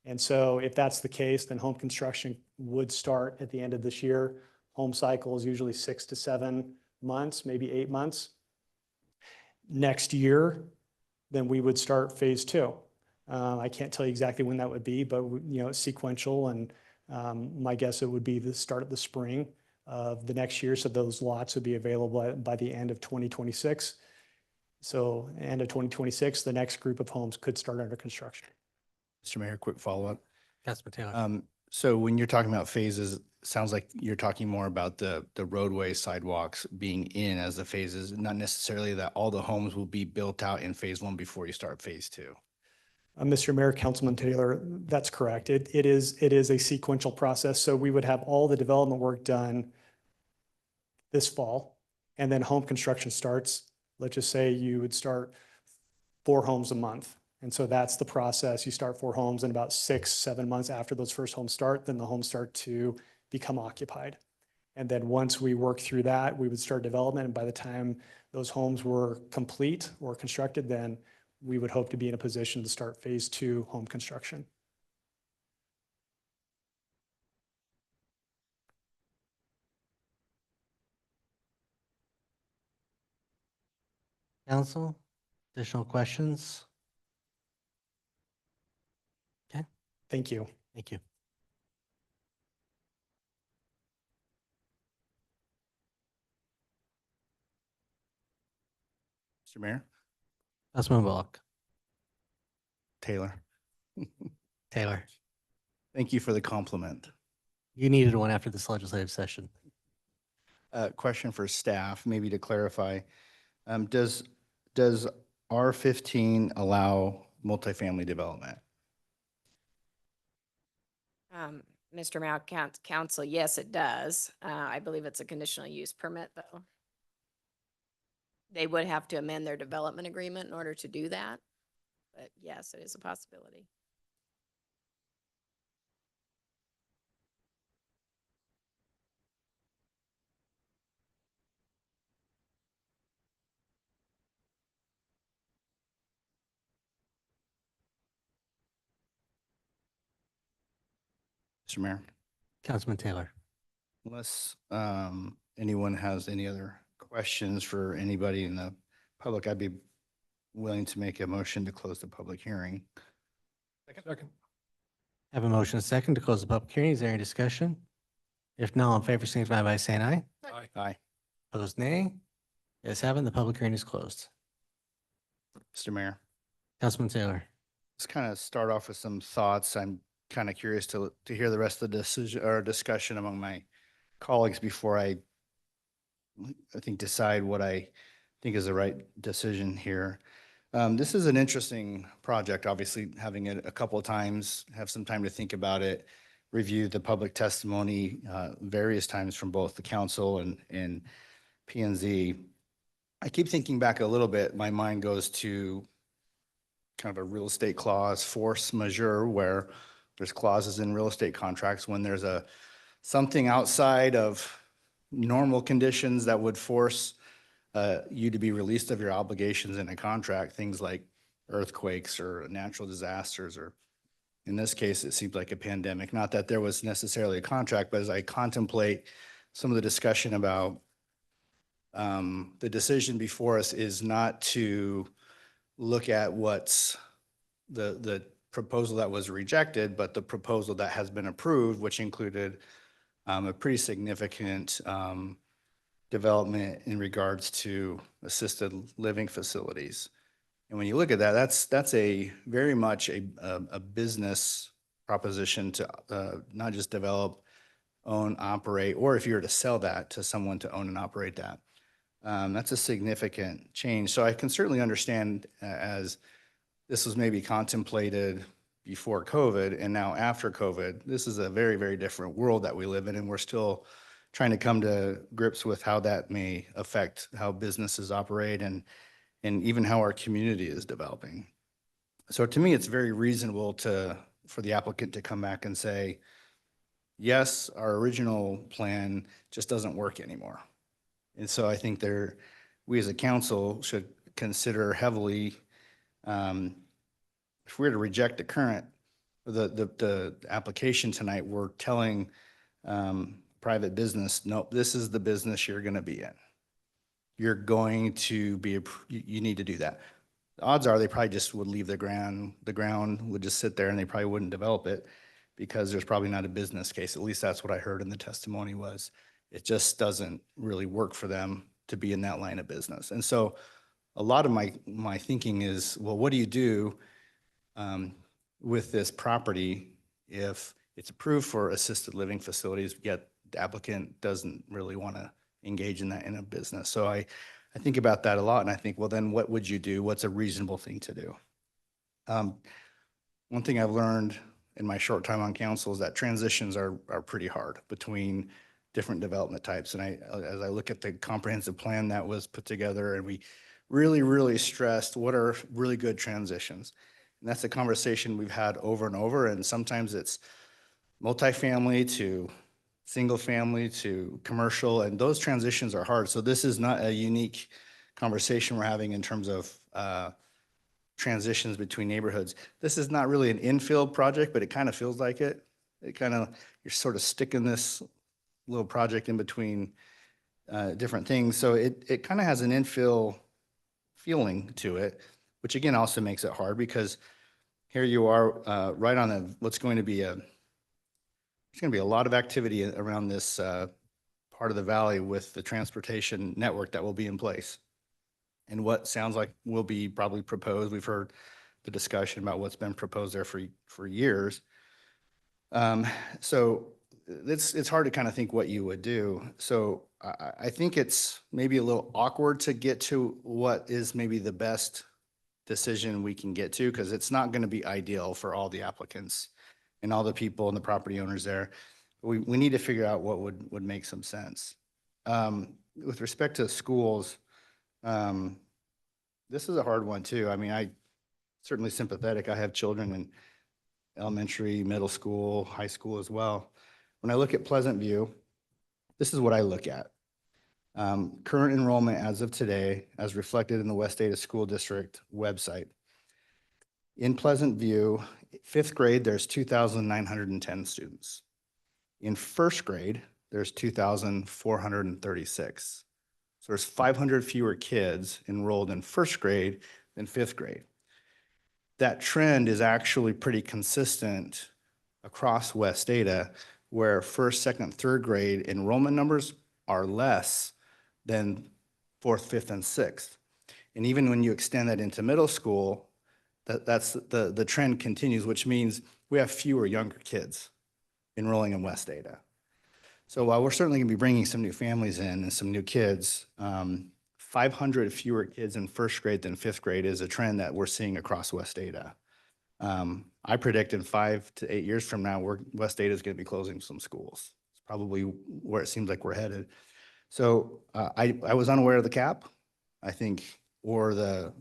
And so if that's the case, then home construction would start at the end of this year. Home cycle is usually 6 to 7 months, maybe 8 months. Next year, then we would start phase 2. I can't tell you exactly when that would be, but it's sequential, and my guess it would be the start of the spring of the next year. So those lots would be available by the end of 2026. So end of 2026, the next group of homes could start under construction. Mr. Mayor, quick follow-up. Councilman Taylor. So when you're talking about phases, sounds like you're talking more about the roadway sidewalks being in as the phases, not necessarily that all the homes will be built out in phase 1 before you start phase 2. Mr. Mayor, Councilman Taylor, that's correct. It is a sequential process. So we would have all the development work done this fall, and then home construction starts. Let's just say you would start 4 homes a month. And so that's the process. You start 4 homes, and about 6, 7 months after those first homes start, then the homes start to become occupied. And then once we work through that, we would start development. And by the time those homes were complete or constructed, then we would hope to be in a position to start phase 2 home construction. Council, additional questions? Okay, Thank you. thank you. Mr. Mayor? Councilman Bullock. Taylor, Taylor, thank you for the compliment. you needed one after this legislative session. Question for staff, maybe to clarify. Does R15 allow multifamily development? Mr. Mayor, Council, yes, it does. I believe it's a conditional use permit, though. They would have to amend their development agreement in order to do that. But yes, it is a possibility. Mr. Mayor? Councilman Taylor. Unless anyone has any other questions for anybody in the public, I'd be willing to make a motion to close the public hearing. Second. Have a motion, a second, to close the public hearing. Is there any discussion? If not, all in favor, signify by saying aye. Aye. Aye. Opposed, nay. Yes, have it. The public hearing is closed. Mr. Mayor, Councilman Taylor. let's kind of start off with some thoughts. I'm kind of curious to hear the rest of the decision or discussion among my colleagues before I think decide what I think is the right decision here. This is an interesting project, obviously, having it a couple of times, have some time to think about it, review the public testimony various times from both the council and P&Z. I keep thinking back a little bit. My mind goes to kind of a real estate clause, force majeure, where there's clauses in real estate contracts when there's something outside of normal conditions that would force you to be released of your obligations in a contract, things like earthquakes or natural disasters, or in this case, it seems like a pandemic. Not that there was necessarily a contract, but as I contemplate some of the discussion about the decision before us is not to look at what's the proposal that was rejected, but the proposal that has been approved, which included a pretty significant development in regards to assisted living facilities. And when you look at that, that's a very much a business proposition to not just develop, own, operate, or if you were to sell that to someone to own and operate that. That's a significant change. So I can certainly understand as this was maybe contemplated before COVID and now after COVID, this is a very, very different world that we live in, and we're still trying to come to grips with how that may affect how businesses operate and even how our community is developing. So to me, it's very reasonable for the applicant to come back and say, yes, our original plan just doesn't work anymore. And so I think we as a council should consider heavily, if we were to reject the application tonight, we're telling private business, nope, this is the business you're going to be in. You're going to be, you need to do that. The odds are they probably just would leave the ground would just sit there and they probably wouldn't develop it because there's probably not a business case. At least that's what I heard in the testimony was it just doesn't really work for them to be in that line of business. And so a lot of my thinking is, well, what do you do with this property if it's approved for assisted living facilities, yet the applicant doesn't really want to engage in that in a business? So I think about that a lot, and I think, well, then what would you do? What's a reasonable thing to do? One thing I've learned in my short time on council is that transitions are pretty hard between different development types. And as I look at the comprehensive plan that was put together, and we really, really stressed what are really good transitions. And that's a conversation we've had over and over. And sometimes it's multifamily to single family to commercial, and those transitions are hard. So this is not a unique conversation we're having in terms of transitions between neighborhoods. This is not really an infill project, but it kind of feels like it. You're sort of sticking this little project in between different things. So it kind of has an infill feeling to it, which again also makes it hard because here you are right on what's going to be there's going to be a lot of activity around this part of the valley with the transportation network that will be in place. And what sounds like will be probably proposed, we've heard the discussion about what's been proposed there for years. So it's hard to kind of think what you would do. So I think it's maybe a little awkward to get to what is maybe the best decision we can get to, because it's not going to be ideal for all the applicants and all the people and the property owners there. We need to figure out what would make some sense. With respect to schools, this is a hard one too. I mean, I certainly sympathetic. I have children in elementary, middle school, high school as well. When I look at Pleasant View, this is what I look at. Current enrollment as of today, as reflected in the West Ada School District website. In Pleasant View, fifth grade, there's 2,910 students. In first grade, there's 2,436. So there's 500 fewer kids enrolled in first grade than fifth grade. That trend is actually pretty consistent across West Ada, where first, second, third grade enrollment numbers are less than fourth, fifth, and sixth. And even when you extend that into middle school, that's the trend continues, which means we have fewer younger kids enrolling in West Ada. So while we're certainly going to be bringing some new families in and some new kids, 500 fewer kids in first grade than fifth grade is a trend that we're seeing across West Ada. I predict in 5 to 8 years from now, West Ada is going to be closing some schools. It's probably where it seems like we're headed. So I was unaware of the cap, I think, or the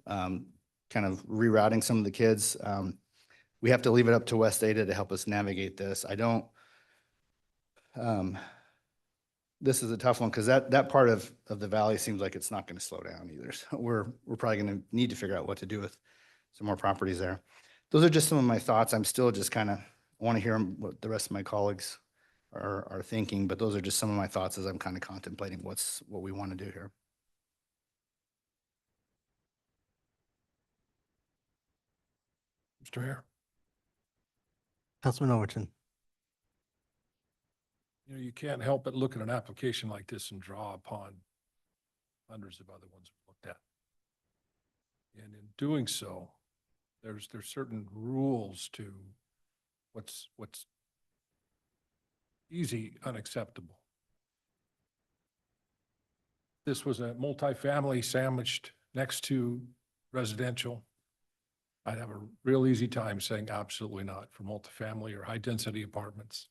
kind of rerouting some of the kids. We have to leave it up to West Ada to help us navigate this. This is a tough one because that part of the valley seems like it's not going to slow down either. So we're probably going to need to figure out what to do with some more properties there. Those are just some of my thoughts. I'm still just kind of want to hear what the rest of my colleagues are thinking, but those are just some of my thoughts as I'm kind of contemplating what we want to do here. Mr. Mayor, Councilman Overton. you can't help but look at an application like this and draw upon hundreds of other ones we've looked at. And in doing so, there's certain rules to what's easy unacceptable. This was a multifamily sandwiched next to residential. I'd have a real easy time saying absolutely not for multifamily or high density apartments.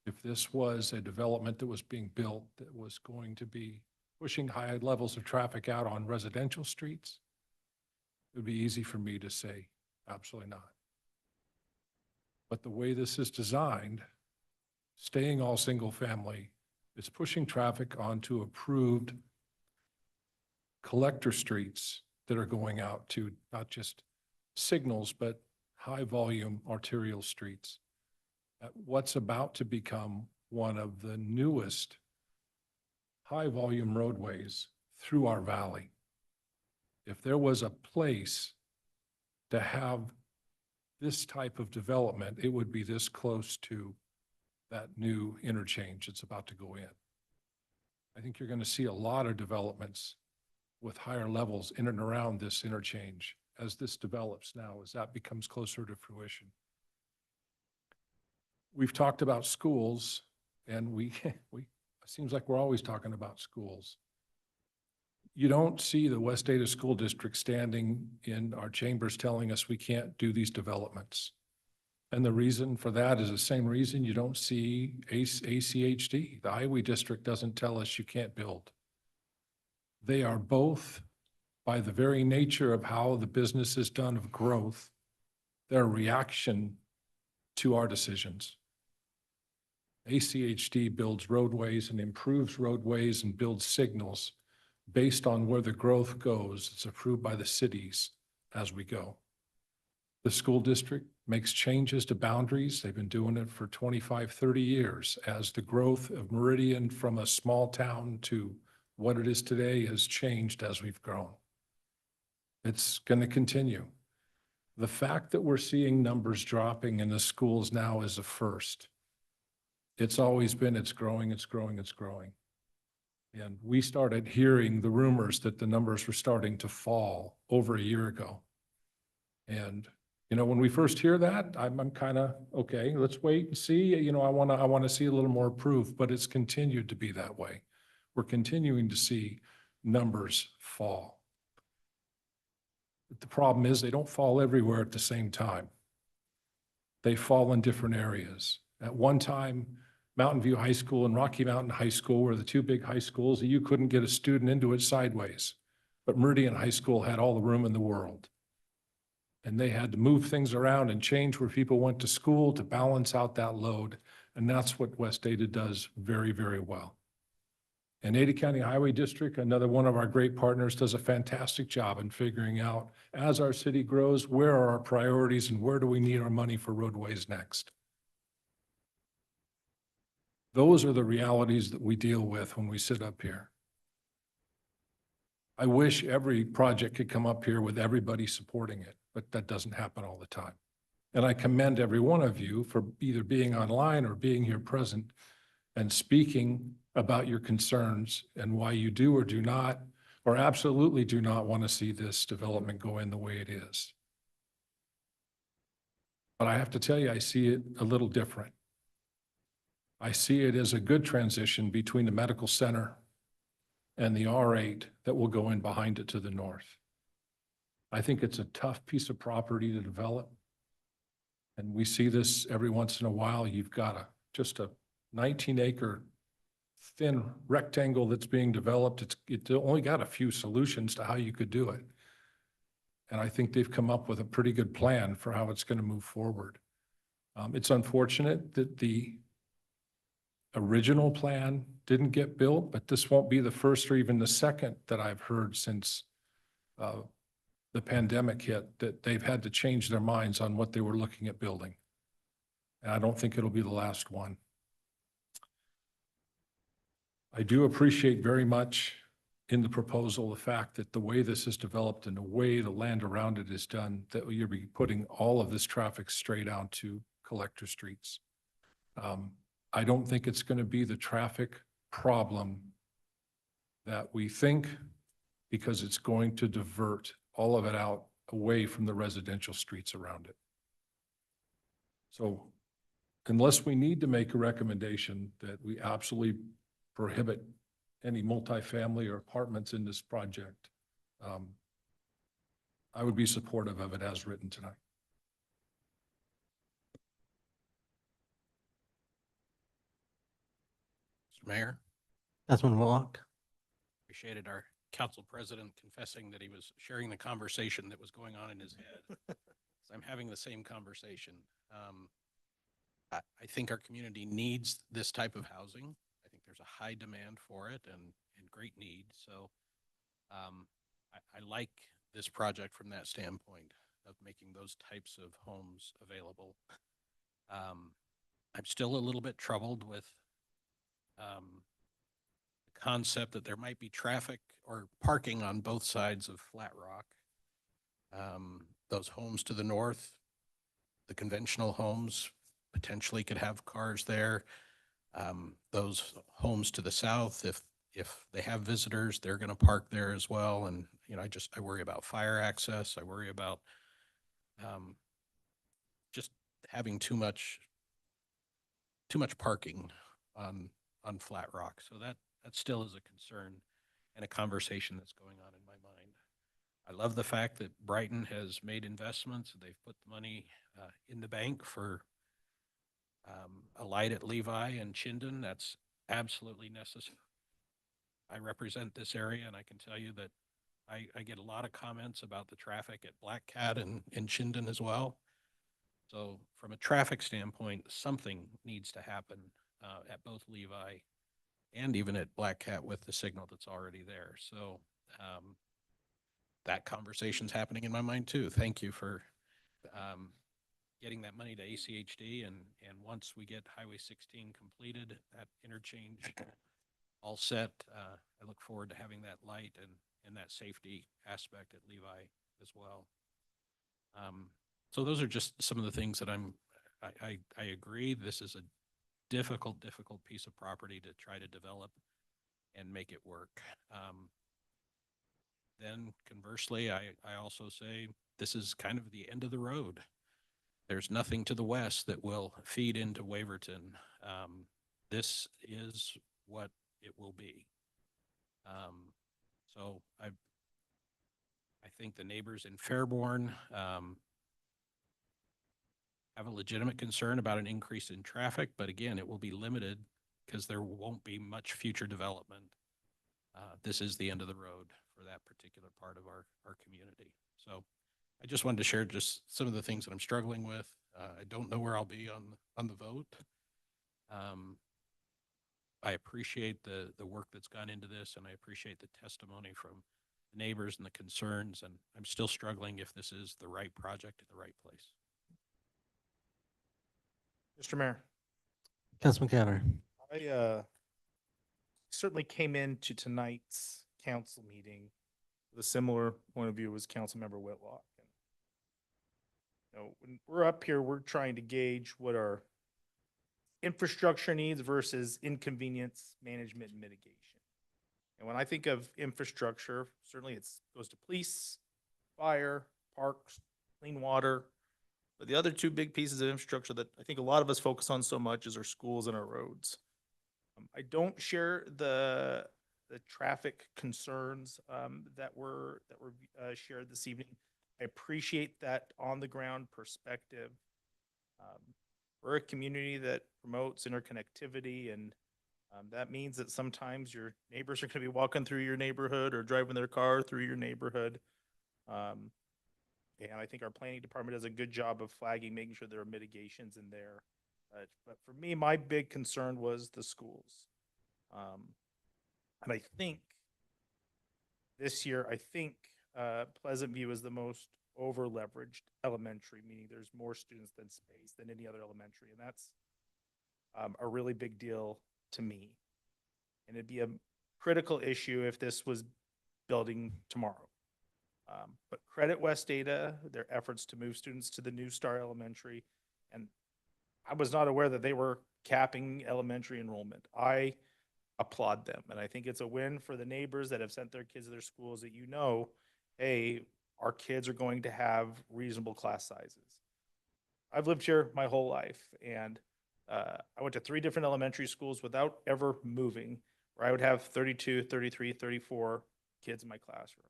If this was a development that was being built that was going to be pushing high levels of traffic out on residential streets, it would be easy for me to say absolutely not. But the way this is designed, staying all single family, is pushing traffic onto approved collector streets that are going out to not just signals, but high volume arterial streets. At what's about to become one of the newest high volume roadways through our valley. If there was a place to have this type of development, it would be this close to that new interchange that's about to go in. I think you're going to see a lot of developments with higher levels in and around this interchange as this develops now, as that becomes closer to fruition. We've talked about schools, and it seems like we're always talking about schools. You don't see the West Ada School District standing in our chambers telling us we can't do these developments. And the reason for that is the same reason you don't see ACHD. The Highway District doesn't tell us you can't build. They are both, by the very nature of how the business is done of growth, their reaction to our decisions. ACHD builds roadways and improves roadways and builds signals based on where the growth goes. It's approved by the cities as we go. The school district makes changes to boundaries. They've been doing it for 25, 30 years as the growth of Meridian from a small town to what it is today has changed as we've grown. It's going to continue. The fact that we're seeing numbers dropping in the schools now is a first. It's always been, it's growing, it's growing, it's growing. And we started hearing the rumors that the numbers were starting to fall over a year ago. And, you know, when we first hear that, I'm kind of, okay, let's wait and see. You know, I want to see a little more proof, but it's continued to be that way. We're continuing to see numbers fall. But the problem is they don't fall everywhere at the same time. They fall in different areas. At one time, Mountain View High School and Rocky Mountain High School were the two big high schools that you couldn't get a student into it sideways. But Meridian High School had all the room in the world. And they had to move things around and change where people went to school to balance out that load. And that's what West Ada does very, very well. And Ada County Highway District, another one of our great partners, does a fantastic job in figuring out, as our city grows, where are our priorities and where do we need our money for roadways next? Those are the realities that we deal with when we sit up here. I wish every project could come up here with everybody supporting it, but that doesn't happen all the time. And I commend every one of you for either being online or being here present and speaking about your concerns and why you do or do not, or absolutely do not want to see this development go in the way it is. But I have to tell you, I see it a little different. I see it as a good transition between the medical center and the R8 that will go in behind it to the north. I think it's a tough piece of property to develop. And we see this every once in a while. You've got just a 19-acre thin rectangle that's being developed. It's only got a few solutions to how you could do it. And I think they've come up with a pretty good plan for how it's going to move forward. It's unfortunate that the original plan didn't get built, but this won't be the first or even the second that I've heard since the pandemic hit that they've had to change their minds on what they were looking at building. And I don't think it'll be the last one. I do appreciate very much in the proposal the fact that the way this is developed and the way the land around it is done, that you'll be putting all of this traffic straight onto collector streets. I don't think it's going to be the traffic problem that we think, because it's going to divert all of it out away from the residential streets around it. So unless we need to make a recommendation that we absolutely prohibit any multifamily or apartments in this project, I would be supportive of it as written tonight. Mr. Mayor, Councilman Whitlock. appreciated our council president confessing that he was sharing the conversation that was going on in his head. So I'm having the same conversation. I think our community needs this type of housing. I think there's a high demand for it and great need. So I like this project from that standpoint of making those types of homes available. I'm still a little bit troubled with the concept that there might be traffic or parking on both sides of Flat Rock. Those homes to the north, the conventional homes potentially could have cars there. Those homes to the south, if they have visitors, they're going to park there as well. And, you know, I worry about fire access. I worry about just having too much parking on Flat Rock. So that still is a concern and a conversation that's going on in my mind. I love the fact that Brighton has made investments. They've put the money in the bank for a light at Levi and Chinden. That's absolutely necessary. I represent this area, and I can tell you that I get a lot of comments about the traffic at Black Cat and Chinden as well. So from a traffic standpoint, something needs to happen at both Levi and even at Black Cat with the signal that's already there. So that conversation's happening in my mind too. Thank you for getting that money to ACHD. And once we get Highway 16 completed, that interchange all set, I look forward to having that light and that safety aspect at Levi as well. So those are just some of the things that I agree. This is a difficult piece of property to try to develop and make it work. Then conversely, I also say this is kind of the end of the road. There's nothing to the west that will feed into Waverton. This is what it will be. So I think the neighbors in Fairborn have a legitimate concern about an increase in traffic, but again, it will be limited because there won't be much future development. This is the end of the road for that particular part of our community. So I just wanted to share just some of the things that I'm struggling with. I don't know where I'll be on the vote. I appreciate the work that's gone into this, and I appreciate the testimony from the neighbors and the concerns, and I'm still struggling if this is the right project in the right place. Mr. Mayor, Councilman Cavanagh. I certainly came into tonight's council meeting with a similar point of view as Councilmember Whitlock. You know, when we're up here, we're trying to gauge what our infrastructure needs versus inconvenience management and mitigation. And when I think of infrastructure, certainly it goes to police, fire, parks, clean water. But the other two big pieces of infrastructure that I think a lot of us focus on so much is our schools and our roads. I don't share the traffic concerns that were shared this evening. I appreciate that on the ground perspective. We're a community that promotes interconnectivity, and that means that sometimes your neighbors are going to be walking through your neighborhood or driving their car through your neighborhood. And I think our planning department does a good job of flagging, making sure there are mitigations in there. But for me, my big concern was the schools. And I think this year, Pleasant View is the most over leveraged elementary, meaning there's more students than space than any other elementary. And that's a really big deal to me. And it'd be a critical issue if this was building tomorrow. But credit West Data, their efforts to move students to the New Star Elementary. And I was not aware that they were capping elementary enrollment. I applaud them. And I think it's a win for the neighbors that have sent their kids to their schools that, you know, hey, our kids are going to have reasonable class sizes. I've lived here my whole life, and I went to 3 different elementary schools without ever moving, where I would have 32, 33, 34 kids in my classroom.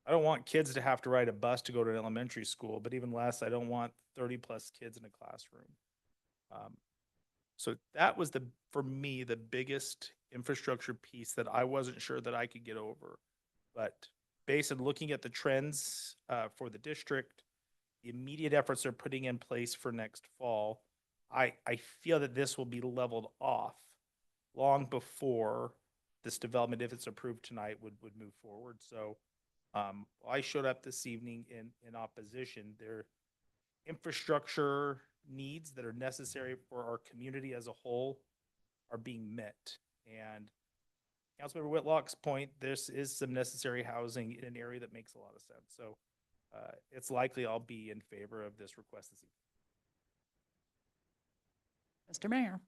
I don't want kids to have to ride a bus to go to an elementary school, but even less, I don't want 30 plus kids in a classroom. So that was for me, the biggest infrastructure piece that I wasn't sure that I could get over. But based on looking at the trends for the district, the immediate efforts they're putting in place for next fall, I feel that this will be leveled off long before this development, if it's approved tonight, would move forward. So I showed up this evening in opposition. There infrastructure needs that are necessary for our community as a whole are being met. And Councilmember Whitlock's point, this is some necessary housing in an area that makes a lot of sense. So it's likely I'll be in favor of this request this evening. Mr. Mayor.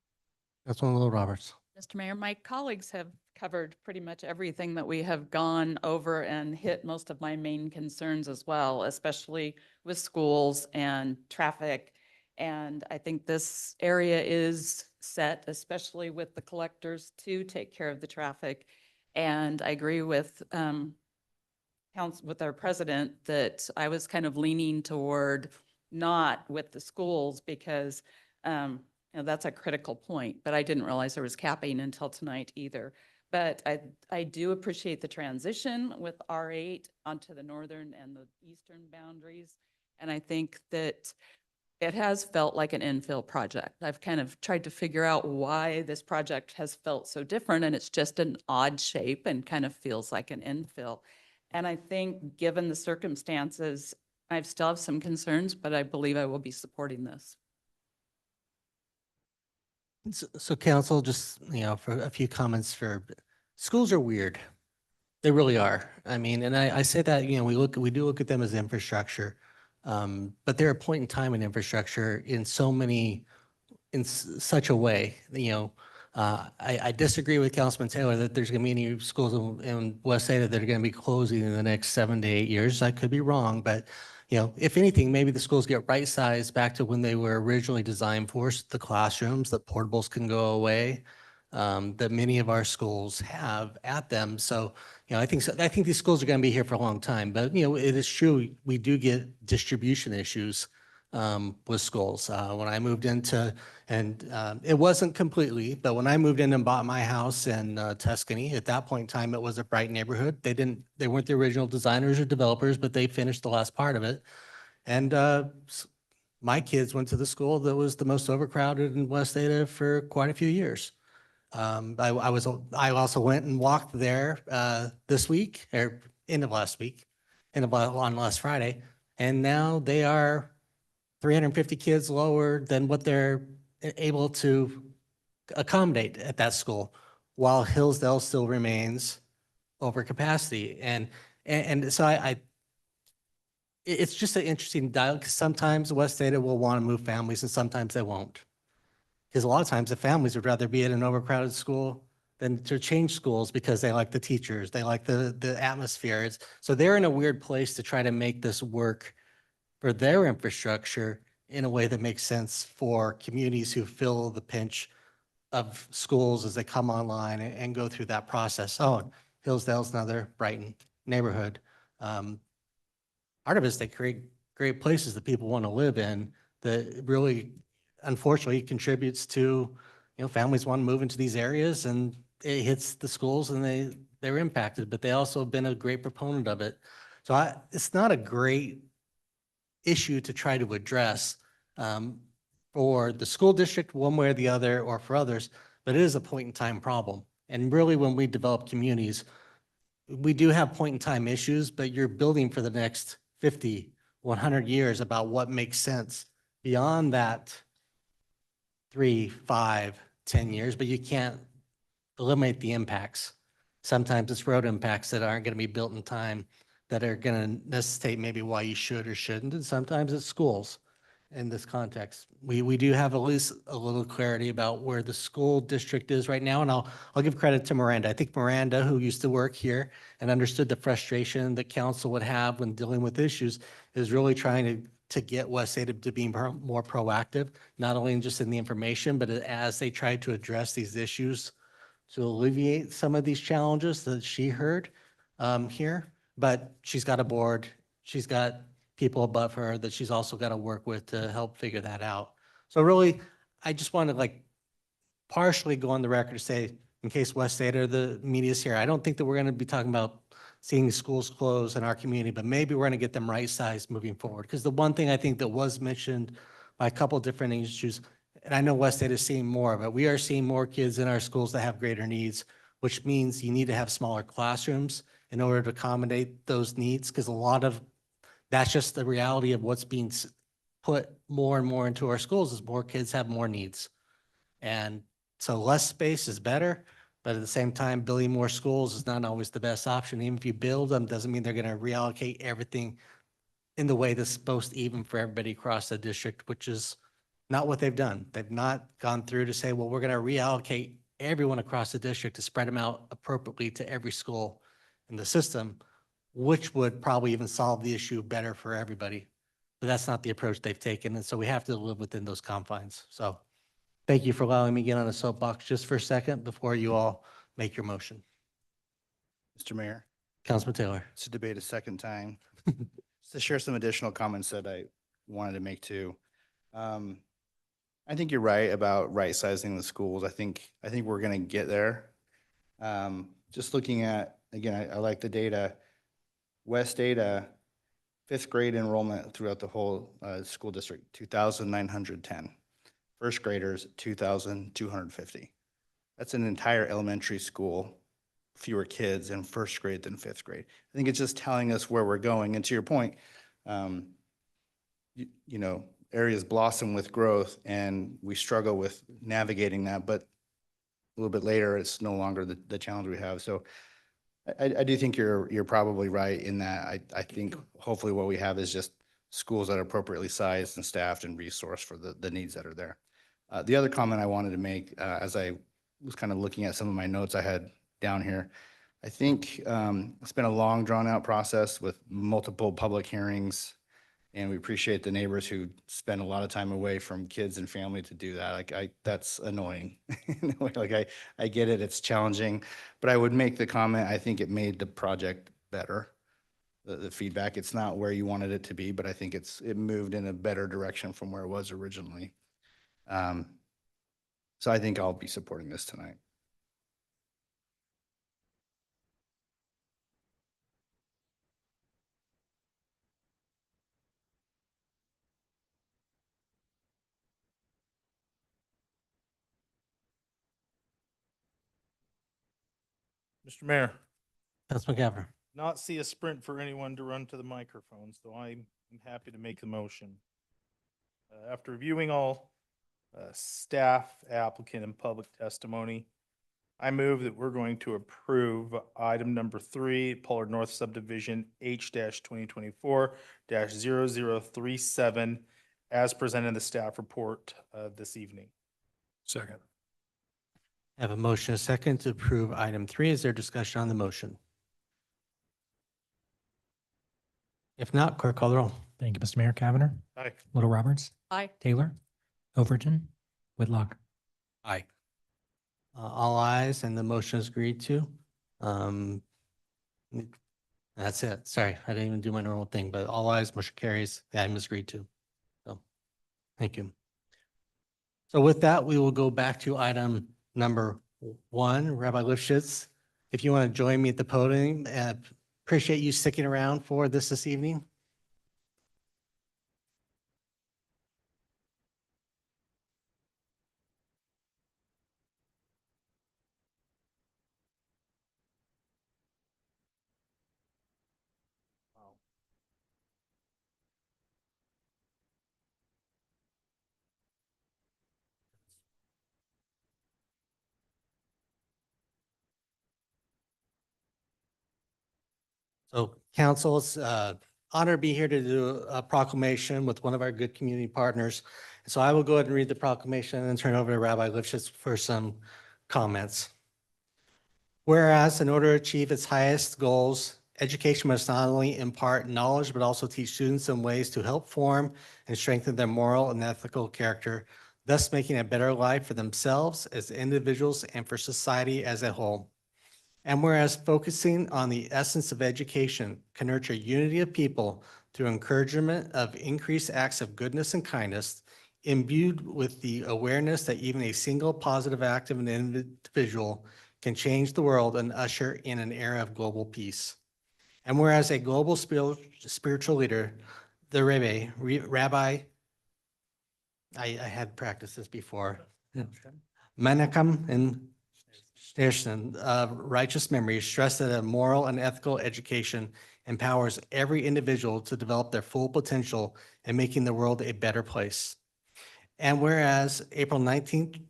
Councilwoman Little Roberts. Mr. Mayor, my colleagues have covered pretty much everything that we have gone over and hit most of my main concerns as well, especially with schools and traffic. And I think this area is set, especially with the collectors, to take care of the traffic. And I agree with with our president that I was kind of leaning toward not with the schools because that's a critical point, but I didn't realize there was capping until tonight either. But I do appreciate the transition with R8 onto the northern and the eastern boundaries. And I think that it has felt like an infill project. I've kind of tried to figure out why this project has felt so different, and it's just an odd shape and kind of feels like an infill. And I think given the circumstances, I still have some concerns, but I believe I will be supporting this. So council, just, for a few comments schools are weird. They really are. I mean, and I say that, we do look at them as infrastructure. But they're a point in time in infrastructure in such a way, I disagree with Councilman Taylor that there's going to be any schools in West Ada that are going to be closing in the next 7 to 8 years. I could be wrong, but if anything, maybe the schools get right sized back to when they were originally designed for, the classrooms, that portables can go away, that many of our schools have at them. So, I think these schools are going to be here for a long time, but it is true, we do get distribution issues with schools. When I moved into, and it wasn't completely, but when I moved in and bought my house in Tuscany, at that point in time, it was a bright neighborhood. They weren't the original designers or developers, but they finished the last part of it. And my kids went to the school that was the most overcrowded in West Ada for quite a few years. I also went and walked there this week, or end of last week, on last Friday, and now they are 350 kids lower than what they're able to accommodate at that school, while Hillsdale still remains over capacity. And so it's just an interesting dialogue, because sometimes West Ada will want to move families and sometimes they won't. Because a lot of times the families would rather be at an overcrowded school than to change schools because they like the teachers, they like the atmosphere. So they're in a weird place to try to make this work for their infrastructure in a way that makes sense for communities who feel the pinch of schools as they come online and go through that process. Oh, Hillsdale's another Brighton neighborhood. Part of it is they create great places that people want to live in that really, unfortunately, contributes to, families want to move into these areas and it hits the schools and they're impacted, but they also have been a great proponent of it. So it's not a great issue to try to address for the school district one way or the other, or for others, but it is a point in time problem. And really, when we develop communities, we do have point in time issues, but you're building for the next 50, 100 years about what makes sense beyond that 3, 5, 10 years, but you can't eliminate the impacts. Sometimes it's road impacts that aren't going to be built in time that are going to necessitate maybe why you should or shouldn't. And sometimes it's schools in this context. We do have at least a little clarity about where the school district is right now. And I'll give credit to Miranda. I think Miranda, who used to work here and understood the frustration that council would have when dealing with issues, is really trying to get West Ada to be more proactive, not only just in the information, but as they try to address these issues to alleviate some of these challenges that she heard here. But she's got a board, she's got people above her that she's also got to work with to help figure that out. So really, I just want to partially go on the record to say, in case West Ada or the media's here, I don't think that we're going to be talking about seeing schools close in our community, but maybe we're going to get them right sized moving forward. Because the one thing I think that was mentioned by a couple of different issues, and I know West Ada is seeing more of it, we are seeing more kids in our schools that have greater needs, which means you need to have smaller classrooms in order to accommodate those needs, because a lot of, that's just the reality of what's being put more and more into our schools is more kids have more needs. And so less space is better, but at the same time, building more schools is not always the best option. Even if you build them, doesn't mean they're going to reallocate everything in the way that's most even for everybody across the district, which is not what they've done. They've not gone through to say, well, we're going to reallocate everyone across the district to spread them out appropriately to every school in the system, which would probably even solve the issue better for everybody. But that's not the approach they've taken. And so we have to live within those confines. So thank you for allowing me to get on a soapbox just for a second before you all make your motion. Mr. Mayor, Councilman Taylor. to debate a second time, to share some additional comments that I wanted to make too. I think you're right about right sizing the schools. I think we're going to get there. Just looking at, again, I like the data. West data, fifth grade enrollment throughout the whole school district, 2,910. First graders, 2,250. That's an entire elementary school, fewer kids in first grade than fifth grade. I think it's just telling us where we're going. And to your point, you know, areas blossom with growth and we struggle with navigating that, but a little bit later, it's no longer the challenge we have. So I do think you're probably right in that. I think hopefully what we have is just schools that are appropriately sized and staffed and resourced for the needs that are there. The other comment I wanted to make, as I was kind of looking at some of my notes I had down here, I think it's been a long drawn out process with multiple public hearings. And we appreciate the neighbors who spend a lot of time away from kids and family to do that. Like that's annoying. Like I get it, it's challenging, but I would make the comment, I think it made the project better. The feedback, it's not where you wanted it to be, but I think it moved in a better direction from where it was originally. So I think I'll be supporting this tonight. Mr. Mayor, Councilman Gavin. not see a sprint for anyone to run to the microphone, so I'm happy to make the motion. After reviewing all staff, applicant, and public testimony, I move that we're going to approve item number 3, Pollard North Subdivision H-2024-0037 as presented in the staff report this evening. Second. I have a motion, a second to approve item 3. Is there discussion on the motion? If not, clerk call the roll. Thank you, Mr. Mayor. Cavanagh. Aye. Little Roberts. Aye. Taylor. Overton. Whitlock. Aye. All ayes and the motion is agreed to. That's it. Sorry, I didn't even do my normal thing, but all ayes, motion carries. The item is agreed to. So, thank you. So with that, we will go back to item number 1, Rabbi Lifshitz. If you want to join me at the podium, appreciate you sticking around for this evening. So council, it's honor to be here to do a proclamation with one of our good community partners. So I will go ahead and read the proclamation and turn it over to Rabbi Lifshitz for some comments. Whereas in order to achieve its highest goals, education must not only impart knowledge, but also teach students in ways to help form and strengthen their moral and ethical character, thus making a better life for themselves as individuals and for society as a whole. And whereas focusing on the essence of education can nurture unity of people through encouragement of increased acts of goodness and kindness, imbued with the awareness that even a single positive act of an individual can change the world and usher in an era of global peace. And whereas a global spiritual leader, the Rabbi, I had practiced this before, Menachem and Schneerson of Righteous Memories stressed that a moral and ethical education empowers every individual to develop their full potential in making the world a better place. And whereas April 9th,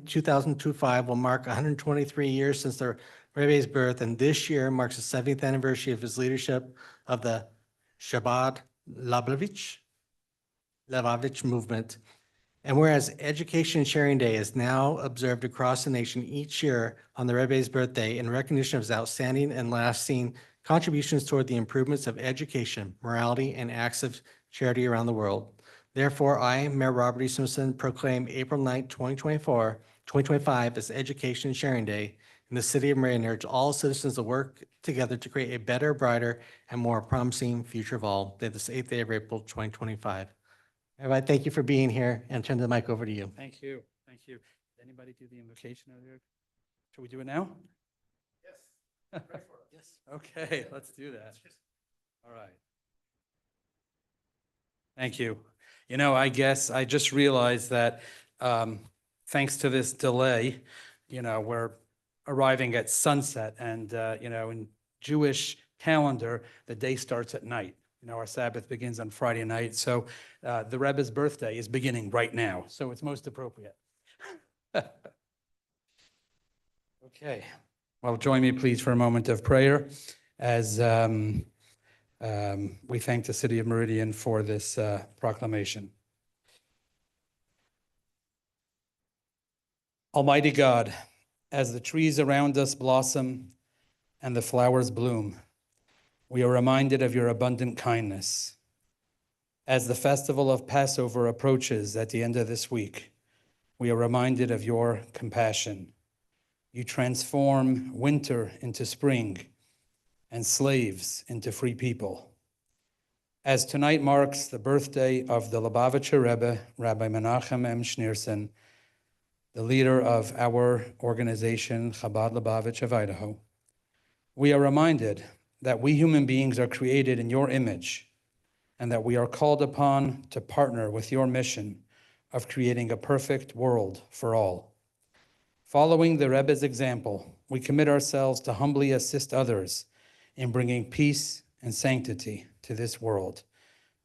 2025 will mark 123 years since the Rebe's birth, and this year marks the 70th anniversary of his leadership of the Shabbat Lubavitch movement. And whereas Education Sharing Day is now observed across the nation each year on the Rebe's birthday in recognition of his outstanding and lasting contributions toward the improvements of education, morality, and acts of charity around the world. Therefore, I, Mayor Robert E. Simpson, proclaim April 9th, 2025 as Education Sharing Day in the city of Meridian, and urge all citizens to work together to create a better, brighter, and more promising future of all. This 8th day of April, 2025. Everybody, thank you for being here, and turn the mic over to you. Thank you. Thank you. Did anybody do the invocation over there? Should we do it now? Yes. Yes. Okay, let's do that. All right. Thank you. You know, I guess I just realized that thanks to this delay, you know, we're arriving at sunset, and, you know, in Jewish calendar, the day starts at night. You know, our Sabbath begins on Friday night, so the Rebbe's birthday is beginning right now, so it's most appropriate. Okay, well, join me please for a moment of prayer as we thank the city of Meridian for this proclamation. Almighty God, as the trees around us blossom and the flowers bloom, we are reminded of your abundant kindness. As the festival of Passover approaches at the end of this week, we are reminded of your compassion. You transform winter into spring and slaves into free people. As tonight marks the birthday of the Lubavitcher Rebbe, Rabbi Menachem M. Schneerson, the leader of our organization, Chabad Lubavitch of Idaho, we are reminded that we human beings are created in your image and that we are called upon to partner with your mission of creating a perfect world for all. Following the Rebbe's example, we commit ourselves to humbly assist others in bringing peace and sanctity to this world,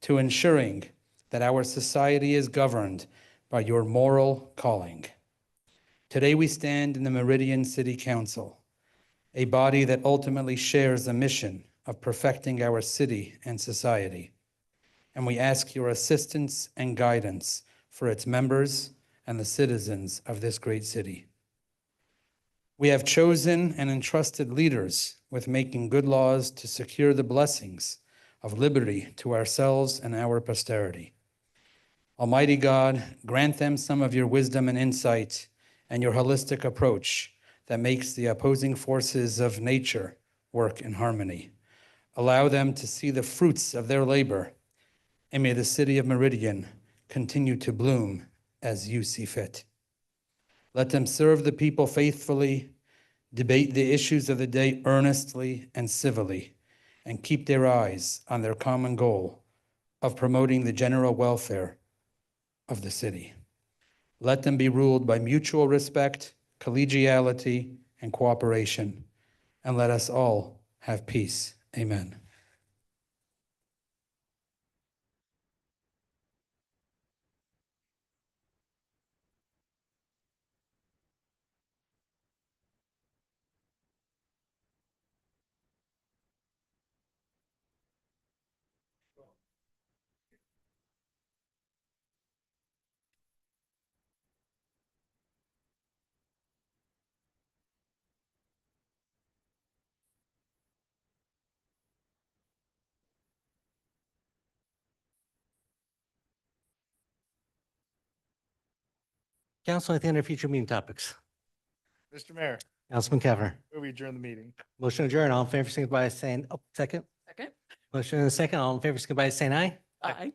to ensuring that our society is governed by your moral calling. Today we stand in the Meridian City Council, a body that ultimately shares the mission of perfecting our city and society. And we ask your assistance and guidance for its members and the citizens of this great city. We have chosen and entrusted leaders with making good laws to secure the blessings of liberty to ourselves and our posterity. Almighty God, grant them some of your wisdom and insight and your holistic approach that makes the opposing forces of nature work in harmony. Allow them to see the fruits of their labor, and may the city of Meridian continue to bloom as you see fit. Let them serve the people faithfully, debate the issues of the day earnestly and civilly, and keep their eyes on their common goal of promoting the general welfare of the city. Let them be ruled by mutual respect, collegiality, and cooperation, and let us all have peace. Amen. Council, anything under future meeting topics? Mr. Mayor, Councilman Cavanagh. we adjourn the meeting. Motion adjourned. All in favor, signify by saying, oh, second. Second? Motion and a second. All in favor, signify by saying aye. Aye.